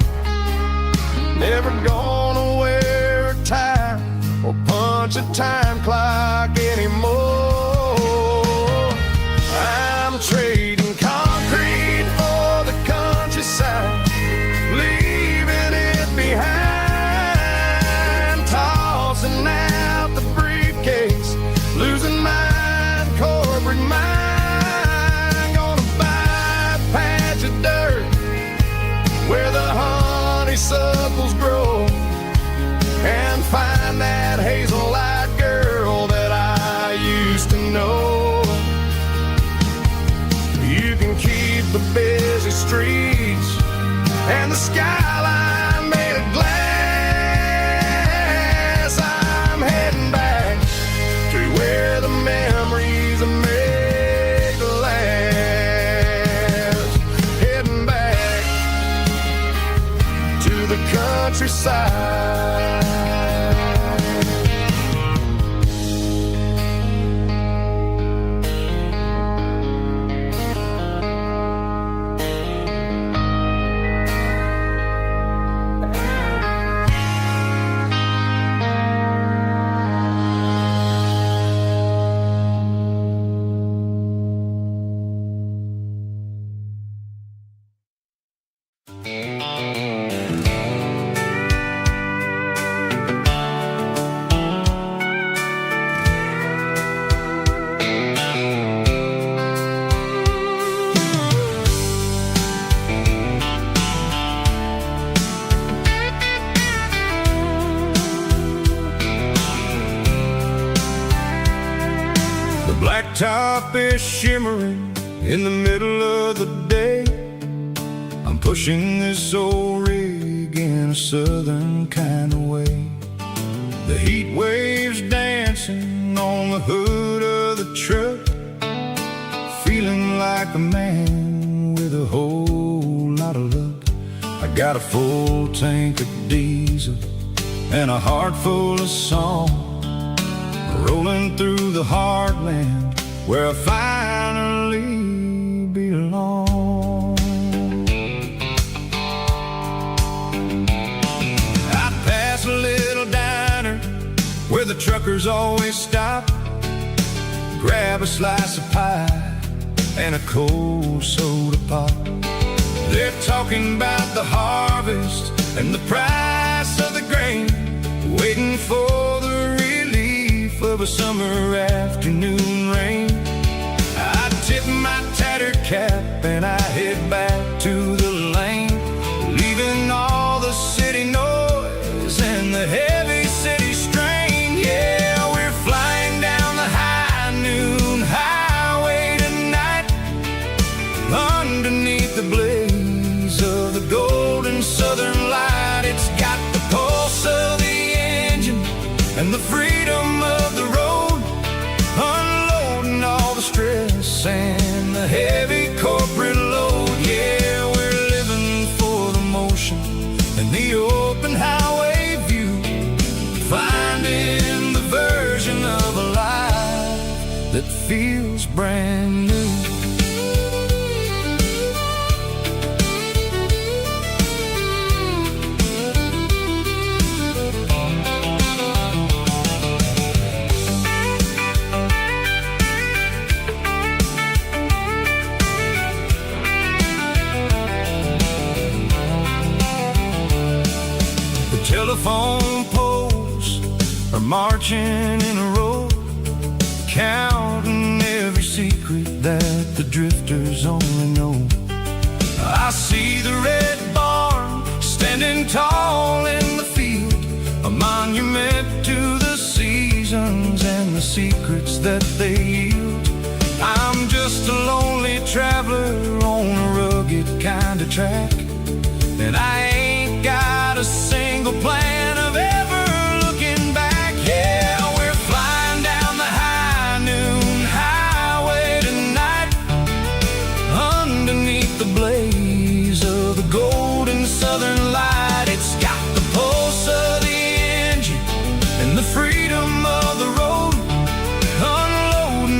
Never gonna wear a tie or punch a time clock anymore. I'm trading concrete for the countryside, leaving it behind, tossing out the briefcase, losing my corporate mind. Gonna buy a patch of dirt where the honeysuckles grow, and find that hazel-eyed girl that I used to know. You can keep the busy streets and the skyline made of glass. I'm heading back to where the memories are made to last. Heading back to the countryside. Blacktop is shimmering in the middle of the day. I'm pushing this old rig in a southern kind of way. The heat waves dancing on the hood of the truck, feeling like a man with a whole lot of luck. I got a full tank of diesel and a heart full of song, rolling through the heartland where I finally belong. I pass a little diner where the truckers always stop, grab a slice of pie and a cold soda pop. They're talking about the harvest and the price of the grain, waiting for the relief of a summer afternoon rain. I tip my tattered cap and I head back to the lane, leaving all the city noise and the heavy city strain. Yeah, we're flying down the high noon highway tonight, underneath the blaze of the golden southern light. It's got the pulse of the engine and the freedom of the road, unloading all the stress and the heavy corporate load. Yeah, we're living for the motion and the open highway view, finding the version of a life that feels brand new. Telephone poles are marching in a row, counting every secret that the drifters only know. I see the red barn standing tall in the field, a monument to the seasons and the secrets that they yield. I'm just a lonely traveler on a rugged kind of track, and I ain't got a single plan of ever looking back. Yeah, we're flying down the high noon highway tonight, underneath the blaze of the golden southern light. It's got the pulse of the engine and the freedom of the road, unloading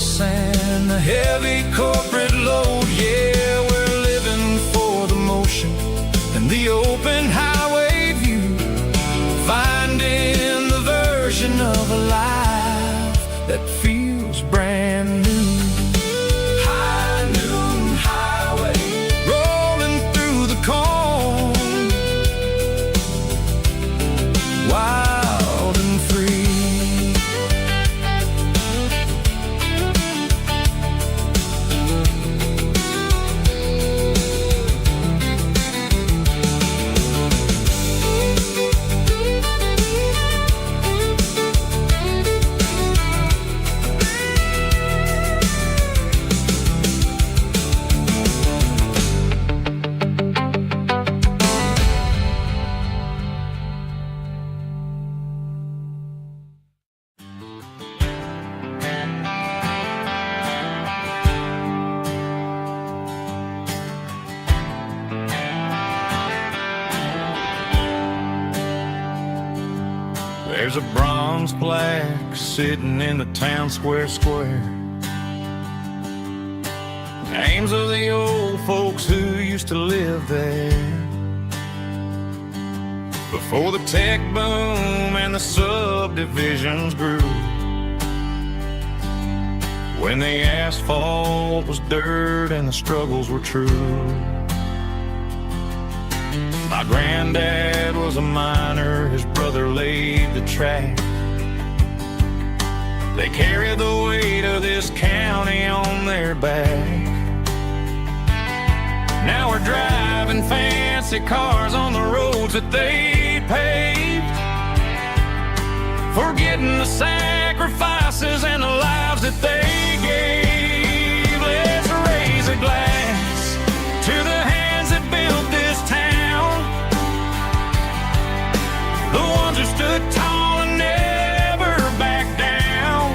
force and the heavy corporate load. Yeah, we're living for the motion and the open highway view, finding the version of a life that feels brand new. High noon highway, rolling through the corn, wild and free. There's a bronze plaque sitting in the town square. Names of the old folks who used to live there before the tech boom and the subdivisions grew, when the asphalt was dirt and the struggles were true. My granddad was a miner, his brother laid the track. They carried the weight of this county on their back. Now we're driving fancy cars on the roads that they paved, forgetting the sacrifices and the lives that they gave. Let's raise a glass to the hands that built this town, the ones who stood tall and never backed down.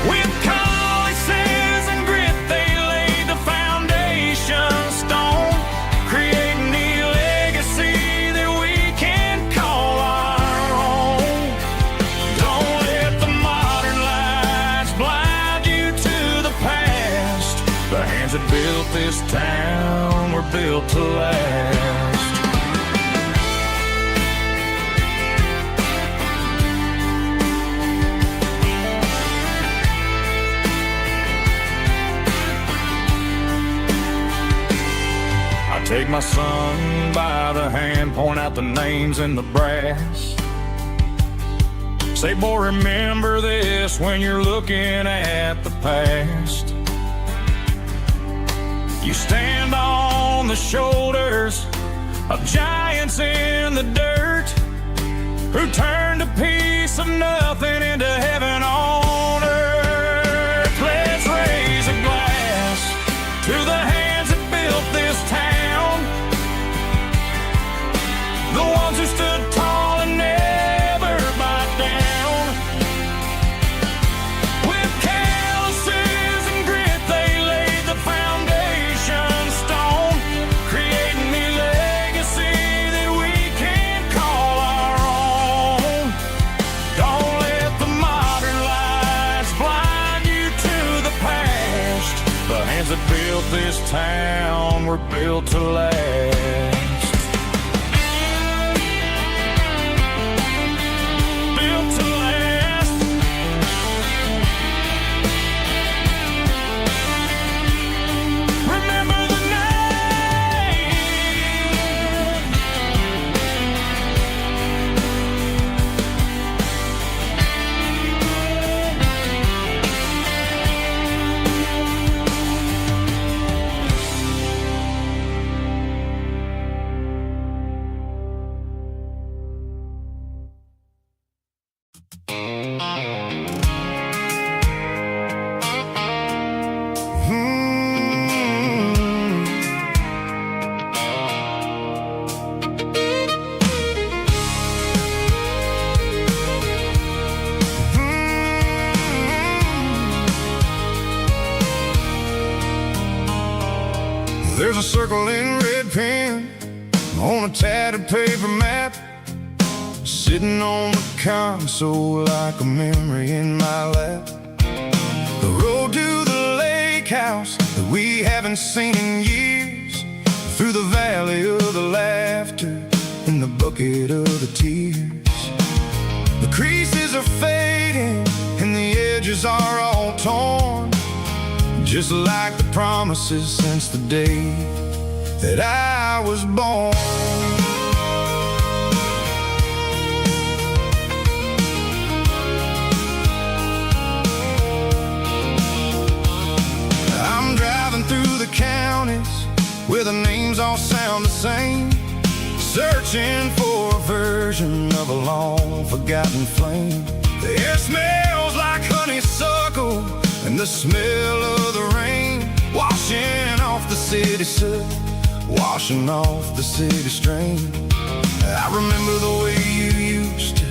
With calluses and grit, they laid the foundation stone, creating the legacy that we can call our own. Don't let the modern lights blind you to the past. The hands that built this town were built to last. Take my son by the hand, point out the names in the brass. Say, boy, remember this when you're looking at the past. You stand on the shoulders of giants in the dirt, who turned a piece of nothing into heaven on earth. Let's raise a glass to the hands that built this town, the ones who stood tall and never backed down. With calluses and grit, they laid the foundation stone, creating the legacy that we can call our own. Don't let the modern lights blind you to the past. The hands that built this town were built to last. There's a circle in red pen on a tattered paper map, sitting on the console like a memory in my lap. ain't seen in years, through the valley of the laughter, in the bucket of the tears. The creases are fading and the edges are all torn, just like the promises since the day that I was born. I'm driving through the counties where the names all sound the same, searching for a version of a long forgotten flame. The air smells like honeysuckle and the smell of the rain, washing off the city soot, washing off the city strain. I remember the way you used to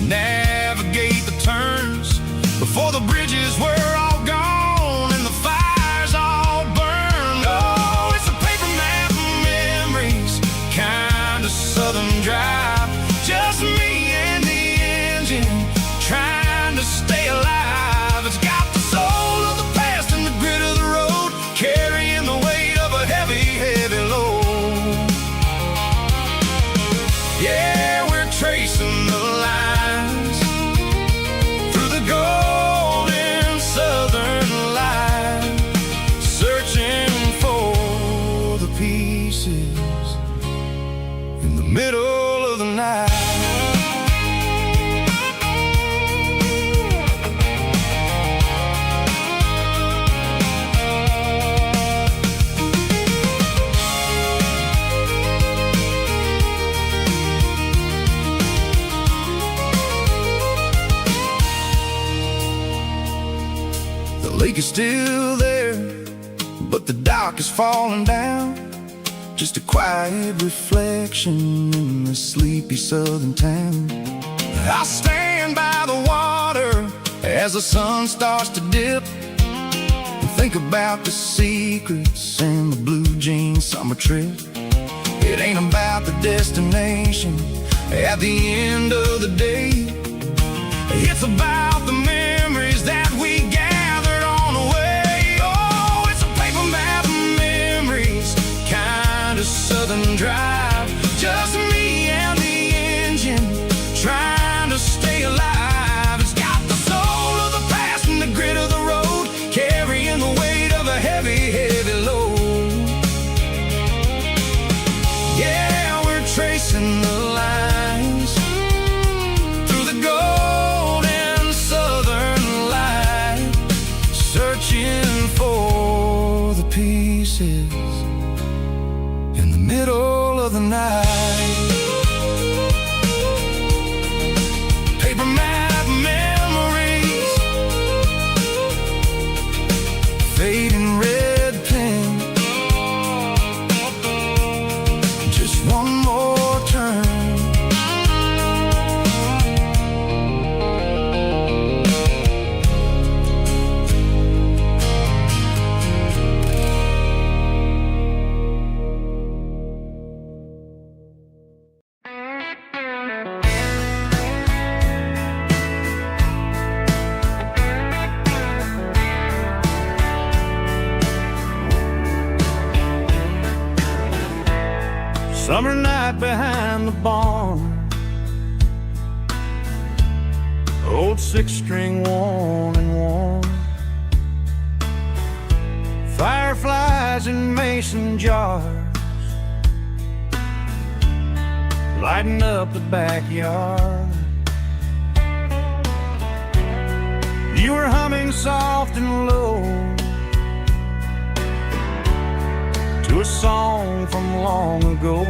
navigate the turns before the bridges were all gone and the fires all burned. Oh, it's a paper map of memories, kind of southern drive, just me and the engine trying to stay alive. It's got the soul of the past and the grit of the road, carrying the weight of a heavy, heavy load. Yeah, we're tracing the lines through the golden southern light, searching for the pieces in the middle of the night. The lake is still there, but the dock is falling down, just a quiet reflection in the sleepy southern town. I stand by the water as the sun starts to dip and think about the secrets and the blue jean summer trip. It ain't about the destination at the end of the day, it's about the memories that we gathered on the way. Oh, it's a paper map of memories, kind of southern drive, just me and the engine trying to stay alive. It's got the soul of the past and the grit of the road, carrying the weight of a heavy, heavy load. Yeah, we're tracing the lines through the golden southern light, searching for the pieces in the middle of the night. Paper map memories, fading red pen, just one more turn. Summer night behind the barn, old six-string worn and worn, fireflies in mason jars, lighting up the backyard. You were humming soft and low to a song from long ago.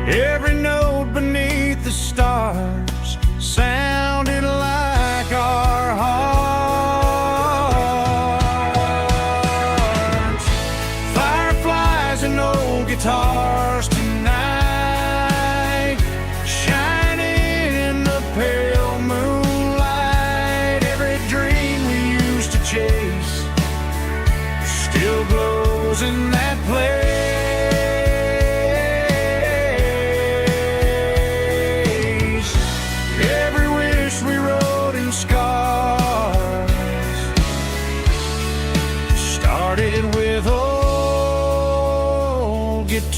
Every note beneath the stars sounded like our hearts. Fireflies and old guitars tonight, shining in the pale moonlight. Every dream we used to chase still glows in that place. Every wish we wrote in scars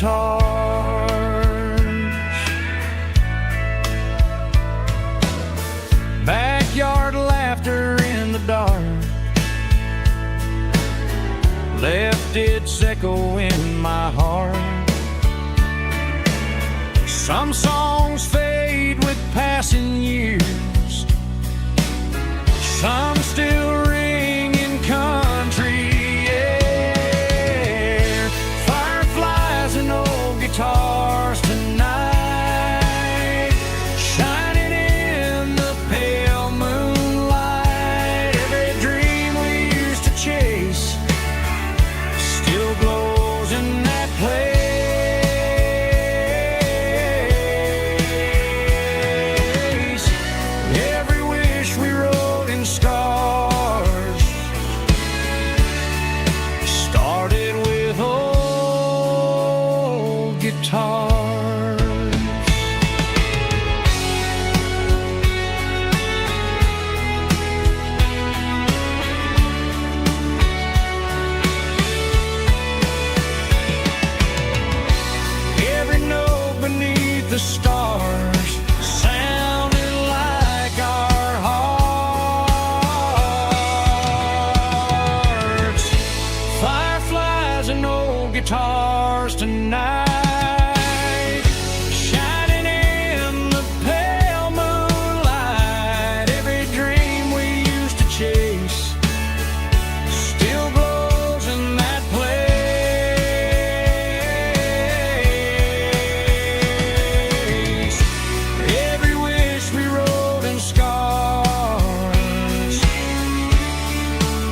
guitars. Backyard laughter in the dark left its echo in my heart. Some songs fade with passing years, some still ring in country air. Fireflies and old guitars tonight, shining in the pale moonlight. Every dream we used to chase still glows in that place. Every wish we wrote in stars started with old guitars. Every note beneath the stars sounded like our hearts. Fireflies and old guitars tonight, shining in the pale moonlight. Every dream we used to chase still glows in that place. Every wish we wrote in scars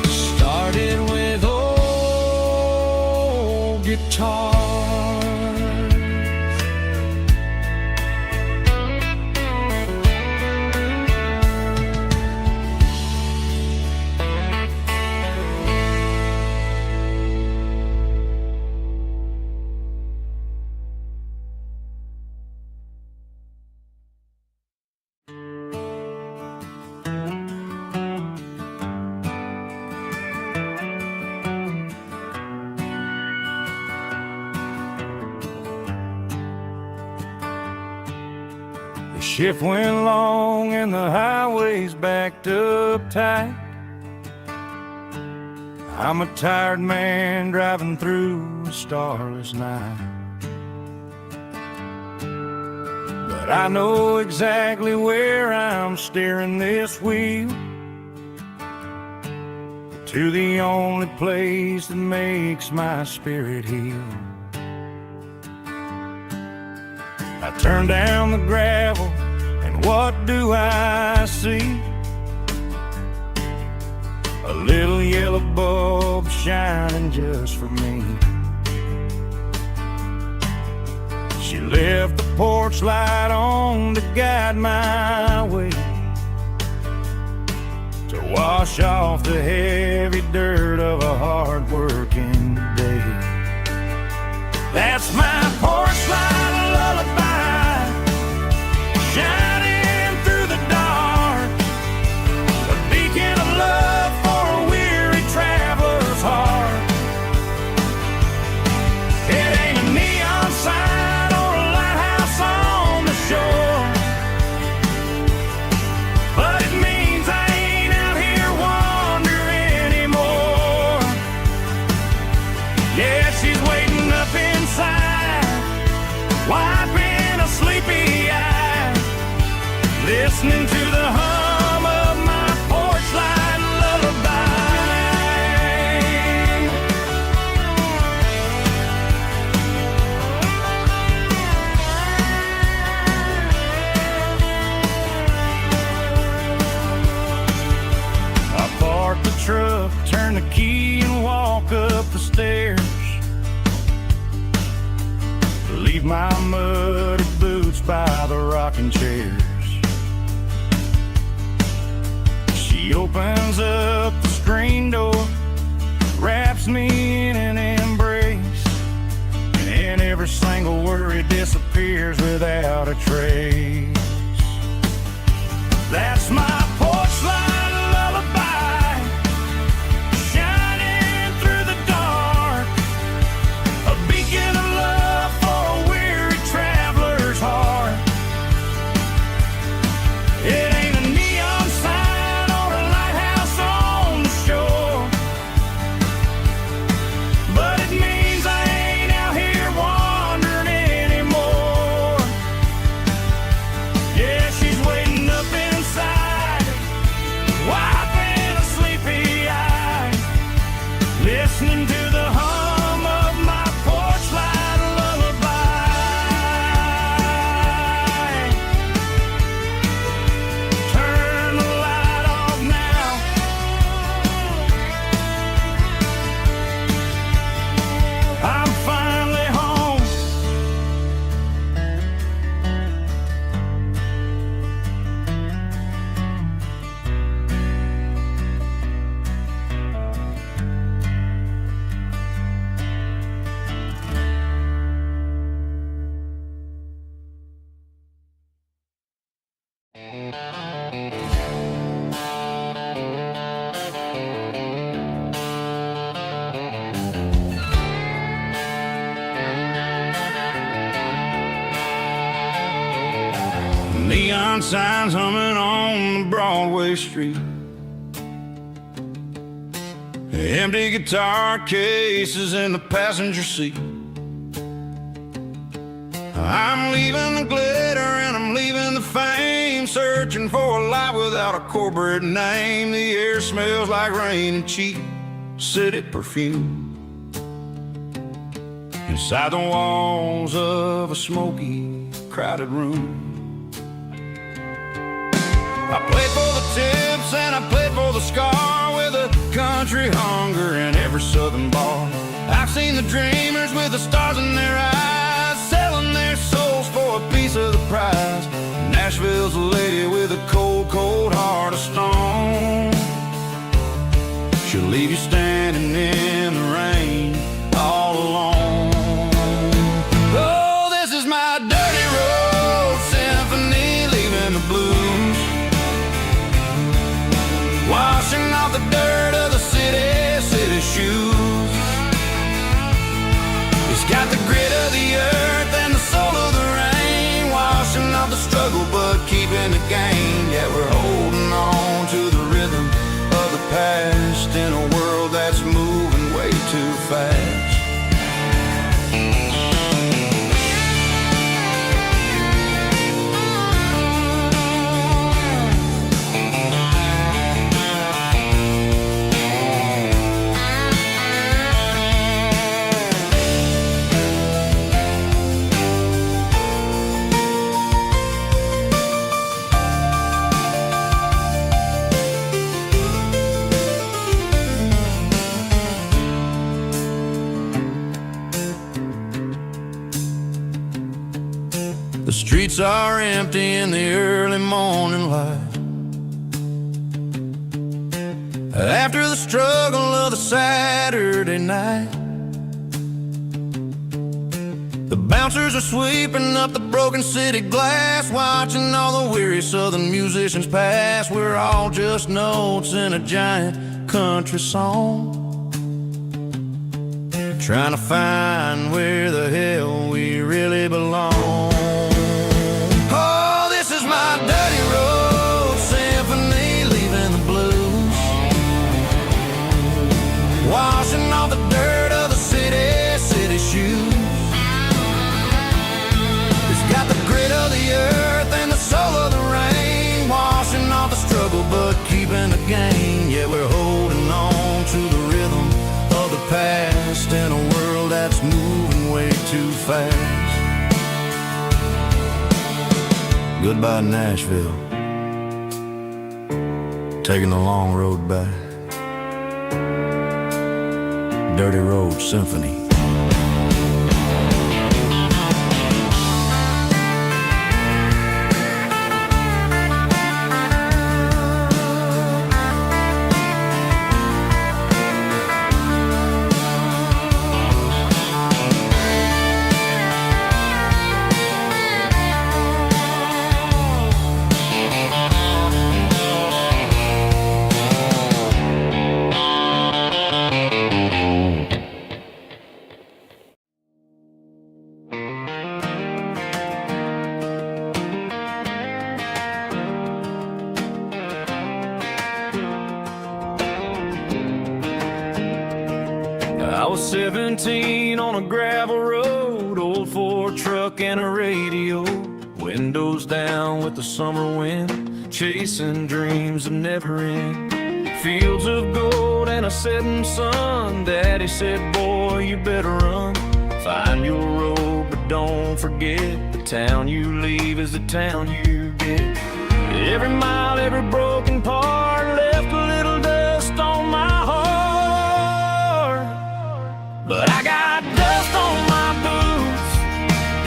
started with old guitars. The shift went long and the highways backed up tight. I'm a tired man driving through a starless night, but I know exactly where I'm steering this wheel, to the only place that makes my spirit heal. I turn down the gravel, and what do I see? A little yellow bulb shining just for me. She left the porch light on to guide my way, to wash off the heavy dirt of a hard-working day. That's my porch light lullaby, shining through the dark, a beacon of love for a weary traveler's heart. It ain't a neon sign or a lighthouse on the shore, but it means I ain't out here wandering anymore. Yeah, she's waiting up inside, wiping a sleepy eye, listening to the hum of my porch light lullaby. I park the truck, turn the key and walk up the stairs, leave my muddy boots by the rocking chairs. She opens up the screen door, wraps me in an embrace, and every single worry disappears without a trace. That's my porch light lullaby, shining through the dark, a beacon of love for wiping a sleepy eye, listening to the hum of my porch light lullaby. Turn the light off now. I'm finally home. Neon signs humming on the Broadway street, empty guitar cases in the passenger seat. I'm leaving the glitter and I'm leaving the fame, searching for a life without a corporate name. The air smells like rain and cheap city perfume inside the walls of a smoky, crowded room. I played for the tips and I played for the scar, with a country hunger in every southern bar. I've seen the dreamers with the stars in their eyes, selling their souls for a piece of the prize. Nashville's a lady with a cold, cold heart of stone. She'll leave you standing in the rain all alone. Oh, this is my dirty road symphony, leaving the blues, washing off the dirt of the city shoes. It's got the grit of the earth and the soul of the rain, washing off the struggle but keeping the gain. Yeah, we're holding on to the rhythm of the past in a world that's moving way too fast. The streets are empty in the early morning light, after the struggle of the Saturday night. The bouncers are sweeping up the broken city glass, watching all the weary southern musicians pass. We're all just notes in a giant country song, trying to find where the hell we really belong. Oh, this is my dirty road symphony, leaving the blues, washing off the dirt of the city shoes. It's got the grit of the earth and the soul of the rain, washing off the struggle but keeping the gain. Yeah, we're holding on to the rhythm of the past in a world that's moving way too fast. Goodbye, Nashville, taking the long road back. Dirty Road Symphony. I was 17 on a gravel road, old Ford truck and a radio, windows down with the summer wind, chasing dreams that never end. Fields of gold and a setting sun. Daddy said, boy, you better run. Find your road, but don't forget, the town you leave is the town you get. Every mile, every broken part left a little dust on my heart. But I got dust on my boots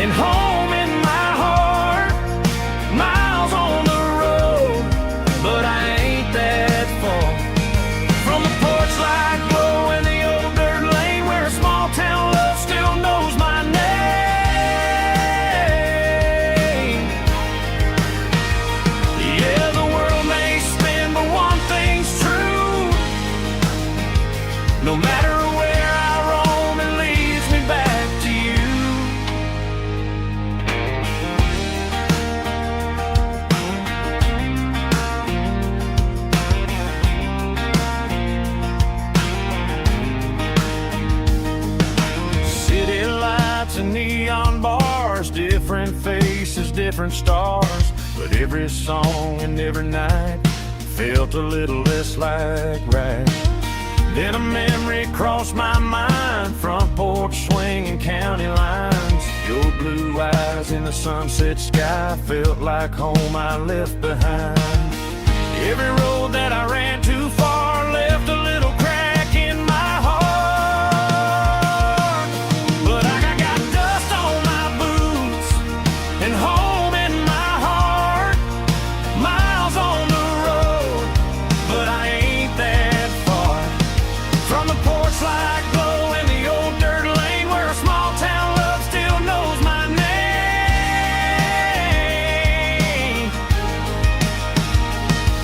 and home in my heart. Miles on the road, but I ain't that far from the porch light glow and the old dirt lane where a small town love still knows my name. Yeah, the world may spin, but one thing's true. No matter where I roam, it leads me back to you. City lights and neon bars, different faces, different stars. But every song and every night felt a little less like right. Then a memory crossed my mind, front porch swinging county lines. Your blue eyes in the sunset sky felt like home I left behind. Every road that I ran too far left a little crack in my heart. But I got dust on my boots and home in my heart. Miles on the road, but I ain't that far from the porch light glow and the old dirt lane where a small town love still knows my name.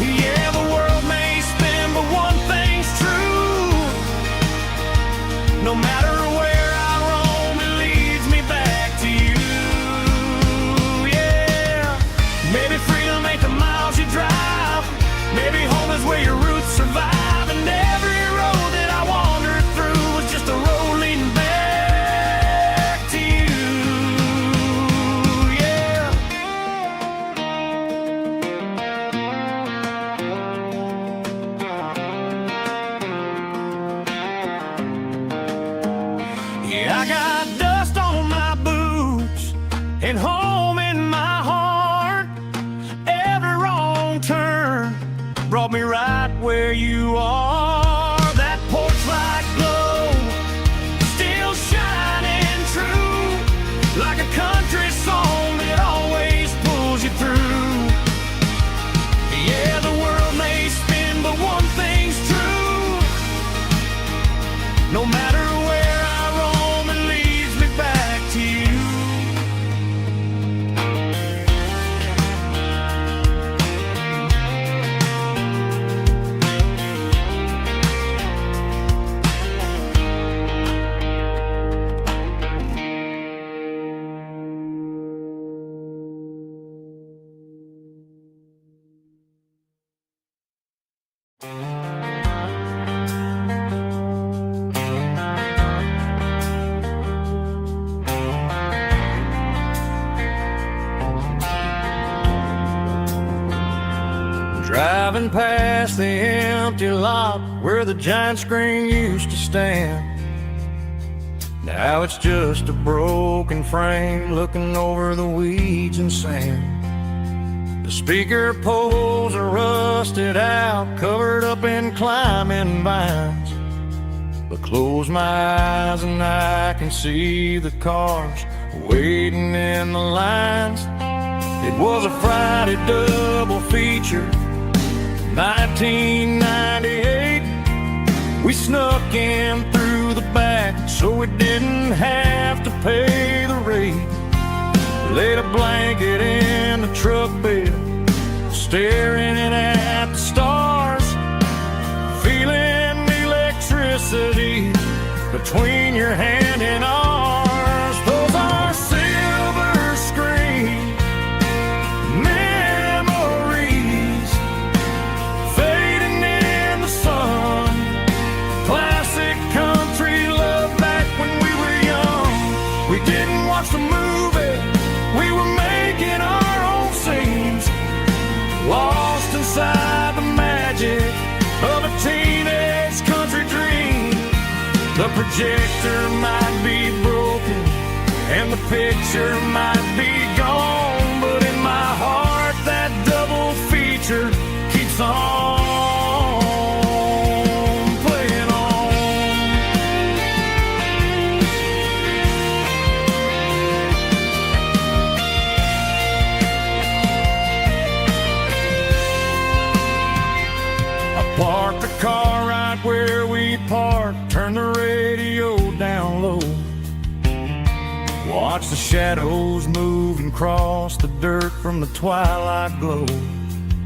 Yeah, the world may spin, but one thing's true. No matter where I roam, it leads me back to you. Yeah, maybe freedom ain't the miles you drive. Maybe home is where your roots survive. And every road that I wandered through was just a road leading back to you. Yeah. Yeah, I got dust on my boots and home in my heart. Every wrong turn brought me right where you are. That porch light glow still shining true, like a country song that always pulls you through. Yeah, the world may spin, but one thing's true. No matter where I roam, it leads me back to you. Driving past the empty lot where the giant screen used to stand. Now it's just a broken frame looking over the weeds and sand. The speaker poles are rusted out, covered up in climbing vines. But close my eyes and I can see the cars waiting in the lines. It was a Friday double feature, 1998. We snuck in through the back so we didn't have to pay the rate. Laid a blanket in the truck bed, staring at the stars, feeling the electricity between your hand and ours. Those are silver screen memories fading in the sun. Classic country love back when we were young. We didn't watch the movie, we were making our own scenes, lost of a teenage country dream. The projector might be broken and the picture might be gone, but in my heart that double feature keeps on playing on. I parked the car right where we parked, turn the radio down low, watch the shadows move and cross the dirt from the twilight glow.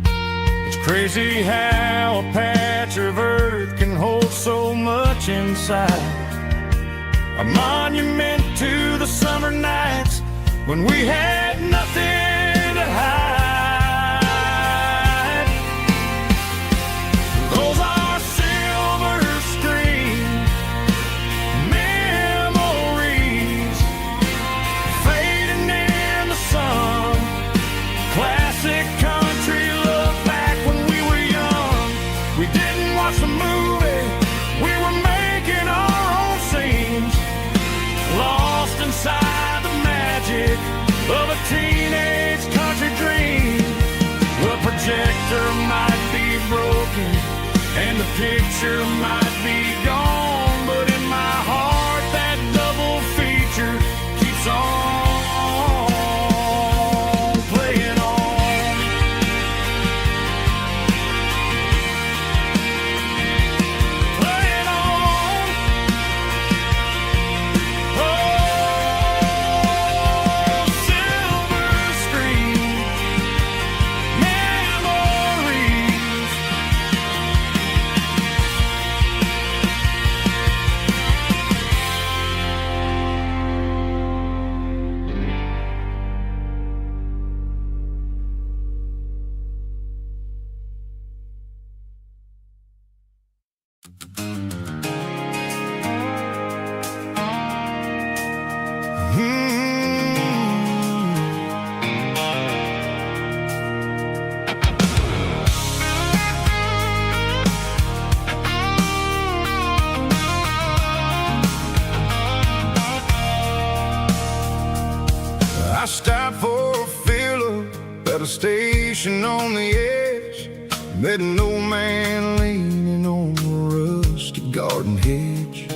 It's crazy how a patch of earth can hold so much inside, a monument to the summer nights when we had nothing to hide. Those are silver screen memories fading in the sun. Classic country love back when we were young. We didn't watch the movie, we were making our own scenes, lost inside the magic of a teenage country dream. The projector might be broken and the picture might be gone, but in my heart that double feature keeps on playing on. Playing on. Oh, silver screen memories. I stopped for a fill-up at a station on the edge. Met an old man leaning on a rusty garden hedge.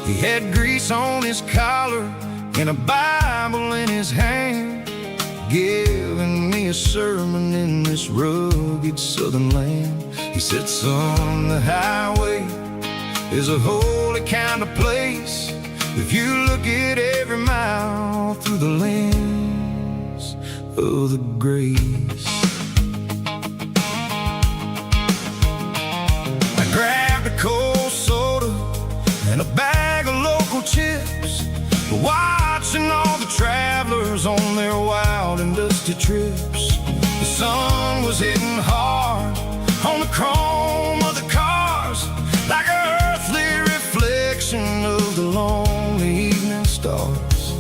He had grease on his collar and a Bible in his hand, giving me a sermon in this rugged southern land. He said, son, the highway is a holy kind of place if you look at every mile through the lens of the grace. I grabbed a cold soda and a bag of local chips, watching all the travelers on their wild and dusty trips. The sun was hitting hard on the chrome of the cars, like an earthly reflection of the lonely evening stars.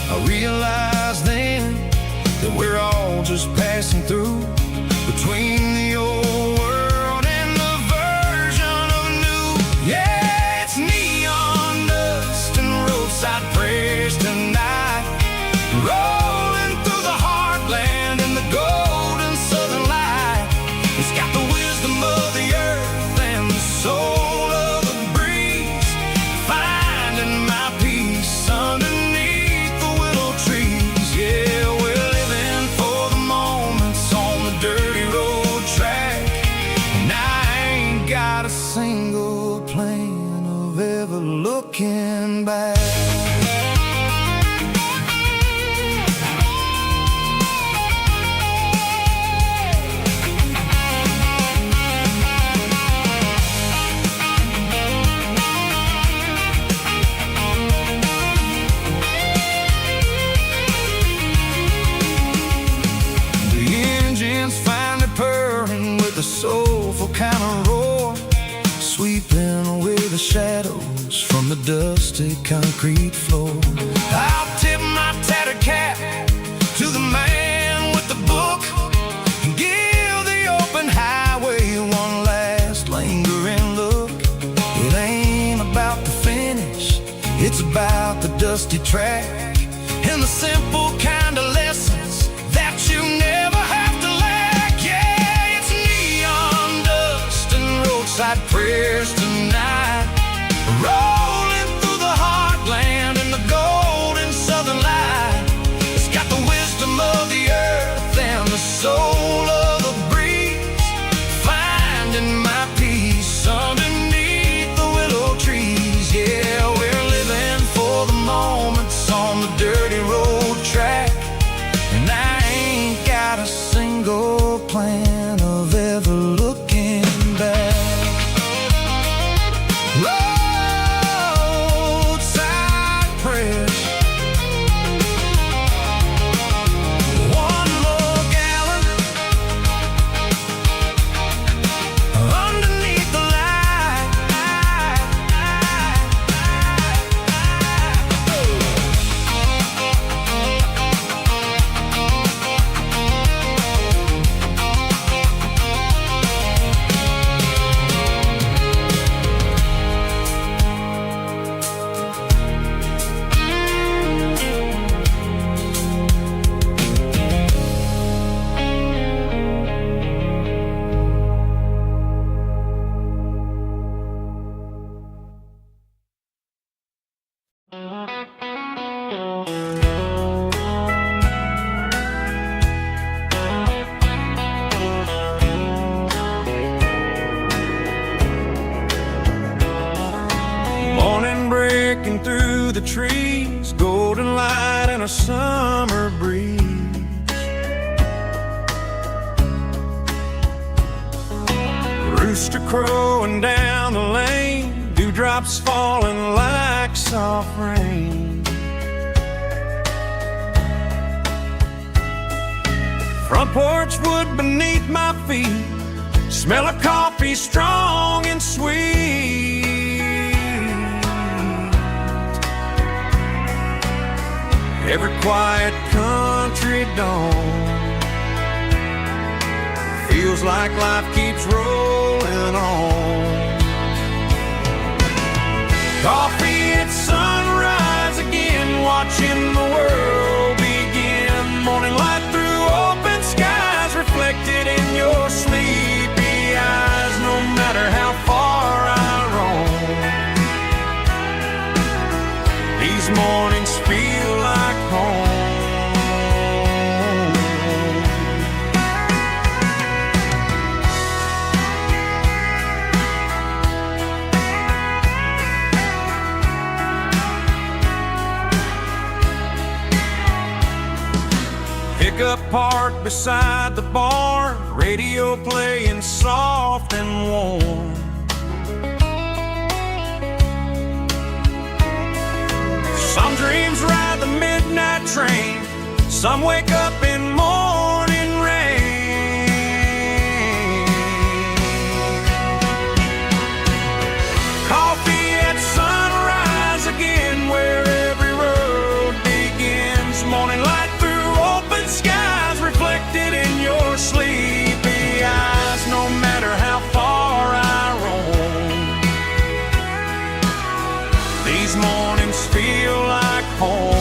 I realized then that we're all just passing through between the old world and the version of new. Yeah, it's neon dust and roadside prayers tonight, rolling through the heartland in the golden southern light. It's got the wisdom of the earth and the soul of the breeze, finding my peace underneath the willow trees. Yeah, we're living for the moments on the dirty road track, and I ain't got a single plan of ever looking back. The engine's finally purring with a soulful kind of roar, sweeping away the shadows from the dusty concrete floor. I'll tip my tattered cap to the man with the book and give the open highway one last lingering It's about the dusty track and the simple kind of lessons that you never have to lack. Yeah, it's neon dust and roadside prayers tonight, rolling through the heartland in the golden southern light. It's got the wisdom of the earth and the soul of the breeze, finding my peace underneath the willow trees. Yeah, we're living for the moments on the dirty road track, and I ain't got a single plan of ever looking back. Roadside prayers, one more gallon underneath the light. Morning breaking through the trees, golden light and a summer breeze. Rooster crowing down the lane, dewdrops falling like soft rain. Front porch wood beneath my feet, smell of coffee strong and sweet. Every quiet country dawn feels like life keeps rolling on. Coffee at sunrise again, watching the world begin. Morning light through open skies, reflected in your sleepy eyes. No matter how far I roam, these mornings feel like home. Pickup parked beside the barn, radio playing soft and warm. Some dreams ride the midnight train, some wake up in morning rain. Coffee at sunrise again, where every road begins. Morning light through open skies, reflected in your sleepy eyes. No matter how far I roam, these mornings feel like home.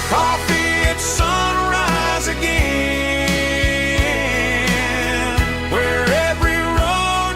Coffee at sunrise again, where every road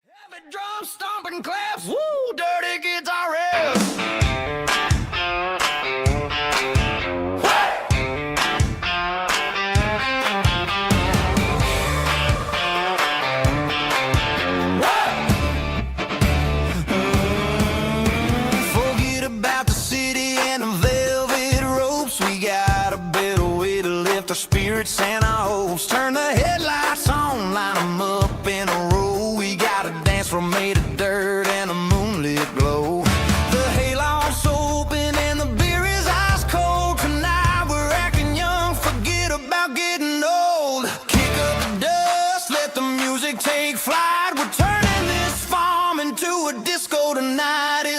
heavy drum stomping claps, woo, dirty guitar riffs. Forget about the city and the velvet ropes. We got a better way to lift our spirits and our hopes. Turn the headlights on, line them up in a row. We got a dance floor made of dirt and a moonlit glow. The hayloft's open and the beer is ice cold.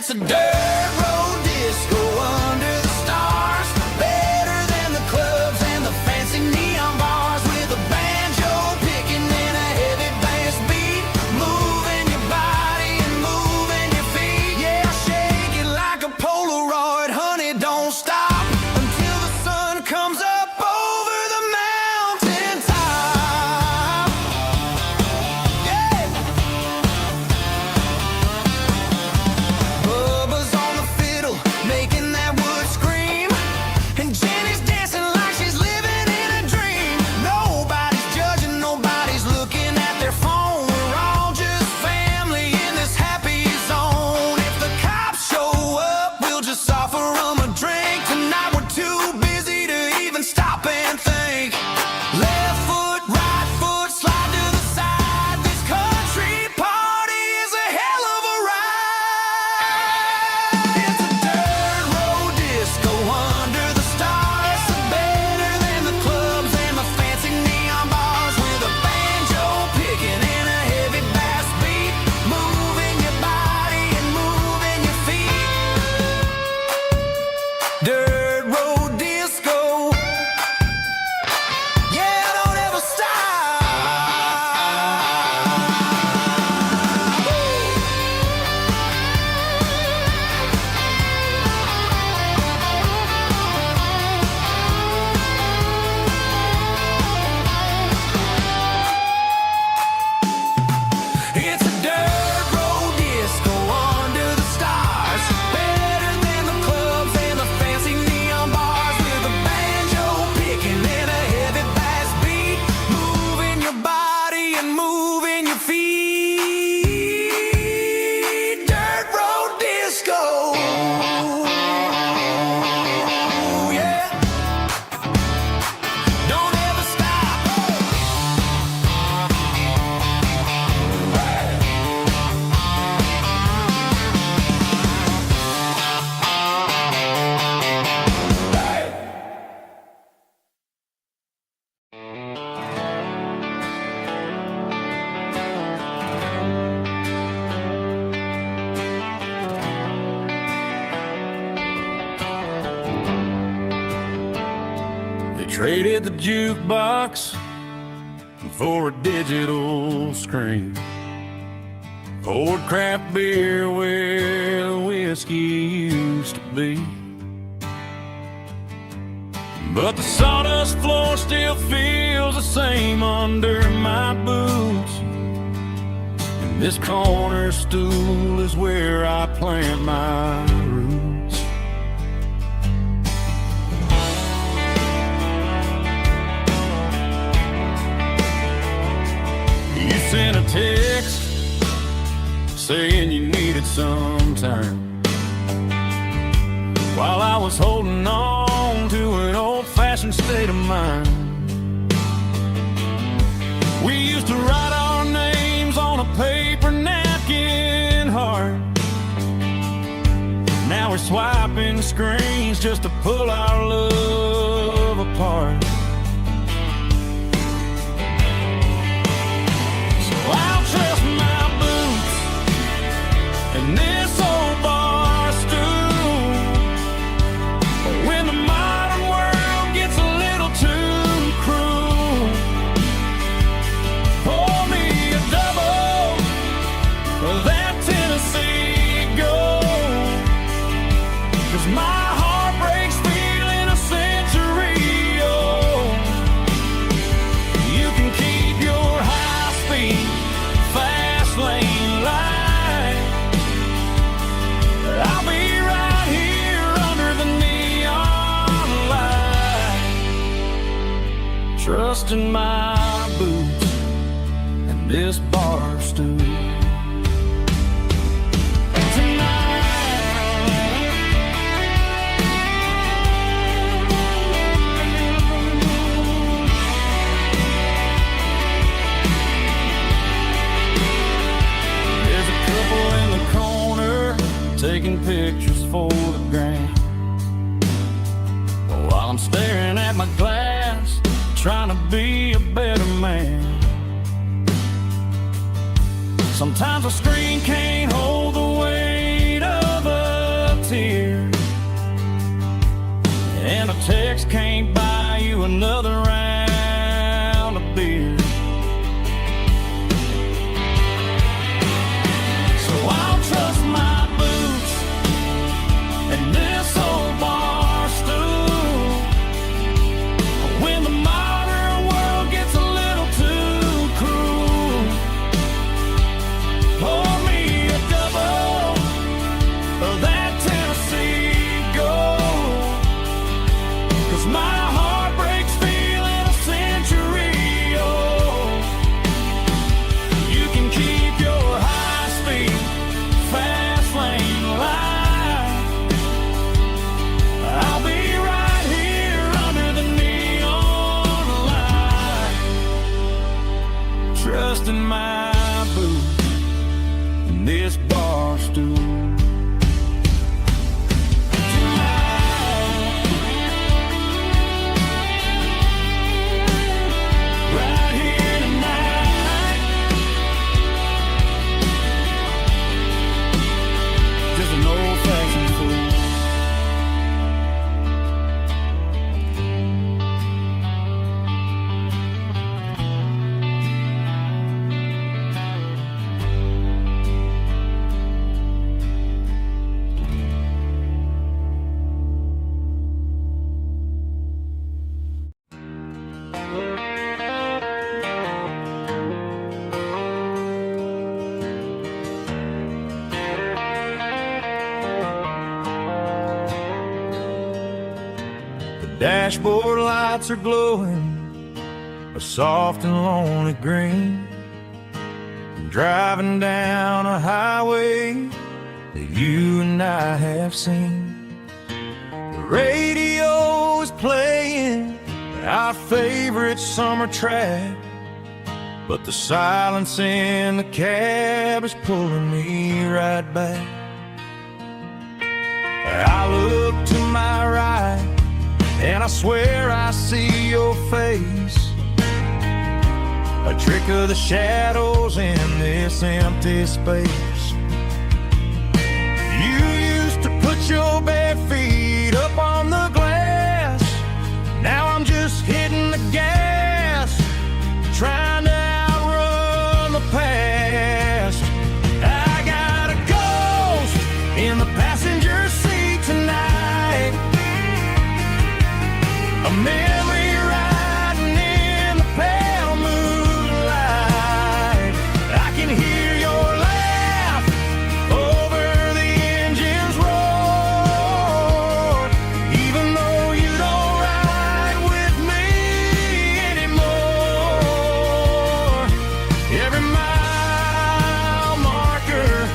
It's a dirt road disco under the stars, better than the clubs and the fancy neon bars, with a banjo picking and a heavy bass beat, moving your body and moving your feet. Yeah, shake it like a Polaroid, honey, don't stop until the sun comes up over the mountain top. Yeah. Bubba's on the fiddle, making that wood scream, and Jenny's dancing like she's living in a dream. Nobody's judging, nobody's looking at their phone. We're all just family in this happy zone. If the cops show up, we'll just offer them a drink. Tonight we're too busy to even stop and think. Left foot, right foot, slide to the side. This country party is a hell of a ride. It's a dirt road disco under the stars, better than the clubs and the fancy neon bars, with a banjo picking and a heavy bass beat, moving your body and moving your feet. Dirt road disco, yeah, don't ever stop. It's a dirt road disco under the stars, better than the clubs and the fancy neon bars, with a banjo picking and a heavy bass beat, moving your body and moving your feet. Dirt road disco, yeah, don't ever stop. They traded the jukebox for a digital screen, poured craft beer where the whiskey used to be. But the sawdust floor still feels the same under my boots, and this corner stool is where I plant my roots. You sent a text saying you needed some time, while I was holding on to an old-fashioned state of mind. We used to write our names on a paper napkin heart. Now we're swiping screens just to pull our love apart. So I'll trust my boots and this old bar stool. When the modern world gets a little too cruel, pour me a double of that Tennessee Gold, 'cause my heart breaks feeling a century old. You can keep your high-speed, fast lane light. I'll be right here under the neon light, trusting my boots and this bar stool. There's a couple in the corner taking pictures for the gram, while I'm staring at my glass, trying to be a better man. Sometimes a screen can't hold the weight of a Dashboard lights are glowing a soft and lonely green. I'm driving down a highway that you and I have seen. The radio is playing our favorite summer track, but the silence in the cab is pulling me right back. I look to my right and I swear I see your face, a trick of the shadows in this empty space. You used to put your bare feet up on the glass. Now I'm just hitting the gas, trying to outrun the past. I got a ghost in the passenger seat tonight, a memory riding in the pale moonlight. I can hear your laugh over the engine's roar, even though you don't ride with me anymore. Every mile marker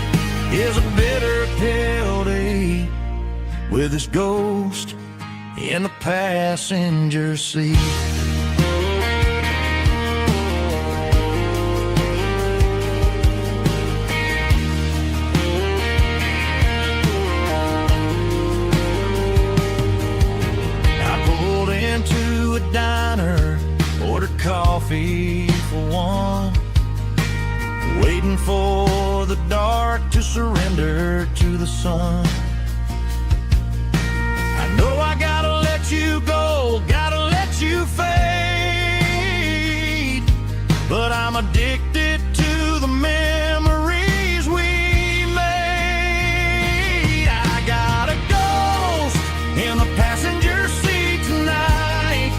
is a bitter pill to eat, with this ghost in the passenger seat. I pulled into a diner, ordered coffee for one, waiting for the dark to surrender to the sun. I know I gotta let you go, gotta let you fade, but I'm addicted to the memories we made. I got a ghost in the passenger seat tonight,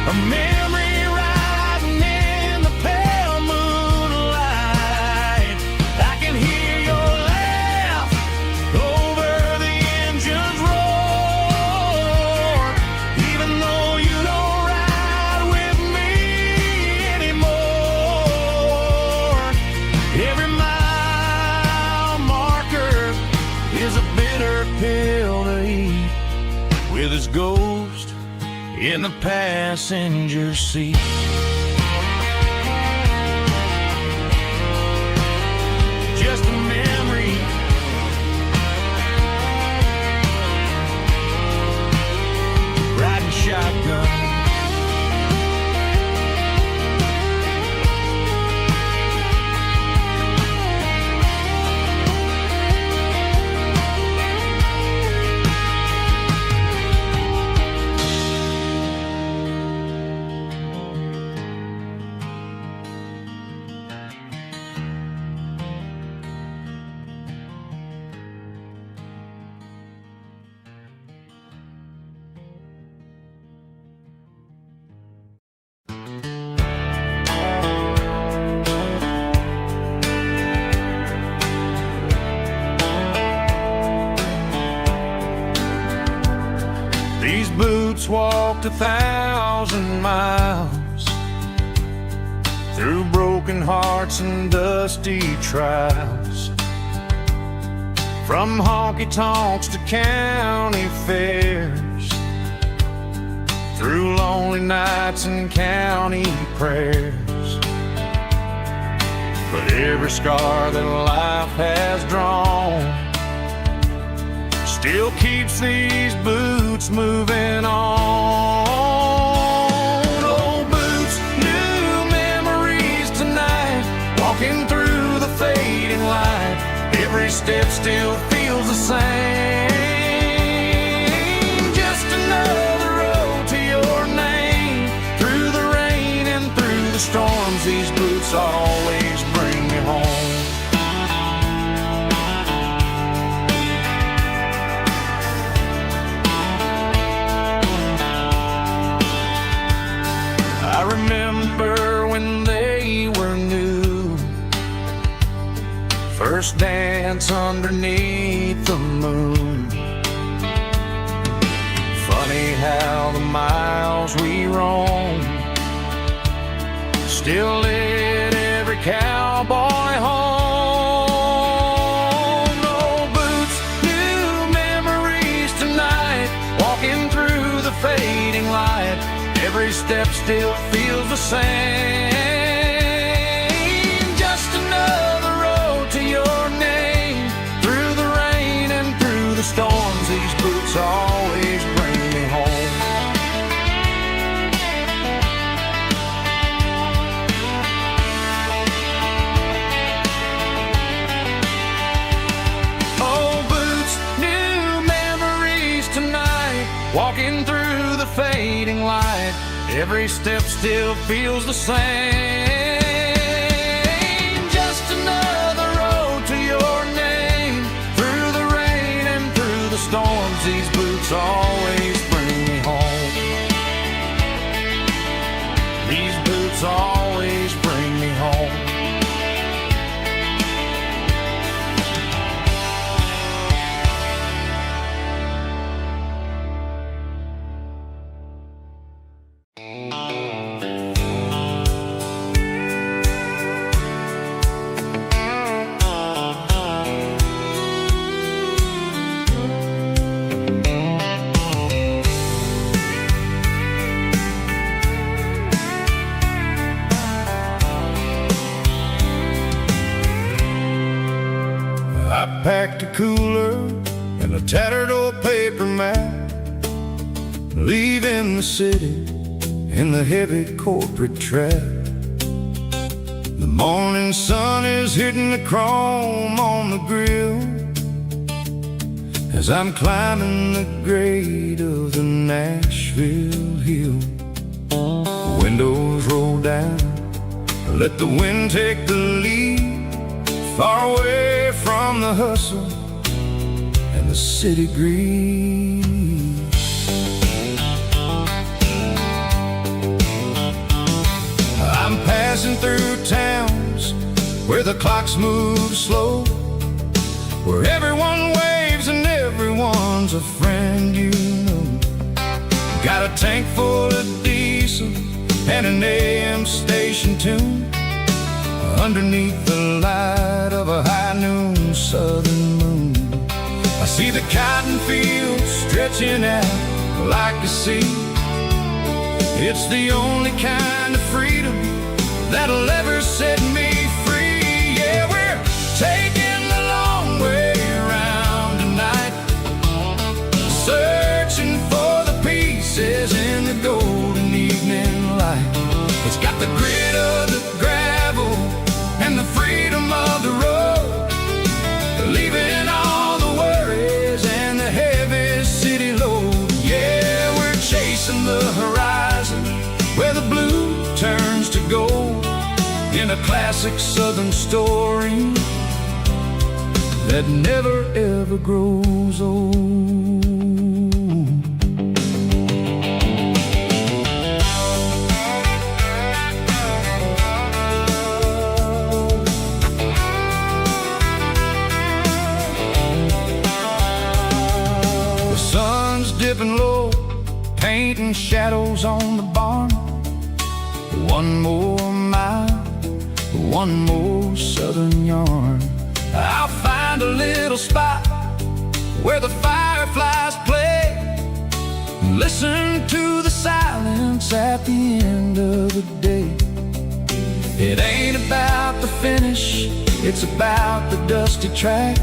a memory riding in the pale moonlight. I can hear your laugh over the engine's roar, even though you don't ride with me anymore. Every mile marker is a bitter pill to eat, with his ghost in the passenger seat. Just a memory, riding shotgun. These boots walked 1,000 miles through broken hearts and dusty trials, from honky-tonks to county fairs, through lonely nights and county prayers. But every scar that life has drawn still keeps these boots moving on. Old boots, new memories tonight, walking through the fading light. Every step still feels the same, just another road to your name. Through the rain and through the storms, these boots always bring me home. I remember when they were new, first dance underneath the moon. how the miles we roam still led every cowboy home. No boots, new memories tonight, walking through the fading light. Every step still feels the same. Just another road to your name. Through the rain and through the storms, these boots always bring me home. Oh, boots, new memories tonight, walking through the fading light. Every step still feels the same. Just another road to your name. Through the rain and through the storms, these boots always bring me home. These boots always bring me home. I packed a cooler and a tattered old paper map, leaving the city in the heavy corporate trap. The morning sun is hitting the chrome on the grill as I'm climbing the grade of the Nashville hill. The windows roll down, let the wind take the lead, far away from the hustle and the city greed. I'm passing through towns where the clocks move slow, where everyone waves and everyone's a friend you know. Got a tank full of diesel and an AM station tune underneath the light of a high noon southern moon. I see the cotton fields stretching out like a sea. It's the only kind of freedom that'll ever set me free. Yeah, we're taking the long way around tonight, searching for the pieces in the golden evening light. It's got the grit of the gravel and the freedom of the road, leaving all the worries and the heavy city load. Yeah, we're chasing the horizon where the blue turns to gold, in a classic southern story that never ever grows old. The sun's dipping low, painting shadows on the barn. One more mile, one more southern yarn. I'll find a little spot where the fireflies play, listen to the silence at the end of the day. It ain't about the finish, it's about the dusty track.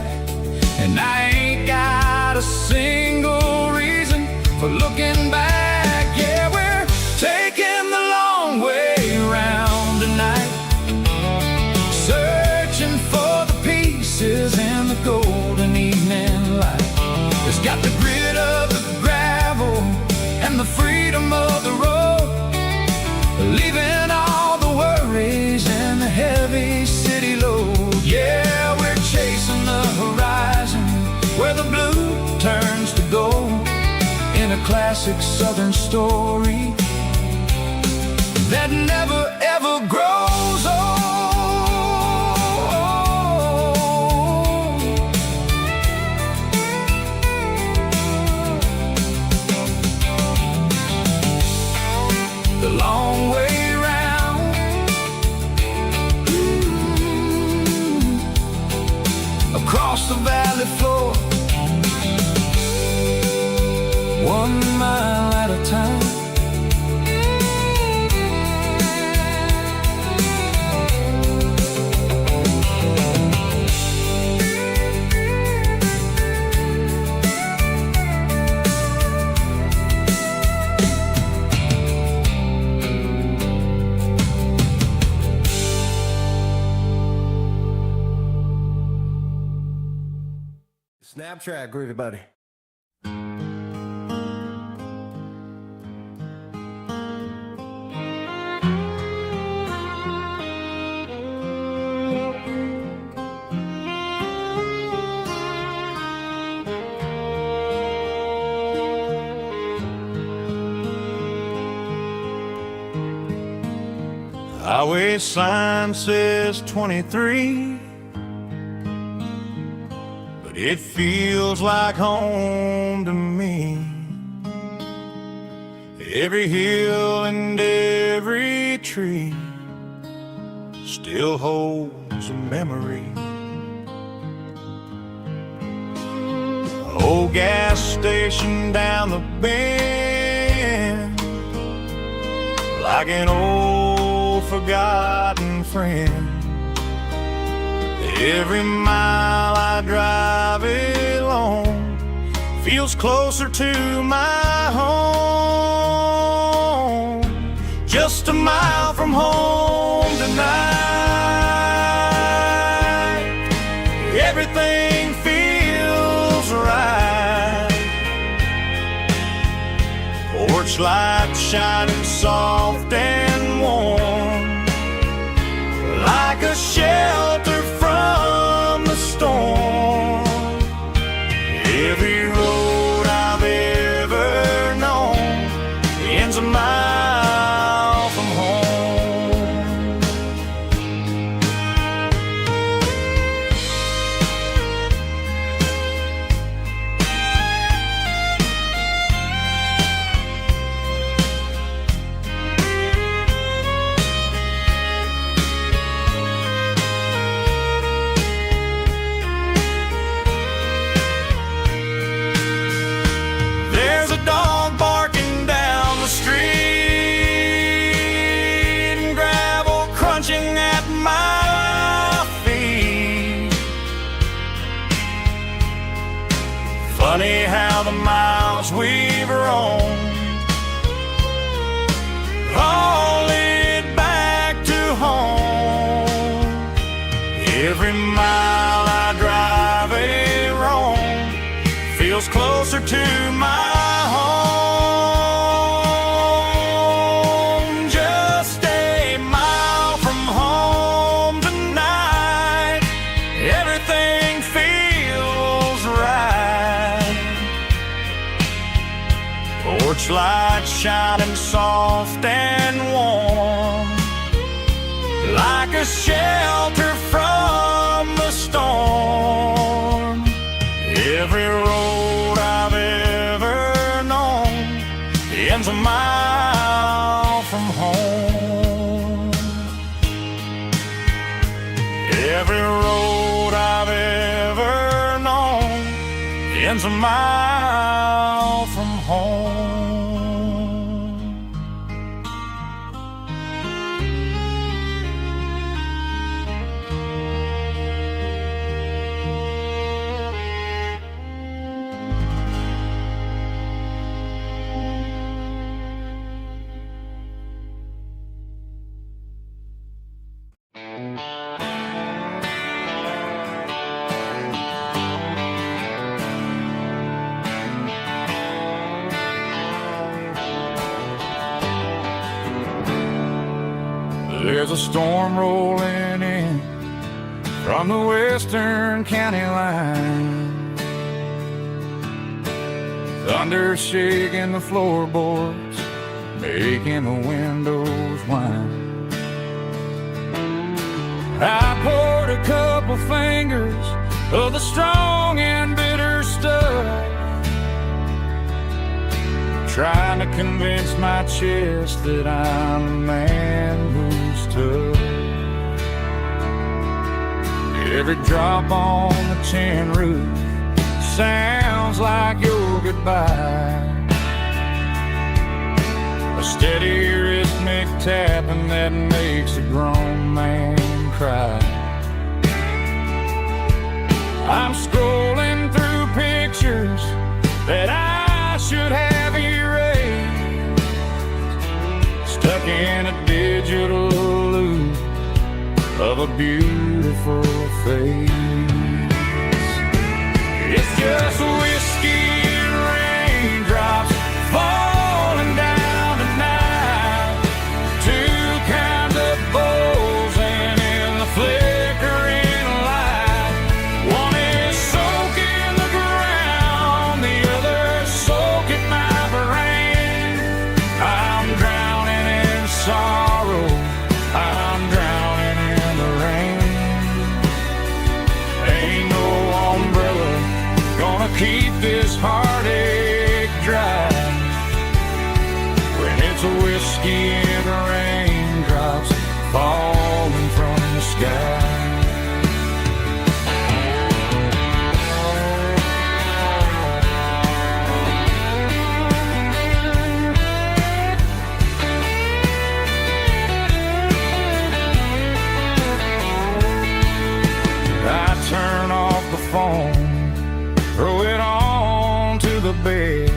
And I ain't got a single reason for looking back. Yeah, we're taking the long way around tonight, searching for the pieces in the golden evening light. It's got the grit of the gravel and the freedom of the road, leaving all the worries and the heavy city load. Yeah, we're chasing the horizon where the blue turns to gold, in a classic southern story that never ever grows old. valley floor, 1 mile at a time. Snap track, groovy buddy. Highway sign says 23, but it feels like home to me. Every hill and every tree still holds a memory. An old gas station down the bend, like an old forgotten friend. Every mile I drive alone feels closer to my home. Just a mile from home tonight, everything feels right. Porch light shining soft and warm, like a shelter from the storm. Every road I've ever known ends a mile from home. There's a dog barking down the street, and gravel crunching at my feet. Funny how the miles we've roamed all lead back to home. Every mile I drive roam feels closer to my home. Just a mile from home tonight, everything feels right. Porch light shining soft and warm, like a shelter from the storm. Every road I've ever known ends a mile from home. Every road I've ever known ends a mile from home. There's a storm rolling in from the western county line, thunder shaking the floorboards, making the windows whine. I poured a couple fingers of the strong and bitter stuff, trying to convince my chest that I'm a man who's tough. Every drop on the tin roof sounds like your goodbye. A steady rhythmic tapping that makes a grown man cry. I'm scrolling through pictures that I should have erased, stuck in a digital loop of a beautiful face. It's just whiskey and raindrops falling down tonight. Two kinds of bowls and in the flickering light. One is soaking the ground, the other soaking my brain. I'm drowning in sorrow, I'm drowning in the rain. Ain't no umbrella gonna keep this heartache dry when it's a whiskey and raindrops falling from the sky. I turn off the phone, throw it on to the bed,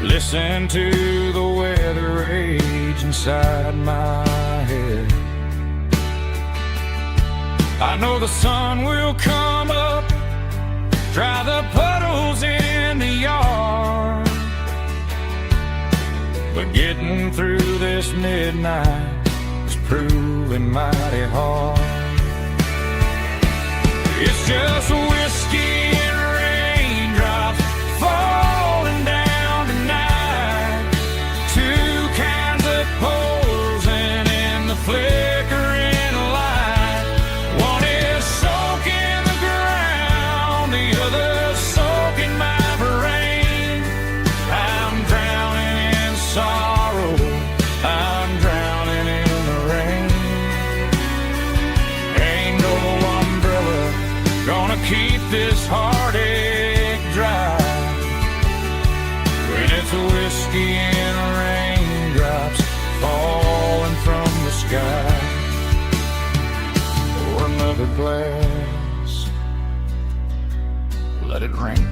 listen to the weather rage inside my head. I know the sun will come up, dry the puddles in the yard, but getting through this midnight is proving mighty hard. It's just whiskey and raindrops falling down tonight. Two kinds of poles and in the flickering light. One is soaking the ground, the other soaking my brain. I'm drowning in sorrow, I'm drowning in the rain. Ain't no umbrella gonna keep this heartache dry when it's a whiskey and raindrops falling from the sky. Pour another glass, let it rain.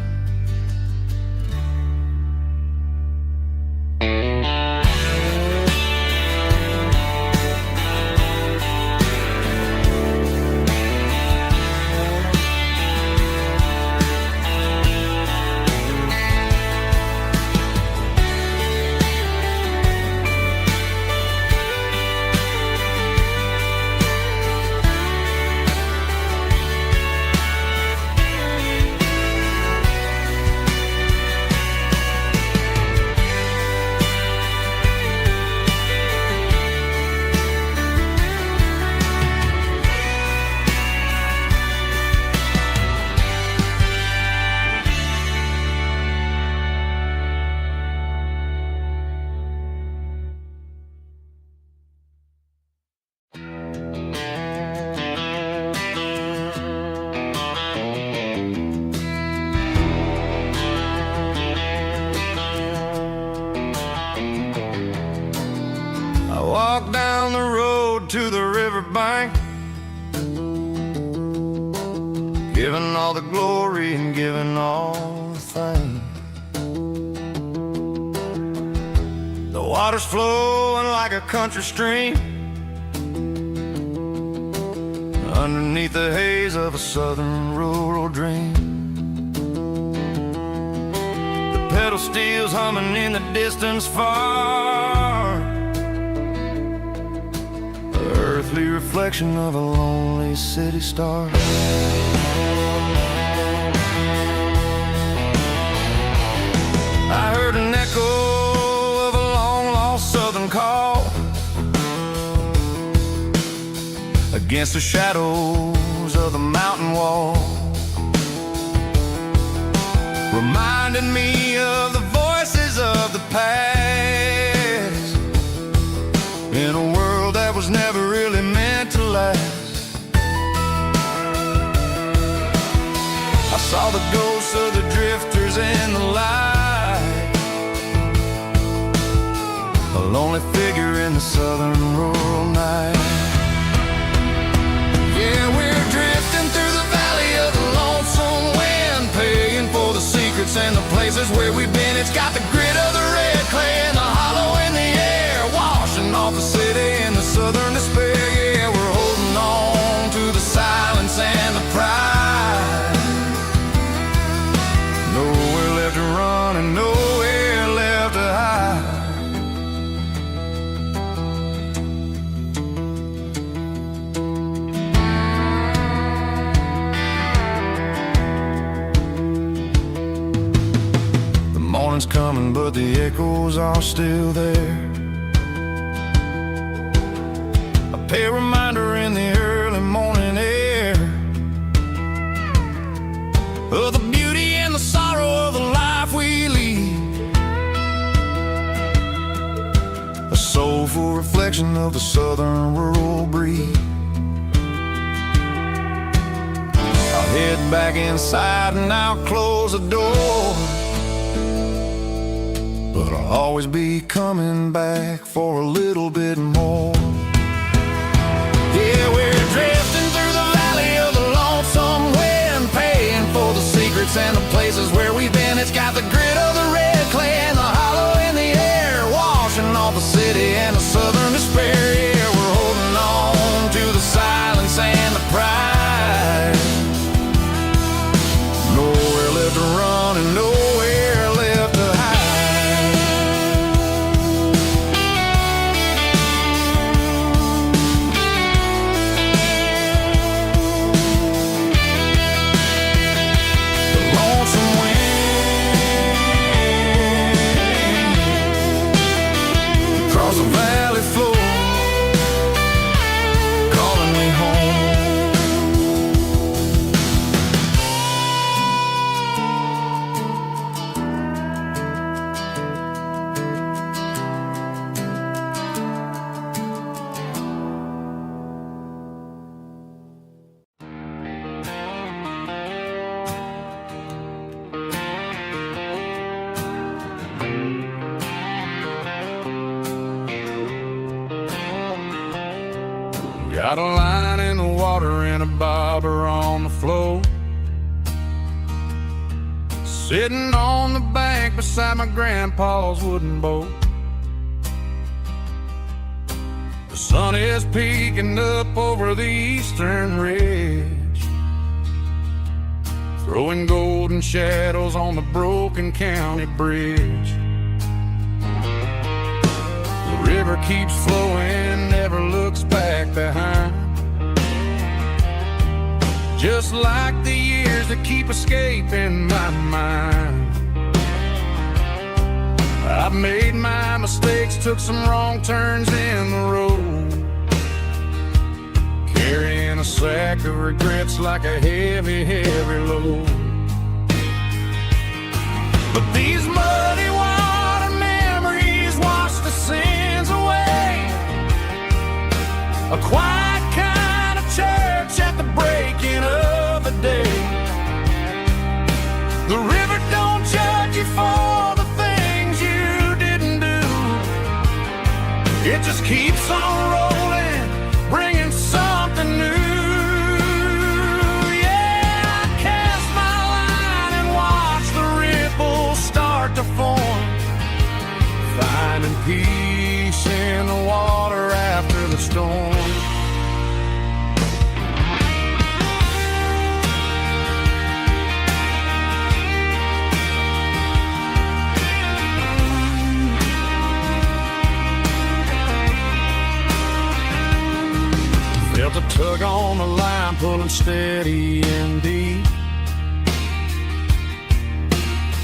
Walk down the road to the riverbank, giving all the glory and giving all the thanks. The water's flowing like a country stream underneath the haze of a southern rural dream. The pedal steel's humming in the distance far, earthly reflection of a lonely city star. I heard an echo of a long-lost southern call against the shadows of the mountain wall, reminding me of the voices of the past in a world that was never really meant to last. Saw the ghosts of the drifters in the light, a lonely figure in the southern rural night. Yeah, we're drifting through the valley of the lonesome wind, paying for the secrets and the places where we've been. It's got the grit of the red clay and the hollow in the air, washing off the city in the southern despair. Yeah, we're holding on to the silence and the pride. Nowhere left to run and nowhere left to hide. The morning's coming, but the echoes are still there. A pale reminder in the early morning air of the beauty and the sorrow of the life we lead. A soulful reflection of the southern rural breed. I'll head back inside and I'll close the door, but I'll always be coming back for a little bit more. Yeah, we're drifting through the valley of the lonesome wind, paying for the secrets and the places where we've been. It's got the grit of the red clay and the hollow in the air, washing off the city and the southern despair. Yeah, we're holding on to the silence and the pride. Nowhere left to run and nowhere left to hide. The valley floor, calling me home. Got a line in the water and a bobber on the floor, sitting on the bank beside my grandpa's wooden boat. The sun is peeking up over the eastern ridge, throwing golden shadows on the broken county bridge. The river keeps flowing, never looks back behind, just like the years that keep escaping my mind. I've made my mistakes, took some wrong turns in the road, carrying a sack of regrets like a heavy, heavy load. But these muddy water memories wash the sins away. A quiet kind of church at the breaking of the day. The river don't judge you for the things you didn't do. It just keeps on rolling, bringing something new. Yeah, I cast my line and watch the ripples start to form, finding peace in the water after the storm. Felt a tug on the line, pulling steady and deep.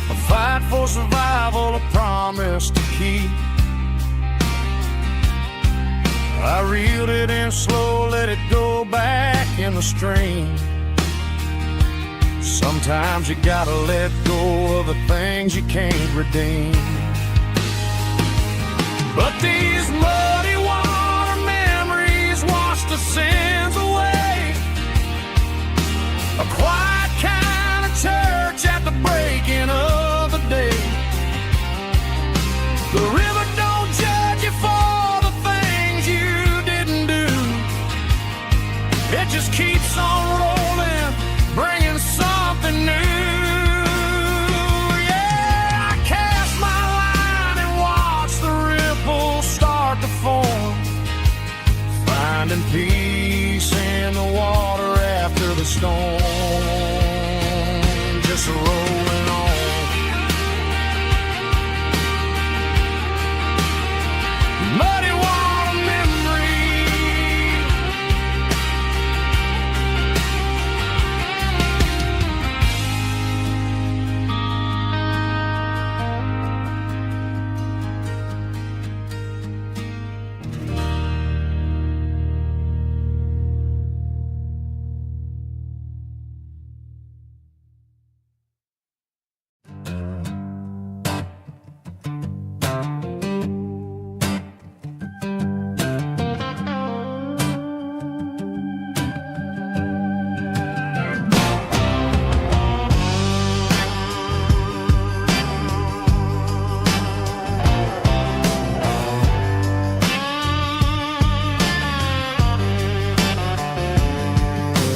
A fight for survival, a promise to keep. I reeled it in slow, let it go back in the stream. Sometimes you gotta let go of the things you can't redeem. But these muddy water memories wash the sins away. A quiet kind of church just rolling on. Muddy water memory.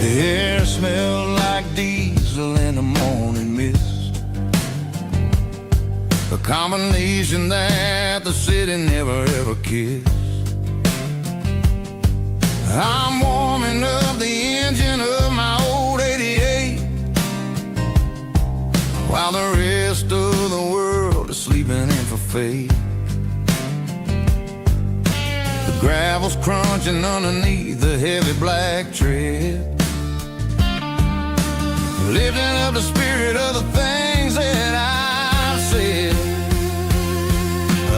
The air smelled like diesel in the morning mist, a combination that the city never ever kissed. I'm warming up the engine of my old 88, while the rest of the world is sleeping in for fate. The gravel's crunching underneath the heavy black tread, lifting up the spirit of the things that I've said.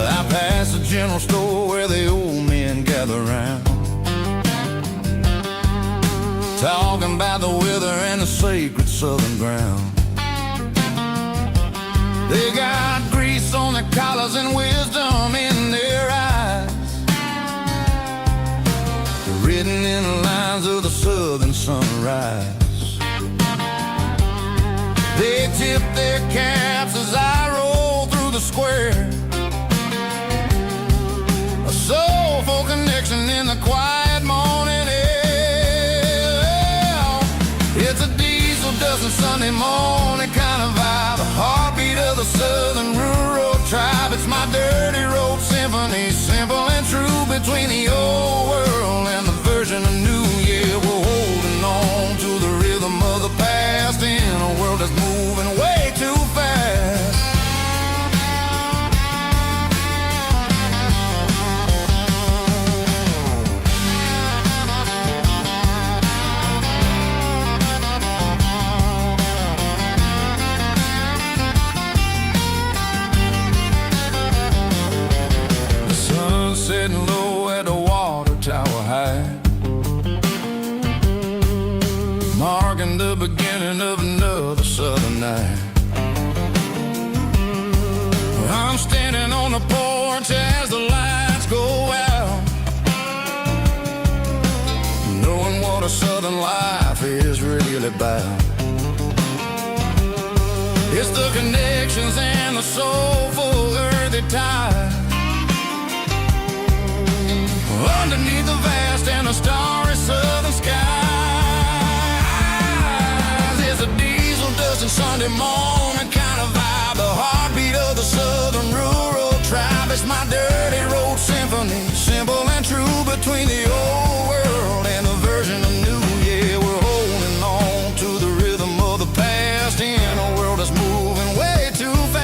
I passed the general store where the old men gather round, talking about the weather and the sacred southern ground. They got grease on their collars and wisdom in their eyes, written in the lines of the southern sunrise. They tip their caps as I roll through the square, a soulful connection in the quiet morning air. It's a diesel dusting Sunday morning kind of vibe, a heartbeat of the southern rural tribe. It's my dirty road symphony, simple and true, between the old world and the version of new. Yeah, we're holding on to the rhythm of the past in a world that's moving way too fast. The sun's setting low at the water tower high, marking the beginning of another southern night. I'm standing on the porch as the lights go out, knowing what a southern life is really about. It's the connections and the soulful earthy tide, underneath the vast and the starry southern skies. It's a diesel dusting Sunday morning kind of vibe, the heartbeat of the southern rural tribe. It's my dirty road symphony, simple and true, between the old world and the version of new. Yeah, we're holding on to the rhythm of the past in a world that's moving way too fast.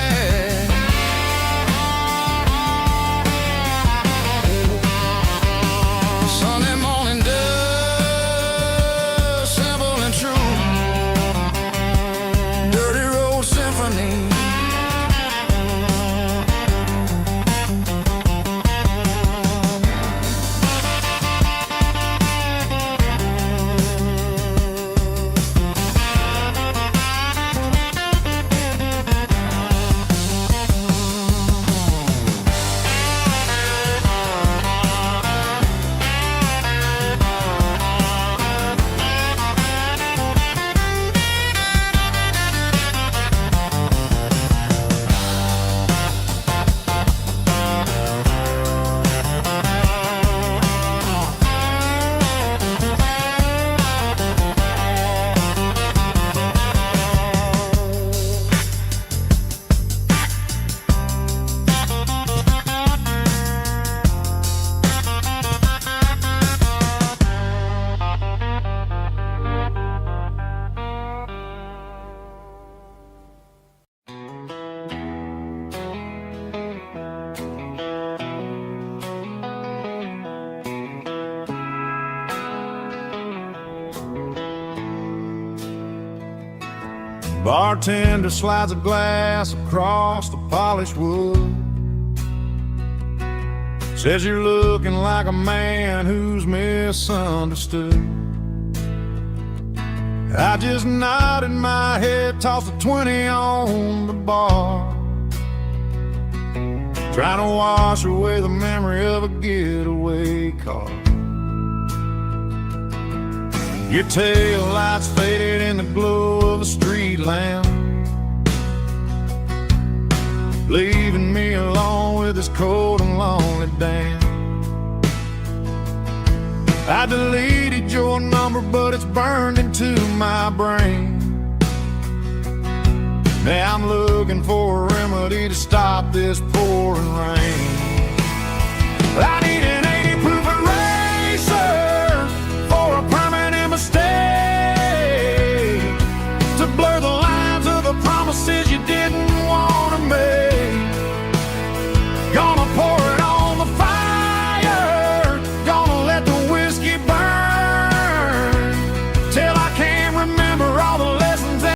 Sunday morning dust, simple and true, dirty road symphony. Bartender slides a glass across the polished wood. Says you're looking like a man who's misunderstood. I just nodded my head, tossed a 20 on the bar, trying to wash away the memory of a getaway car. Your tail lights faded in the glow of a street lamp, leaving me alone with this cold and lonely damn. I deleted your number, but it's burned into my brain. Now I'm looking for a remedy to stop this pouring rain.